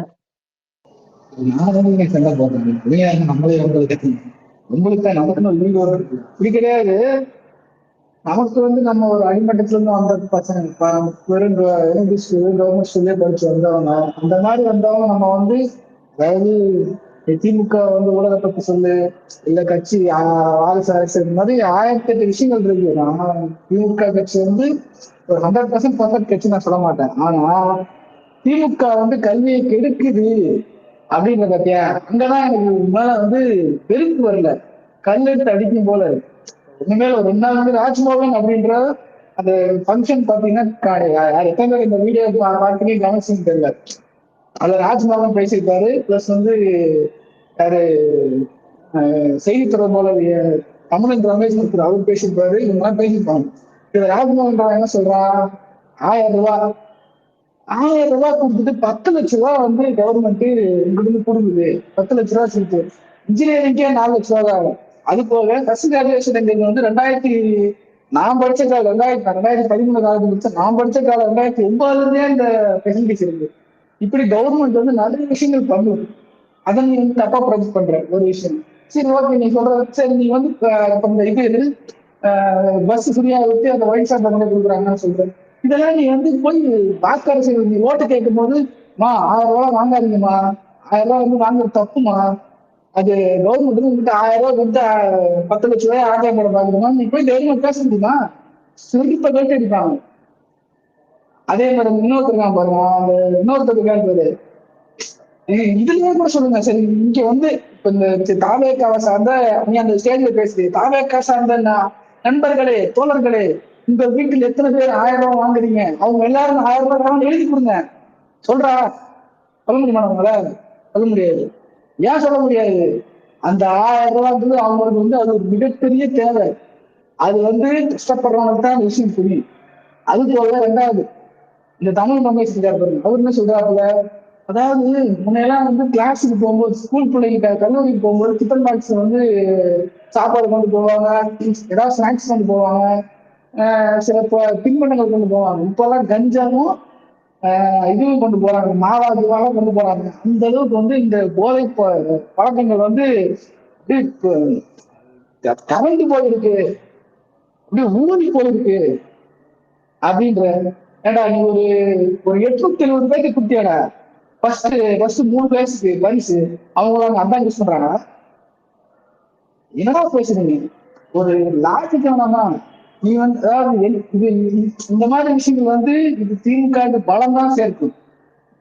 நான் சண்டை போடுறேன் நம்மளே உங்களுக்கு நமக்கு இப்படி கிடையாது. நமக்கு வந்து நம்ம ஒரு அடிமட்டத்துல இருந்து வந்த பசங்க வெறும் கவர்மெண்ட் ஸ்கூல்லே படிச்சு வந்தவங்க, அந்த மாதிரி வந்தவங்க நம்ம வந்து, அதாவது திமுக வந்து ஊழலை பத்தி சொல்லு, இல்ல கட்சி வாரிசு அரசு, இந்த மாதிரி 1008 விஷயங்கள் இருக்கு. நான் திமுக கட்சி வந்து ஒரு 100% பர்ஃபெக்ட் கட்சி நான் சொல்ல மாட்டேன். ஆனா திமுக வந்து கல்வியை கெடுக்குது அப்படின்ற பத்தியா, அங்கதான் எனக்கு மேல வந்து வெறுப்பு வரல, கல் எடுத்து அடிக்கும் போல இருக்கு. இனிமேல் ஒரு 2 நாள் வந்து ராஜ்மோகன் அப்படின்ற அந்த ஃபங்க்ஷன் பாத்தீங்கன்னா, எத்தனை பேர் இந்த வீடியோ பார்த்துக்கே கவனிச்சுன்னு தெரியல. அதுல ராஜ்மோகன் பேசியிருக்காரு, பிளஸ் வந்து யாரு செய்தி தொடர்பாளர் தமிழன் ரமேஷ் அவர் பேசியிருப்பாரு, இவங்கெல்லாம் பேசியிருப்பாங்க. இதுல ராஜ்மோகன் என்ன சொல்றான், 1000 ரூபாய் கொடுத்துட்டு 10 லட்ச ரூபாய் வந்து கவர்மெண்ட் இங்கிருந்து கொடுக்குது. 10 லட்ச ரூபாய் சேர்த்து இன்ஜினியரிங்கே 4 லட்ச ரூபாய் ஆகும். அது போக ஃபர்ஸ்ட் கிராஜுவேஷன் எங்களுக்கு வந்து நான் படிச்ச காலம் 2013 காலத்துல நான் படிச்ச காலம் 2009 இந்த ஃபெசிலிட்டிஸ் இருக்கு. இப்படி கவர்மெண்ட் வந்து நிறைய விஷயங்கள் பண்ணுது. அதை நீ வந்து தப்பா ப்ரொஜெக்ட் பண்ற ஒரு விஷயம். சரி, ஓகே, நீ சொல்ற சரி, நீ வந்து இது பஸ் ஃப்ரீயா விட்டு அந்த ஒயிட் ஷாப் பண்ணி கொடுக்குறாங்கன்னு சொல்றேன். இதெல்லாம் நீ வந்து போய் வாக்காளர் நீ ஓட்டு கேட்கும் போது, 1000 ரூபாய் வாங்காதீங்கம்மா, 1000 ரூபாய் வந்து வாங்குறது தப்புமா, அது கவர்மெண்ட் வந்து உங்ககிட்ட 1000 ரூபாய் கொடுத்து 10 லட்ச ரூபாய் ஆதாயம் போட பாக்குறோமா, நீ போய் தைரியமா பேச முடியுமா? சிரிப்ப கேட்டு அடிப்பாங்க. அதே மாதிரி இன்னொருத்தர் பாருங்க, அந்த இன்னொருத்தர் பாரு, இதுலயே கூட சொல்லுங்க. சரி, இங்க வந்து இப்ப இந்த தாவேக்காவை சார்ந்த நீ அந்த ஸ்டேஜ்ல பேசுது, தாவேக்கா சார்ந்த நண்பர்களே, தோழர்களே, உங்க வீட்டில் எத்தனை பேர் 1000 ரூபாய் வாங்குறீங்க, அவங்க எல்லாரும் 1000 ரூபாய் எழுதி கொடுங்க. சொல்றா? சொல்ல முடியுமா? நம்மளால சொல்ல முடியாது. ஏன் சொல்ல முடியாது? அந்த 1000 ரூபாய்க்கு அவங்களுக்கு வந்து அது ஒரு மிகப்பெரிய தேவை. அது வந்து கஷ்டப்படுறவங்களுக்கு தான் அந்த விஷயம் புரியும். அது போல 2வது இந்த தமிழ் ரமேஷ் பாருங்க, அவர் என்ன சொல்றாப்புல, அதாவது முன்னையெல்லாம் வந்து கிளாஸுக்கு போகும்போது, ஸ்கூல் பிள்ளைகிட்ட கல்லூரிக்கு போகும்போது டிஃபன் பாக்ஸ் வந்து சாப்பாடு கொண்டு போவாங்க, ஏதாவது ஸ்நாக்ஸ் கொண்டு போவாங்க, சில தின்பண்டங்கள் கொண்டு போவாங்க. இப்பெல்லாம் கஞ்சாவும் இதுவும் கொண்டு போறாங்க, மாவாதுவாக கொண்டு போறாங்க. அந்த அளவுக்கு வந்து இந்த போதை பழக்கங்கள் வந்து கரண்டு போயிருக்கு, அப்படியே ஊறி போயிருக்கு அப்படின்ற. ஏடா நீ ஒரு 870 பேருக்கு குட்டியாடா, ஃபர்ஸ்ட் 3 வயசுக்கு வயசு அவங்க அதான் யூஸ் பண்றாங்க. என்னடா பேசுறீங்க? ஒரு லாஜிக் வேணாமா? நீ வந்து அதாவது இது இந்த மாதிரி விஷயங்கள் வந்து இது திமுக பலம் தான் சேர்க்கும்.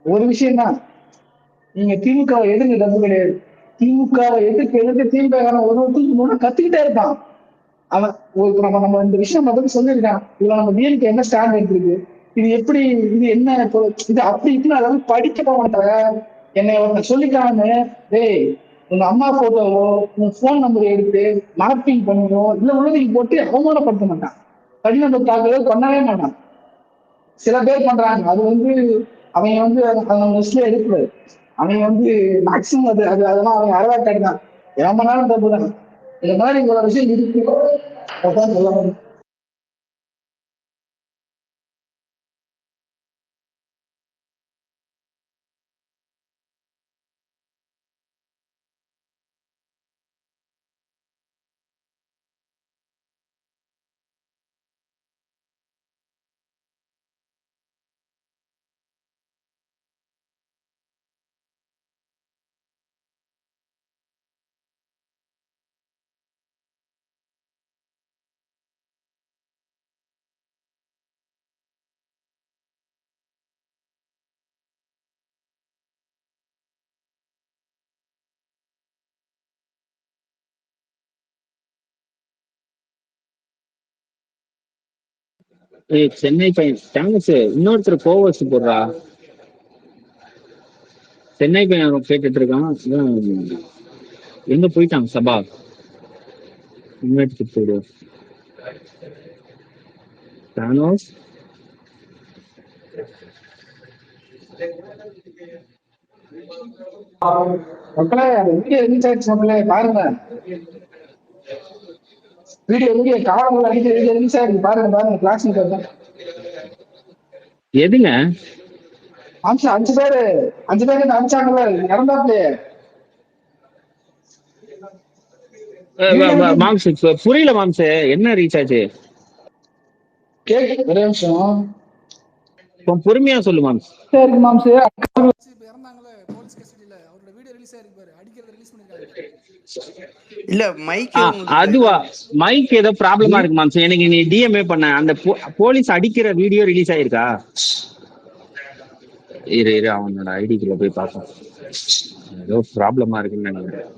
ஒரு விஷயம் தான், நீங்க திமுகவை எதிர்க்க தப்பு கிடையாது. திமுகவை எதிர்க்க திமுக ஒரு கத்துக்கிட்டே இருப்பான் அவன். நம்ம இந்த விஷயம் மட்டும் சொல்லியிருக்கான், இதுல நம்ம டிஎம்கே என்ன ஸ்டாண்ட் எடுத்திருக்கு, இது எப்படி, இது என்ன, இது அப்படி இப்படின்னு அதாவது படிக்க போக மாட்டாங்க. என்னை ஒருத்தர் சொல்லிக்கான்னு, டேய் உங்க அம்மா போட்டோவோ உங்க போன் நம்பரை எடுத்து மார்க்கிங் பண்ணணும் இல்ல உள்ளதைக்கு போட்டு அவமானப்படுத்த மாட்டான், கடின தாக்குதல் பண்ணவே மாட்டான். சில பேர் பண்றாங்க, அது வந்து அவங்க வந்து லிஸ்ட்ல எடுக்கக்கூடாது. அவங்க வந்து மேக்சிமம் அதெல்லாம் அவங்க அறவாட்டாடி தான், ஏமானாலும் தப்பு தான். இந்த மாதிரி இவ்வளவு விஷயம் இருக்கு, அதான் சொல்ல முடியும். சென்னை பையன் தாமஸ் இன்னொருத்தர் கோவர்ஸ் போடுறா. சென்னை பையன் கேட்டுட்டு இருக்கான். எங்க போயிட்டாங்க சபா இன்வைட் போடு தானோஸ். மக்களே வீடியோ ரீச் ஆயிடுச்சு மக்களே, பாருங்க வீடியோ காவல் அடிக்க வீடியோ ரீச் ஆயிடுச்சு, பாருங்க கிளாஸ் எதுங்க 5 பேரு அனுப்பிச்சாங்கல்ல இறந்தாப்லையே. மாம்ஸ் புரியல மாம்ஸ், என்ன ரீச் ஆச்சு? கேக்கு ஒரே நிமிஷம். கொஞ்சம் பொறுமையா சொல்லு மாம்ஸ். சரி மாம்ஸ். இப்ப இறந்தாங்களே போலீஸ் கஸ்டடியில அவரோட வீடியோ ரிலீஸ் ஆயிருக்கு பாரு, அடிக்கிறத ரிலீஸ் பண்ணிருக்காங்க. இல்ல மைக் உங்களுக்கு அதுவா மைக் ஏதோ ப்ராப்ளமா இருக்கு மாம்ஸ். எனக்கு நீ டிஎம்ஏ பண்ண அந்த போலீஸ் அடிக்கிற வீடியோ ரிலீஸ் ஆயிருக்கா? இரு இரு அவனோட ஐடிக்குள்ள போய் பார்ப்போம். ஏதோ ப்ராப்ளமா இருக்குன்னு நினைக்கிறேன்.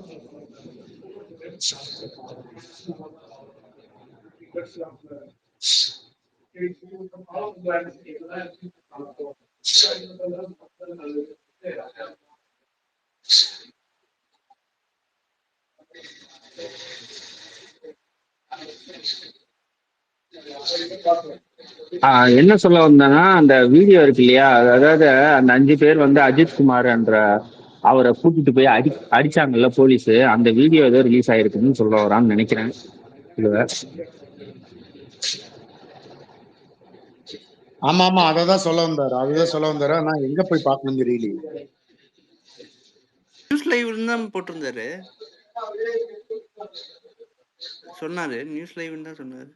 என்ன சொல்ல வந்தேன்னா அந்த வீடியோ இருக்கு இல்லையா, அதாவது அந்த 5 பேர் வந்து அஜித் குமார் என்ற அவரை கூட்டிட்டு போய் அடிச்சாங்கல்ல போலீஸ், அந்த வீடியோ ஏதோ ரிலீஸ் ஆயிருக்குன்னு சொல்ல வரான்னு நினைக்கிறேன். ஆமா ஆமா அததான் சொல்ல வந்தாரு, அதுதான் சொல்ல வந்தாரு. ஆனா எங்க போய் பார்க்கணும் தெரியலையே. நியூஸ் லைவ் தான் போட்டிருந்தாரு, சொன்னாரு நியூஸ் லைவ் தான் சொன்னாரு.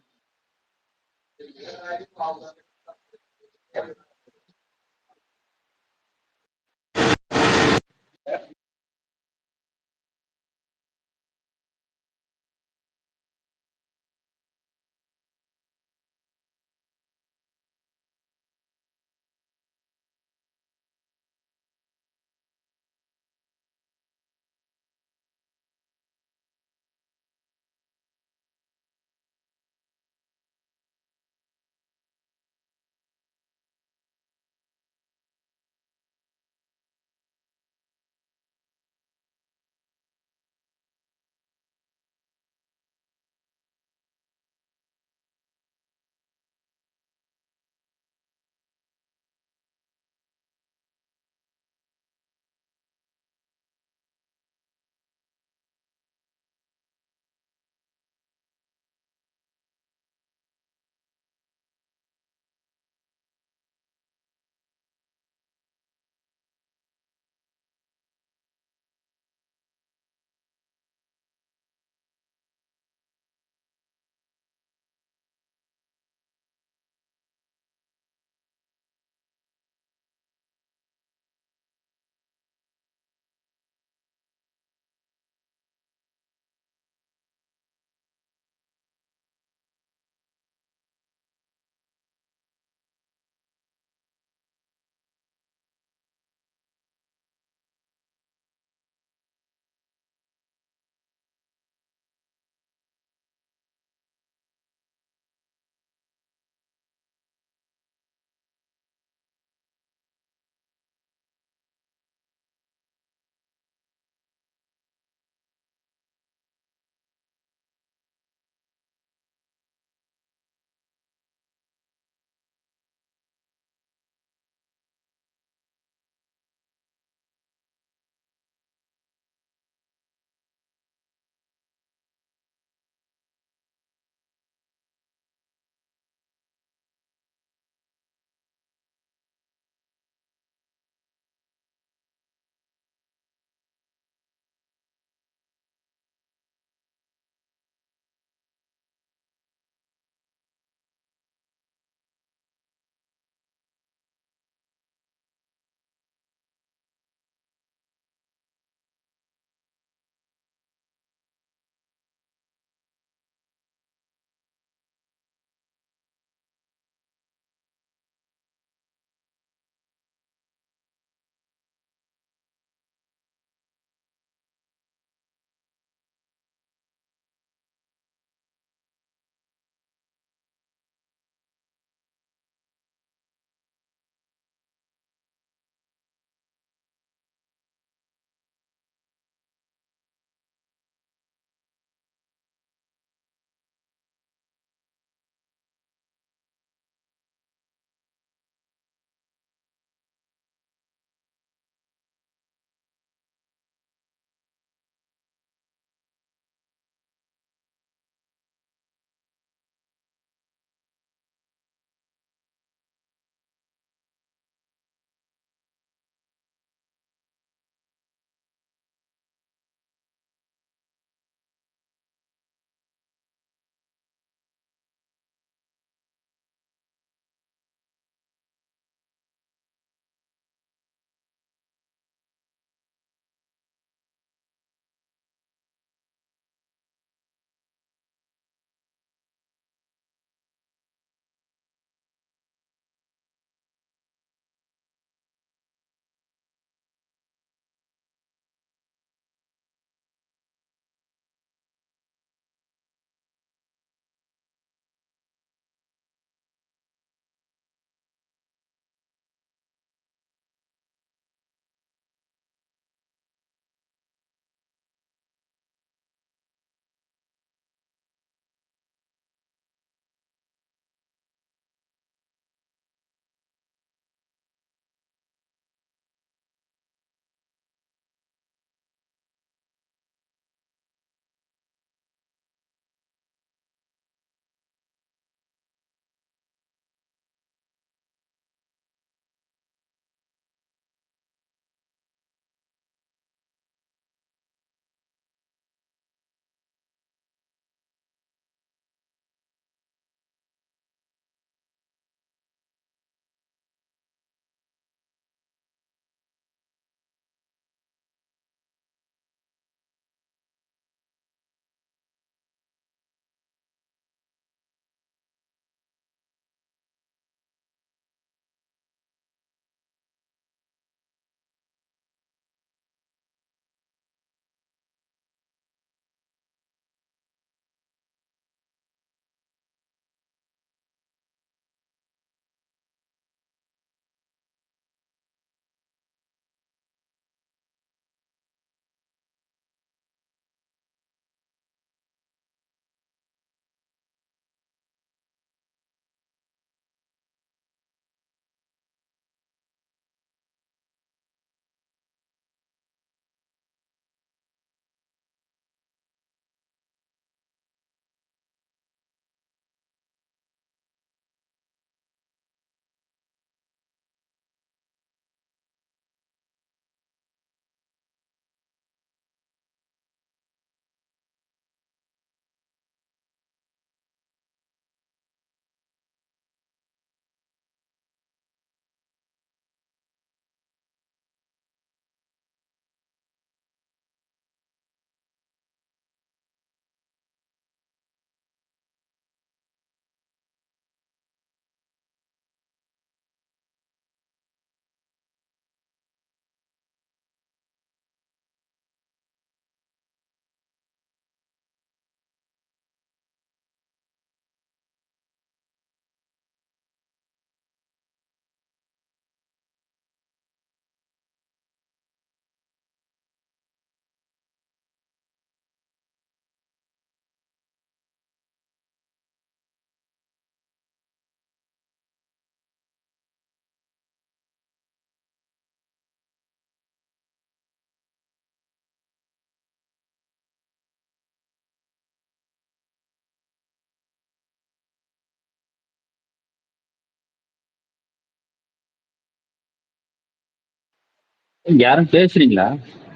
யாரும் பேசுறீங்களா?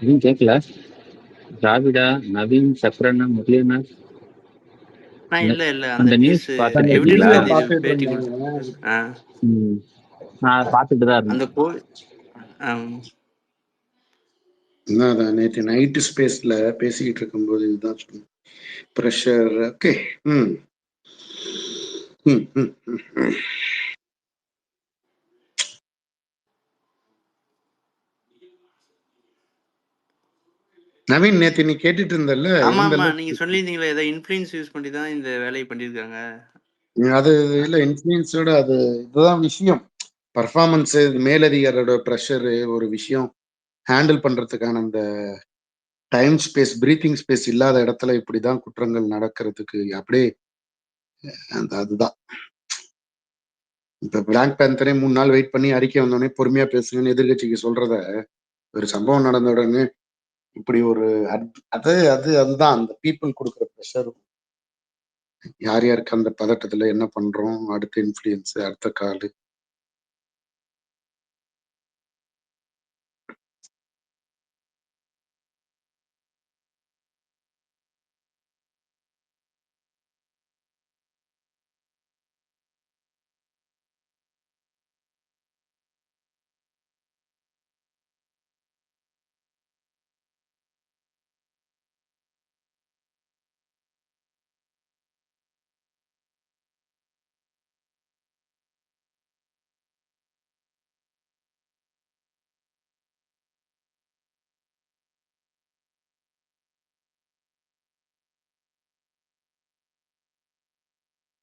எதுவும் கேட்கல. திராவிடா, நவீன், சக்கரண்ணா, முரளியண்ணா, இல்ல இல்ல அந்த அந்த நியூஸ் நியூஸ் பார்த்துட்டு எவிடன்ஸ் இருக்கீங்களா? பேத்தி பேட்டி கொடுத்து ம். நான் பார்த்துட்டு தான் இருந்தேன். அந்த கோ என்னதான் நேற்று நைட்டு ஸ்பேஸ்ல பேசிக்கிட்டு இருக்கும்போது இதுதான் சொன்னேன். ப்ரெஷர். ஓகே. ம் ம் ம் ம், ம். நவீன் நேத்து நீ கேட்டுட்டு இருந்தல்ல ஆமா ஆமா இருந்தல்ல நீங்க சொல்லியிருந்தீங்களே ஏதோ இன்ஃப்ளூயன்ஸ் யூஸ் பண்ணி தான் இந்த வேலையை பண்ணியிருக்காங்க. அது இல்ல இன்ஃபுளுன்ஸோட அது இதுதான் விஷயம். பர்ஃபார்மன்ஸ் மேலதிகாரோட ப்ரெஷர் ஒரு விஷயம் ஹேண்டில் பண்றதுக்கான அந்த டைம் ஸ்பேஸ் பிரீத்திங் ஸ்பேஸ் இல்லாத இடத்துல இப்படிதான் குற்றங்கள் நடக்கிறதுக்கு அப்படியே அதுதான். இப்ப பிளாக் பேந்தரே 3 நாள் வெயிட் பண்ணி அறிக்கை வந்தோடனே பொறுமையா பேசுங்கன்னு எதிர்கட்சிக்கு சொல்றத ஒரு சம்பவம் நடந்த உடனே இப்படி ஒரு அது அது அதுதான் அந்த பீப்புள் கொடுக்குற ப்ரெஷர். யார் யாருக்கு அந்த பதட்டத்துல என்ன பண்றோம், அடுத்த இன்ஃபுளுயன்ஸ், அடுத்த கால்.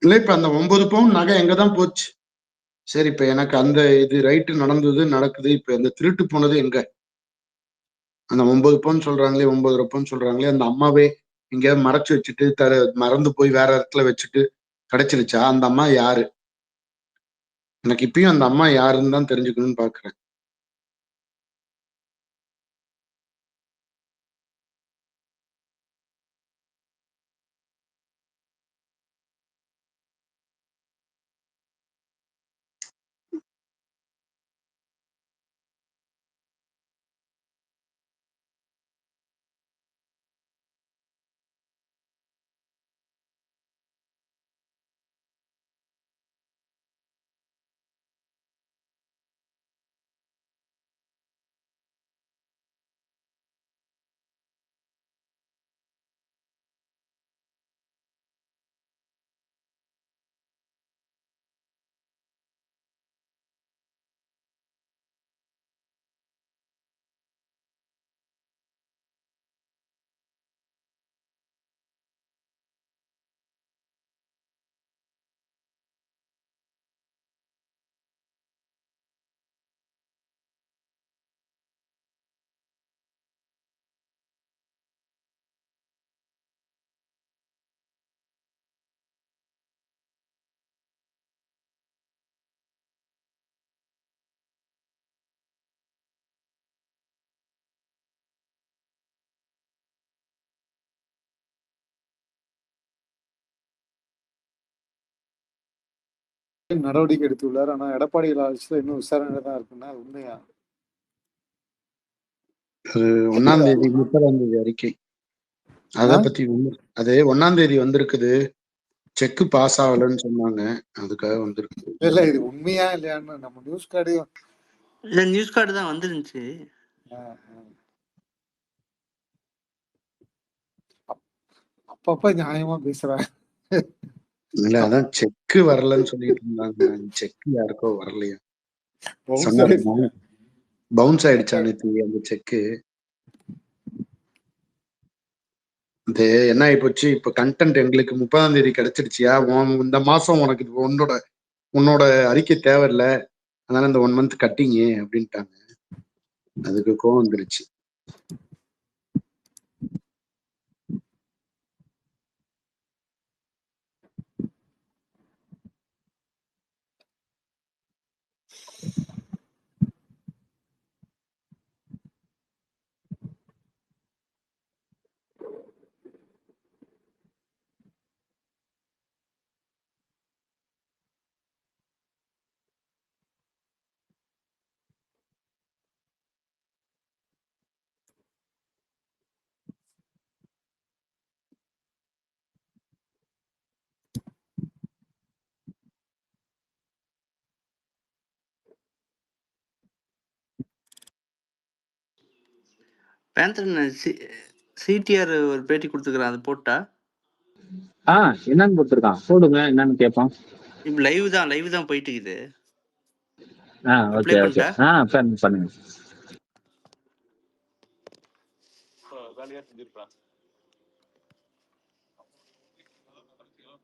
இல்ல இப்ப அந்த 9 பவுன் நகை எங்கதான் போச்சு? சரி இப்ப எனக்கு அந்த இது ரைட்டு நடந்தது நடக்குது. இப்ப அந்த திருட்டு போனது எங்க? அந்த 9 பவுன் சொல்றாங்களே 9.5 பவுன் சொல்றாங்களே அந்த அம்மாவே எங்கேயாவது மறைச்சு வச்சுட்டு மறந்து போய் வேற இடத்துல வச்சுட்டு கிடைச்சிருச்சா? அந்த அம்மா யாரு? எனக்கு இப்பயும் அந்த அம்மா யாருன்னு தான் தெரிஞ்சுக்கணும்னு பாக்குறேன். நடவடிக்கை எடுத்துள்ளார். ஆனா எடப்பாடி ஆட்சியில் இன்னும் விசாரணை தான் இருக்குன்னா உண்மையா? அது 1ஆம் தேதி 30ஆம் தேதி அறிக்கை. அத பத்தி அது 1ஆம் தேதி வந்திருக்குது. செக் பாஸ் ஆகலன்னு சொன்னாங்க. அதுக்காக வந்திருக்கு. இல்ல இது உண்மையா இல்லையான்னு நம்ம நியூஸ் கார்டையும் இல்ல நியூஸ் கார்டு தான் வந்துருந்துச்சு. அப்பப்ப நியாயமா பேசுறாங்க. இல்ல அதான் செக் வரலன்னு சொல்லிட்டு இருந்தாங்க. செக் யாருக்கோ வரலையா? பவுன்ஸ் ஆயிடுச்சா நேத்து அந்த செக்கு? இது என்ன ஆயிப்போச்சு? இப்ப கண்டென்ட் எங்களுக்கு 30ஆம் தேதி கிடைச்சிருச்சியா? இந்த மாசம் உனக்கு உன்னோட அறிக்கை தேவையில்ல, அதனால இந்த 1 மந்த் கட்டிங்க அப்படின்ட்டாங்க. அதுக்கு கோவம் வந்துருச்சு. பேந்தர் சிடிஆர் ஒரு பேட்டி கொடுத்துக்கிறான், அது போட்டா என்னன்னு கொடுத்துருக்கான் போடுங்க, என்னன்னு கேட்பான். இப்போ லைவ் தான் போயிட்டு இருக்குது. Okay okay. பண்ணுங்க. வேலையா செஞ்சிருக்காங்க.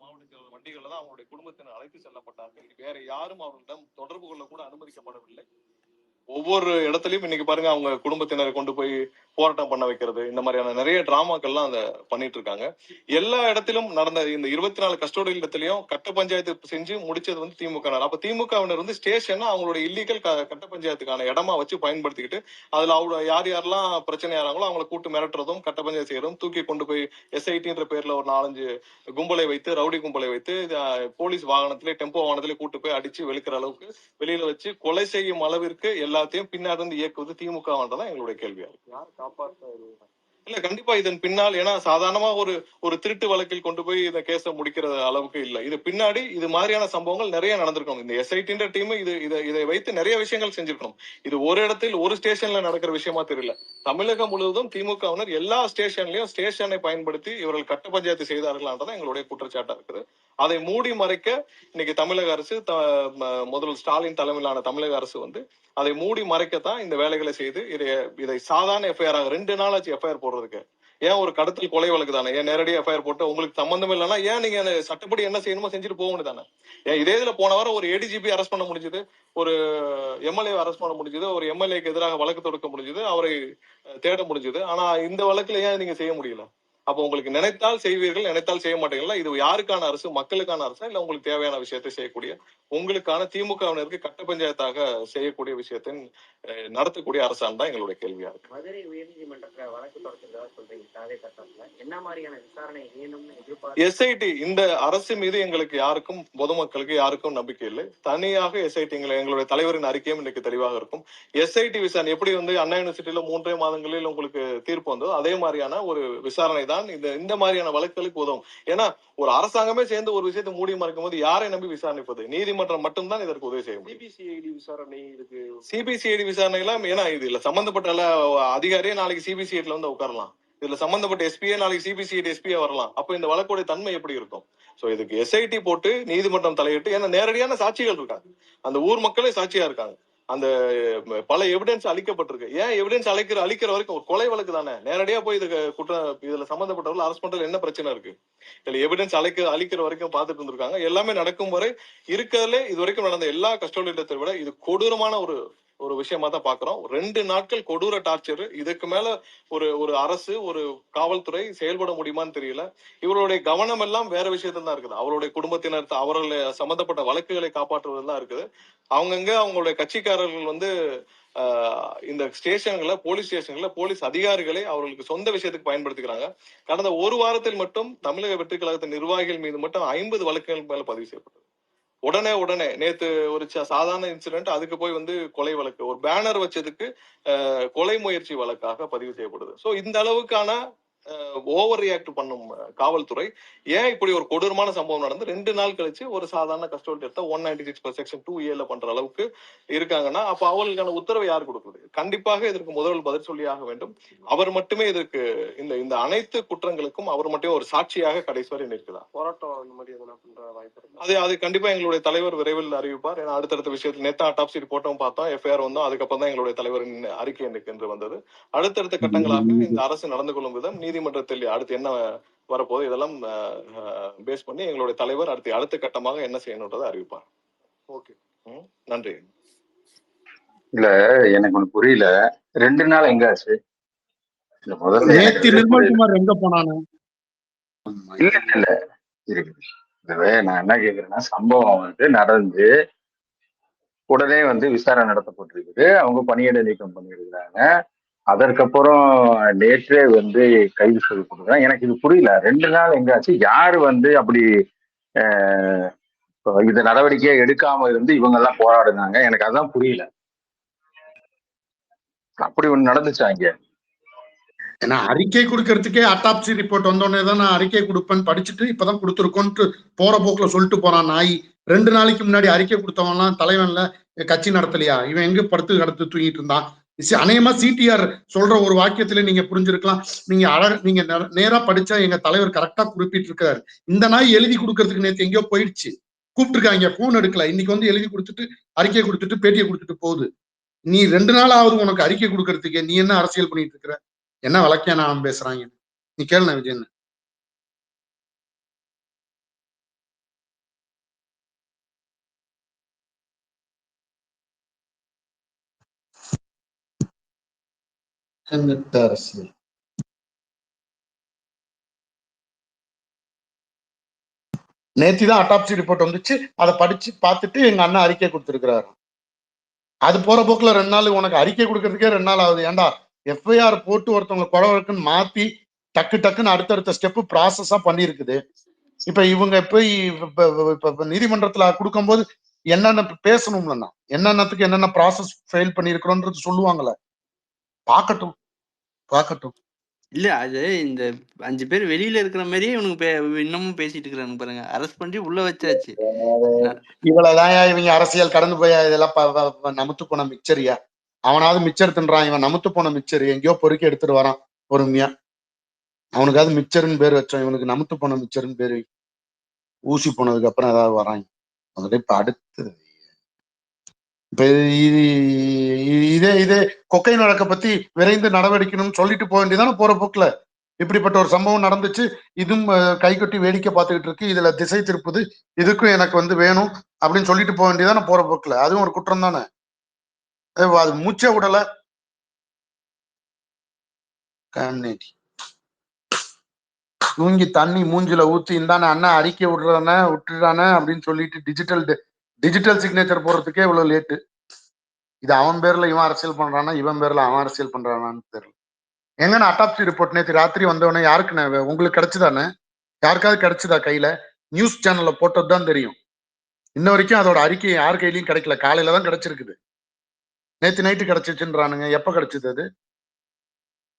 மாவட்ட வண்டிகள்ல தான் அவங்களுடைய குடும்பத்தினர் அழைத்து செல்லப்பட்டார்கள். வேற யாரும் அவர்களிடம் தொடர்பு கொள்ள கூட அனுமதிக்கப்படவில்லை. ஒவ்வொரு இடத்துலயும் இன்னைக்கு பாருங்க, அவங்க குடும்பத்தினரை கொண்டு போய் போராட்டம் பண்ண வைக்கிறது, இந்த மாதிரியான நிறைய டிராமாக்கள்லாம் அதை பண்ணிட்டு இருக்காங்க. எல்லா இடத்திலும் நடந்த இந்த 24 கஸ்டோடியல் இடத்துலயும் கட்ட பஞ்சாயத்து செஞ்சு முடிச்சது வந்து திமுக. அப்ப திமுகவினர் வந்து ஸ்டேஷன் அவங்களோட இல்லீகல் கட்ட பஞ்சாயத்துக்கான இடமா வச்சு பயன்படுத்திக்கிட்டு அதுல அவங்க யாரெல்லாம் பிரச்சனை ஆறாங்களோ அவங்களை கூட்டு மிரட்டுறதும் கட்ட பஞ்சாயத்து செய்யறதும், தூக்கி கொண்டு போய் SITன்ற பேர்ல ஒரு 4-5 கும்பலை வைத்து, ரவுடி கும்பலை வைத்து போலீஸ் வாகனத்திலே டெம்போ வாகனத்திலே கூட்டு போய் அடிச்சு வெளுக்கிற அளவுக்கு வெளியில வச்சு கொலை செய்யும் அளவிற்கு எல்லாத்தையும் பின்னாடி இருந்து இயக்குவது திமுகன்றதான் எங்களுடைய கேள்வியா இருக்கு. யார் காப்பாற்ற இல்ல, கண்டிப்பா இதன் பின்னால், ஏன்னா சாதாரணமா ஒரு திருட்டு வழக்கில் கொண்டு போய் இந்த கேஸை முடிக்கிற அளவுக்கு இல்ல. இது பின்னாடி இது மாதிரியான சம்பவங்கள் நிறைய நடந்திருக்கணும். இந்த SITன்ற டீம் இதை வைத்து நிறைய விஷயங்கள் செஞ்சிருக்கணும். இது ஒரு இடத்தில் ஒரு ஸ்டேஷன்ல நடக்கிற விஷயமா தெரியல. தமிழகம் முழுவதும் திமுகவினர் எல்லா ஸ்டேஷன்லயும் ஸ்டேஷனை பயன்படுத்தி இவர்கள் கட்ட பஞ்சாயத்து செய்தார்கள்ன்றதான் எங்களுடைய குற்றச்சாட்டா இருக்குது. அதை மூடி மறைக்க இன்னைக்கு தமிழக அரசு, முதல்வர் ஸ்டாலின் தலைமையிலான தமிழக அரசு வந்து அதை மூடி மறைக்கத்தான் இந்த வேலைகளை செய்து இதை சாதாரண FIR 2 நாள் ஆச்சு FIR போடுறதுக்கு. ஏன் ஒரு கடத்தல் கொலை வழக்கு தானே, ஏன் நேரடியாக FIR போட்டு உங்களுக்கு சம்பந்தம் இல்லைன்னா ஏன் நீங்க சட்டப்படி என்ன செய்யணுமோ செஞ்சுட்டு போக வேண்டியதானே? ஏன் இதே இதுல போன வாரம் ஒரு ADGP அரெஸ்ட் பண்ண முடிஞ்சது, ஒரு MLA அரெஸ்ட் பண்ண முடிஞ்சது, ஒரு MLAக்கு எதிராக வழக்கு தொடுக்க முடிஞ்சது, அவரை தேட முடிஞ்சது. ஆனா இந்த வழக்குல ஏன் நீங்க செய்ய முடியல? அப்போ உங்களுக்கு நினைத்தால் செய்வீர்கள், நினைத்தால் செய்ய மாட்டீங்களா? இது யாருக்கான அரசு? மக்களுக்கான அரசா, இல்ல உங்களுக்கு தேவையான விஷயத்தை செய்யக்கூடிய, உங்களுக்கான திமுகவினருக்கு கட்ட பஞ்சாயத்தாக செய்யக்கூடிய விஷயத்தை நடத்தக்கூடிய அரசான் தான் எங்களுடைய கேள்வியா இருக்கு. மதுரை உயர்நீதிமன்றத்துல வழக்கு தொடர்ந்ததா சொல்றீங்க, தாவே கட்டத்துல என்ன மாதிரியான விசாரணை வேணும்னு எதிர்பார்த்து? SIT இந்த அரசு மீது எங்களுக்கு யாருக்கும், பொதுமக்களுக்கு யாருக்கும் நம்பிக்கை இல்லை. தனியாக SIT எங்களுடைய தலைவரின் அறிக்கையும் இன்னைக்கு தெளிவாக இருக்கும். SIT விசாரணை எப்படி வந்து அண்ணா யூனிவர்சிட்டியில 3 மாதங்களில் உங்களுக்கு தீர்ப்பு வந்ததோ அதே மாதிரியான ஒரு விசாரணை தான் இந்த மாதிரியான வழக்குகளுக்கு உதவும். ஏன்னா ஒரு அரசாங்கமே சேர்ந்து ஒரு விஷயத்தை மூடி மறைக்கும் போது யாரை நம்பி விசாரணைப்பது? நீதிமன்றம் மட்டும்தான் இதற்கு உதவி செய்யும். CBCID விசாரணை இருக்கு. CBCID விசாரணை எல்லாம் ஏன்னா இதுல சம்பந்தப்பட்ட அதிகாரியே நாளைக்கு CBCIDல வந்து உட்காரலாம். இதுல சம்பந்தப்பட்ட SPA நாளைக்கு CBCID SPA வரலாம். அப்ப இந்த வழக்குடைய தன்மை எப்படி இருக்கும்? சோ இதுக்கு SIT போட்டு நீதிமன்றம் தலையிட்டு, ஏன்னா நேரடியான சாட்சிகள் இருக்காங்க, அந்த ஊர் மக்களே சாட்சியா இருக்காங்க, அந்த பல எவிடன்ஸ் அளிக்கப்பட்டிருக்கு. ஏன் எவிடன்ஸ் அளிக்கிற வரைக்கும் ஒரு கொலை வழக்கு தானே, நேரடியா போய் இதுல சம்பந்தப்பட்டவர்கள் அரசு பண்றதுல என்ன பிரச்சனை இருக்கு? இதுல எவிடன்ஸ் அளிக்கிற வரைக்கும் பார்த்துட்டு இருந்திருக்காங்க. எல்லாமே நடக்கும் வரை இருக்கிறதுல இது வரைக்கும் நடந்த எல்லா கஸ்டோடியத்தை விட இது கொடூரமான ஒரு விஷயமா தான் பாக்குறோம். 2 நாட்கள் கொடூர டார்ச்சர். இதுக்கு மேல ஒரு அரசு, ஒரு காவல்துறை செயல்பட முடியுமான்னு தெரியல. இவருடைய கவனம் எல்லாம் வேற விஷயத்துல தான் இருக்குது. அவருடைய குடும்பத்தினர், அவர்களை சம்பந்தப்பட்ட வழக்குகளை காப்பாற்றுவதுதான் இருக்குது. அவங்கங்க அவங்களுடைய கட்சிக்காரர்கள் வந்து இந்த ஸ்டேஷன்களை, போலீஸ் ஸ்டேஷன்களை, போலீஸ் அதிகாரிகளை அவர்களுக்கு சொந்த விஷயத்துக்கு பயன்படுத்திக்கிறாங்க. கடந்த ஒரு வாரத்தில் மட்டும் தமிழக வெற்றி கழகத்தின் நிர்வாகிகள் மீது மட்டும் 50 வழக்குகள் மேல பதிவு செய்யப்பட்டது. உடனே நேத்து ஒரு சாதாரண இன்சிடென்ட், அதுக்கு போய் வந்து கொலை வழக்கு, ஒரு பேனர் வச்சதுக்கு கொலை முயற்சி வழக்காக பதிவு செய்யப்படுது. சோ இந்த அளவுக்கான ஓவர் ரியாக்ட் பண்ணும் காவல்துறை ஏன் இப்படி ஒரு கொடூரமான சம்பவம் நடந்து 2 நாள் கழிச்சு ஒரு சாதாரண கஸ்டோடி எடுத்த 196 செக்ஷன் 2A பண்ற அளவுக்கு இருக்காங்கன்னா, அப்ப அவர்களுக்கான உத்தரவை யார் கொடுக்குறது? கண்டிப்பாக இதற்கு முதல்வர் பதில் சொல்லியாக வேண்டும். அவர் மட்டுமே இதற்கு இந்த அனைத்து குற்றங்களுக்கும் அவர் மட்டுமே ஒரு சாட்சியாக கடைசி வரை நிற்கிறார். போராட்டம் இந்த மாதிரி எதனா பண்ற வாய்ப்பு அது கண்டிப்பா எங்களுடைய தலைவர் விரைவில் அறிவிப்பார். ஏன்னா அடுத்தடுத்த விஷயத்தில் நேற்று அட்டாப்சி போட்டோம், பார்த்தோம், FIR வந்தோம், அதுக்கப்புறம் தான் எங்களுடைய தலைவரின் அறிக்கை என்று வந்தது. அடுத்தடுத்த கட்டங்களாக இந்த அரசு நடந்து கொள்ளும் விதம், நீதிமன்றத்தில் அடுத்து என்ன வரப்போது, இதெல்லாம் பேஸ் பண்ணி எங்களுடைய தலைவர் அடுத்த கட்டமாக என்ன செய்யணும்ன்றதை அறிவிப்பார். ஓகே, நன்றி. இல்ல எனக்கு ஒண்ணு புரியல, 2 நாள் எங்க ஆச்சு? முதல்ல நிர்மல்குமார் எங்க போனானு இல்ல இருக்கு. நான் என்ன கேக்குறேன்னா, சம்பவம் வந்து நடந்து உடனே வந்து விசாரணை நடத்தப்பட்டிருக்குது, அவங்க பணியிட நீக்கம் பண்ணியிருக்கிறாங்க. அதற்கப்புறம் நேற்றே வந்து கைது செய்யப்படுறாங்க. எனக்கு இது புரியல, 2 நாள் எங்காச்சு? யாரு வந்து அப்படி இந்த நடவடிக்கையை எடுக்காம இருந்து இவங்க எல்லாம் போராடுனாங்க? எனக்கு அதான் புரியல. அப்படி ஒண்ணு நடந்துச்சா இங்க? ஏன்னா அறிக்கை கொடுக்கறதுக்கே அட்டாப்சி ரிப்போர்ட் வந்தோடனே தான் நான் அறிக்கை கொடுப்பேன்னு படிச்சுட்டு இப்பதான் கொடுத்துருக்கோன்ட்டு போற போக்குல சொல்லிட்டு போறான் நாய். 2 நாளைக்கு முன்னாடி அறிக்கை கொடுத்தவன்லாம் தலைவன்ல கட்சி நடத்தலையா? இவன் எங்க படுத்து கடத்து தூங்கிட்டு இருந்தான்? அநேகமா சிடிஆர் சொல்ற ஒரு வாக்கியத்துல நீங்க புரிஞ்சிருக்கலாம். நீங்க நேரா படிச்சா எங்க தலைவர் கரெக்டா குறிப்பிட்டு இருக்காரு. இந்த நாய் எழுதி கொடுக்கறதுக்கு நேற்று எங்கேயோ போயிடுச்சு, கூப்பிட்டுருக்காங்க, போன் எடுக்கல. இன்னைக்கு வந்து எழுதி கொடுத்துட்டு அறிக்கை கொடுத்துட்டு பேட்டியை கொடுத்துட்டு போகுது. நீ 2 நாள் ஆகுது உனக்கு அறிக்கை கொடுக்கறதுக்கு, நீ என்ன அரசியல் பண்ணிட்டு இருக்கிற? என்ன வழக்கியா நான் பேசுறாங்க? நீ கேளுண்ண விஜயன். அரசியல் நேத்திதான் அட்டாப்சி ரிப்போர்ட் வந்துச்சு, அதை படிச்சு பார்த்துட்டு எங்க அண்ணா அறிக்கை கொடுத்துருக்கிறாரு. அது போற போக்குல 2 நாள் உனக்கு அறிக்கை கொடுக்கறதுக்கே 2 நாள் ஆகுது. ஏன்டா எஃப்ஐஆர் போட்டு ஒருத்தவங்க கொலை வழக்குன்னு மாத்தி டக்குன்னு அடுத்தடுத்த ஸ்டெப் ப்ராசஸா பண்ணிருக்குது. இப்ப இவங்க போய் நீதிமன்றத்துல கொடுக்கும்போது என்னென்ன பேசணும்லண்ணா, என்னென்னத்துக்கு என்னென்ன ப்ராசஸ் ஃபெயில் பண்ணிருக்கிறோன்றது சொல்லுவாங்கல்ல. பார்க்கட்டும். இல்ல அது இந்த 5 பேர் வெளியில இருக்கிற மாதிரியே இவனுக்கு இன்னமும் பேசிட்டு இருக்கிறாங்க பாருங்க. அரெஸ்ட் பண்ணி உள்ள வச்சாச்சு. இவ்வளவுதான் இவங்க அரசியல் கடந்து போய் இதெல்லாம் நமுத்து போன மிக்சரியா? அவனாவது மிக்சர் தின்றான், இவன் நமுத்து போன மிக்சர் எங்கேயோ பொறுக்கி எடுத்துட்டு வரான் பொறுமையா. அவனுக்காவது மிக்சர்னு பேர் வச்சோம், இவனுக்கு நமுத்து போன மிக்சர்னு பேரு. ஊசி போனதுக்கு அப்புறம் ஏதாவது வராங்க. அதுல இப்ப அடுத்து இப்ப இதே கொக்கைன் வழக்க பத்தி விரைந்து நடவடிக்கணும்னு சொல்லிட்டு போக வேண்டியதானே போற போக்குல. இப்படிப்பட்ட ஒரு சம்பவம் நடந்துச்சு, இதுவும் கை கட்டி வேடிக்கை பார்த்துக்கிட்டு இருக்கு, இதுல திசை திருப்புது, இதுக்கும் எனக்கு வந்து வேணும் அப்படின்னு சொல்லிட்டு போக வேண்டியதானே போற போக்குல. அதுவும் ஒரு குற்றம் தானே. அது மூச்சே விடல. தூங்கி தண்ணி மூஞ்சில ஊத்தி இந்தானே அண்ணா அறிக்கை விட்டுறானே அப்படின்னு சொல்லிட்டு டிஜிட்டல் சிக்னேச்சர் போடுறதுக்கே இவ்வளவு லேட்டு. இது அவன் பேர்ல இவன் அரசியல் பண்றானா, இவன் பேர்ல அவன் அரசியல் பண்றானான்னு தெரியல. எங்கன்னா அட்டாப்சி ரிப்போர்ட் நேற்று ராத்திரி வந்தவொடனே யாருக்கு உங்களுக்கு கிடைச்சுதானே? யாருக்காவது கிடைச்சுதா கையில? நியூஸ் சேனல்ல போட்டதுதான் தெரியும். இன்ன வரைக்கும் அதோட அறிக்கை யார் கையிலயும் கிடைக்கல. காலையில தான் கிடைச்சிருக்குது. நேற்று நைட்டு கிடைச்சிச்சுன்றானுங்க. எப்ப கிடைச்சது அது?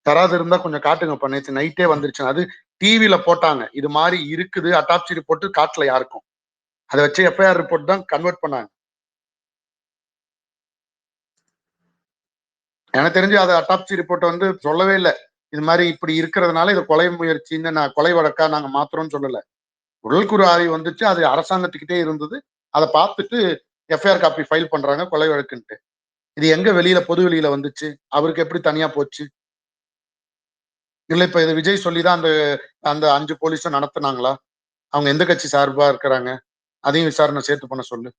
தராது இருந்தா கொஞ்சம் காட்டுங்கப்பா. நேற்று நைட்டே வந்துருச்சு. அது டிவில போட்டாங்க, இது மாதிரி இருக்குது அட்டாப்சி ரிப்போர்ட், காட்டல யாருக்கும். அதை வச்சு எஃப்ஐஆர் ரிப்போர்ட் தான் கன்வெர்ட் பண்ணாங்க. எனக்கு தெரிஞ்சு அது அட்டாப்சி ரிப்போர்ட் வந்து சொல்லவே இல்லை, இது மாதிரி இப்படி இருக்கிறதுனால இது கொலை முயற்சின்னு கொலை வழக்கா நாங்க மாத்திரோம்னு சொல்லல. உடல்குறு ஆய்வு வந்துச்சு, அது அரசாங்கத்துக்கிட்டே இருந்தது. அதை பார்த்துட்டு எஃப்ஐஆர் காப்பி ஃபைல் பண்றாங்க கொலை வழக்குன்ட்டு. இது எங்க வெளியில பொது வெளியில வந்துச்சு? அவருக்கு எப்படி தனியா போச்சு? இல்ல இப்ப இது விஜய் சொல்லிதான் அந்த 5 போலீஸும் நடத்துனாங்களா? அவங்க எந்த கட்சி சார்பா இருக்கிறாங்க? அதையும் விசாரணை சேர்த்து பண்ண சொல்லு.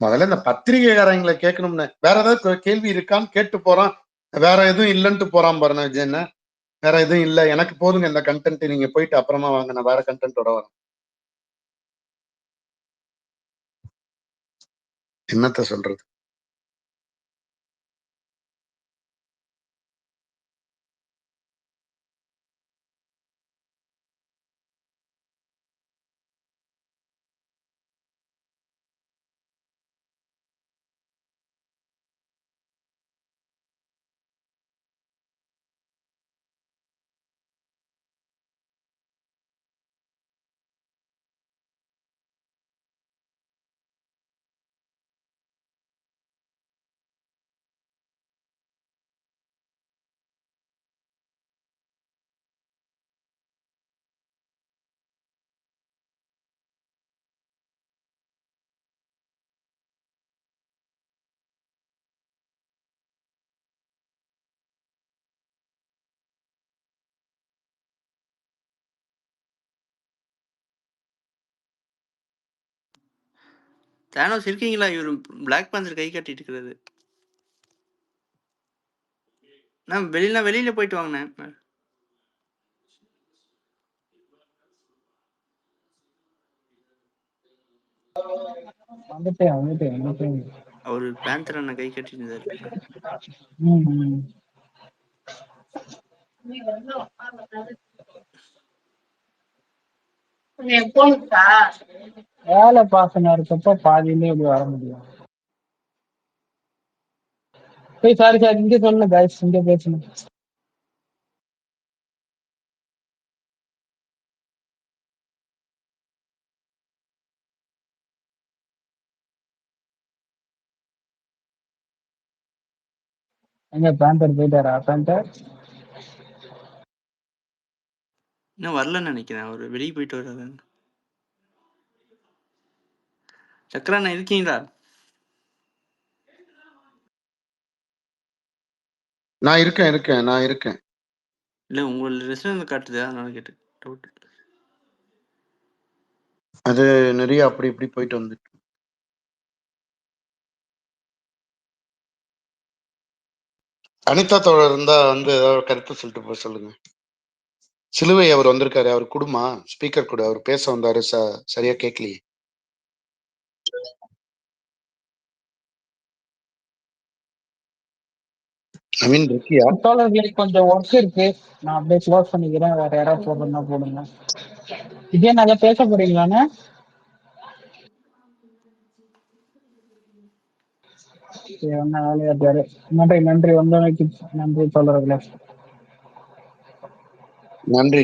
முதல்ல இந்த பத்திரிகைக்காரங்களை கேட்கணும்னு, வேற ஏதாவது கேள்வி இருக்கான்னு கேட்டு போறான். வேற எதுவும் இல்லைன்ட்டு போறான் பாருங்க விஜயன். வேற எதுவும் இல்லை, எனக்கு போதுங்க இந்த கண்டென்ட், நீங்க போயிட்டு அப்புறமா வாங்க, நான் வேற கண்டென்ட்டோட வரேன். என்னத்த சொல்றது? தானோஸ் இருக்கீங்களா? இவர் பிளாக் பேந்தர் கை காட்டிட்டு இருக்கிறது. நான் வெளியில போயிட்டு வாங்கினேன். வந்துட்டேன். அவரு பேந்தர் அண்ணன் கை கட்டிட்டு இருந்தாரு. வேலை பாசனம் இருக்கப்ப பாதியிலே இப்படி வர முடியும். சாரி சார், இங்க சொல்லுங்க கைஸ், இங்க பேசணும். எங்க பேந்தர் போயிட்டாரா? பேந்தர் இன்னும் வரலன்னு நினைக்கிறேன், அவரு வெளியே போயிட்டு வர்றாரு. சக்கராண்ணா இருக்கீங்களா? நான் இருக்கேன். இல்ல உங்களோட ரெஸ்டாரண்ட் காட்டுது, அதனால கேட்டு டவுட். அது நிறைய அப்படி இப்படி போயிட்டு வந்துட்டு. அனிதா தோழர் இருந்தா வந்து ஏதாவது கருத்து சொல்லிட்டு போக சொல்லுங்க. சிலுவை அவர் வந்திருக்காரு, அவர் குடுமா ஸ்பீக்கர் கூட, அவர் பேச வந்தாரு, சரியா கேட்கலையே. ஐ மீன் இருக்கியா? தோழர்களுக்கு கொஞ்சம் ஒர்க் இருக்கு, நான் அப்படியே க்ளோஸ் பண்ணிக்கிறேன். வேற யாராவது போடுறதுனா போடுங்க. இதே நல்லா பேச போறீங்களாண்ணே? என்ன வேலையாட்டாரு. நன்றி வந்தமைக்கு நன்றி தோழர்களே. நன்றி.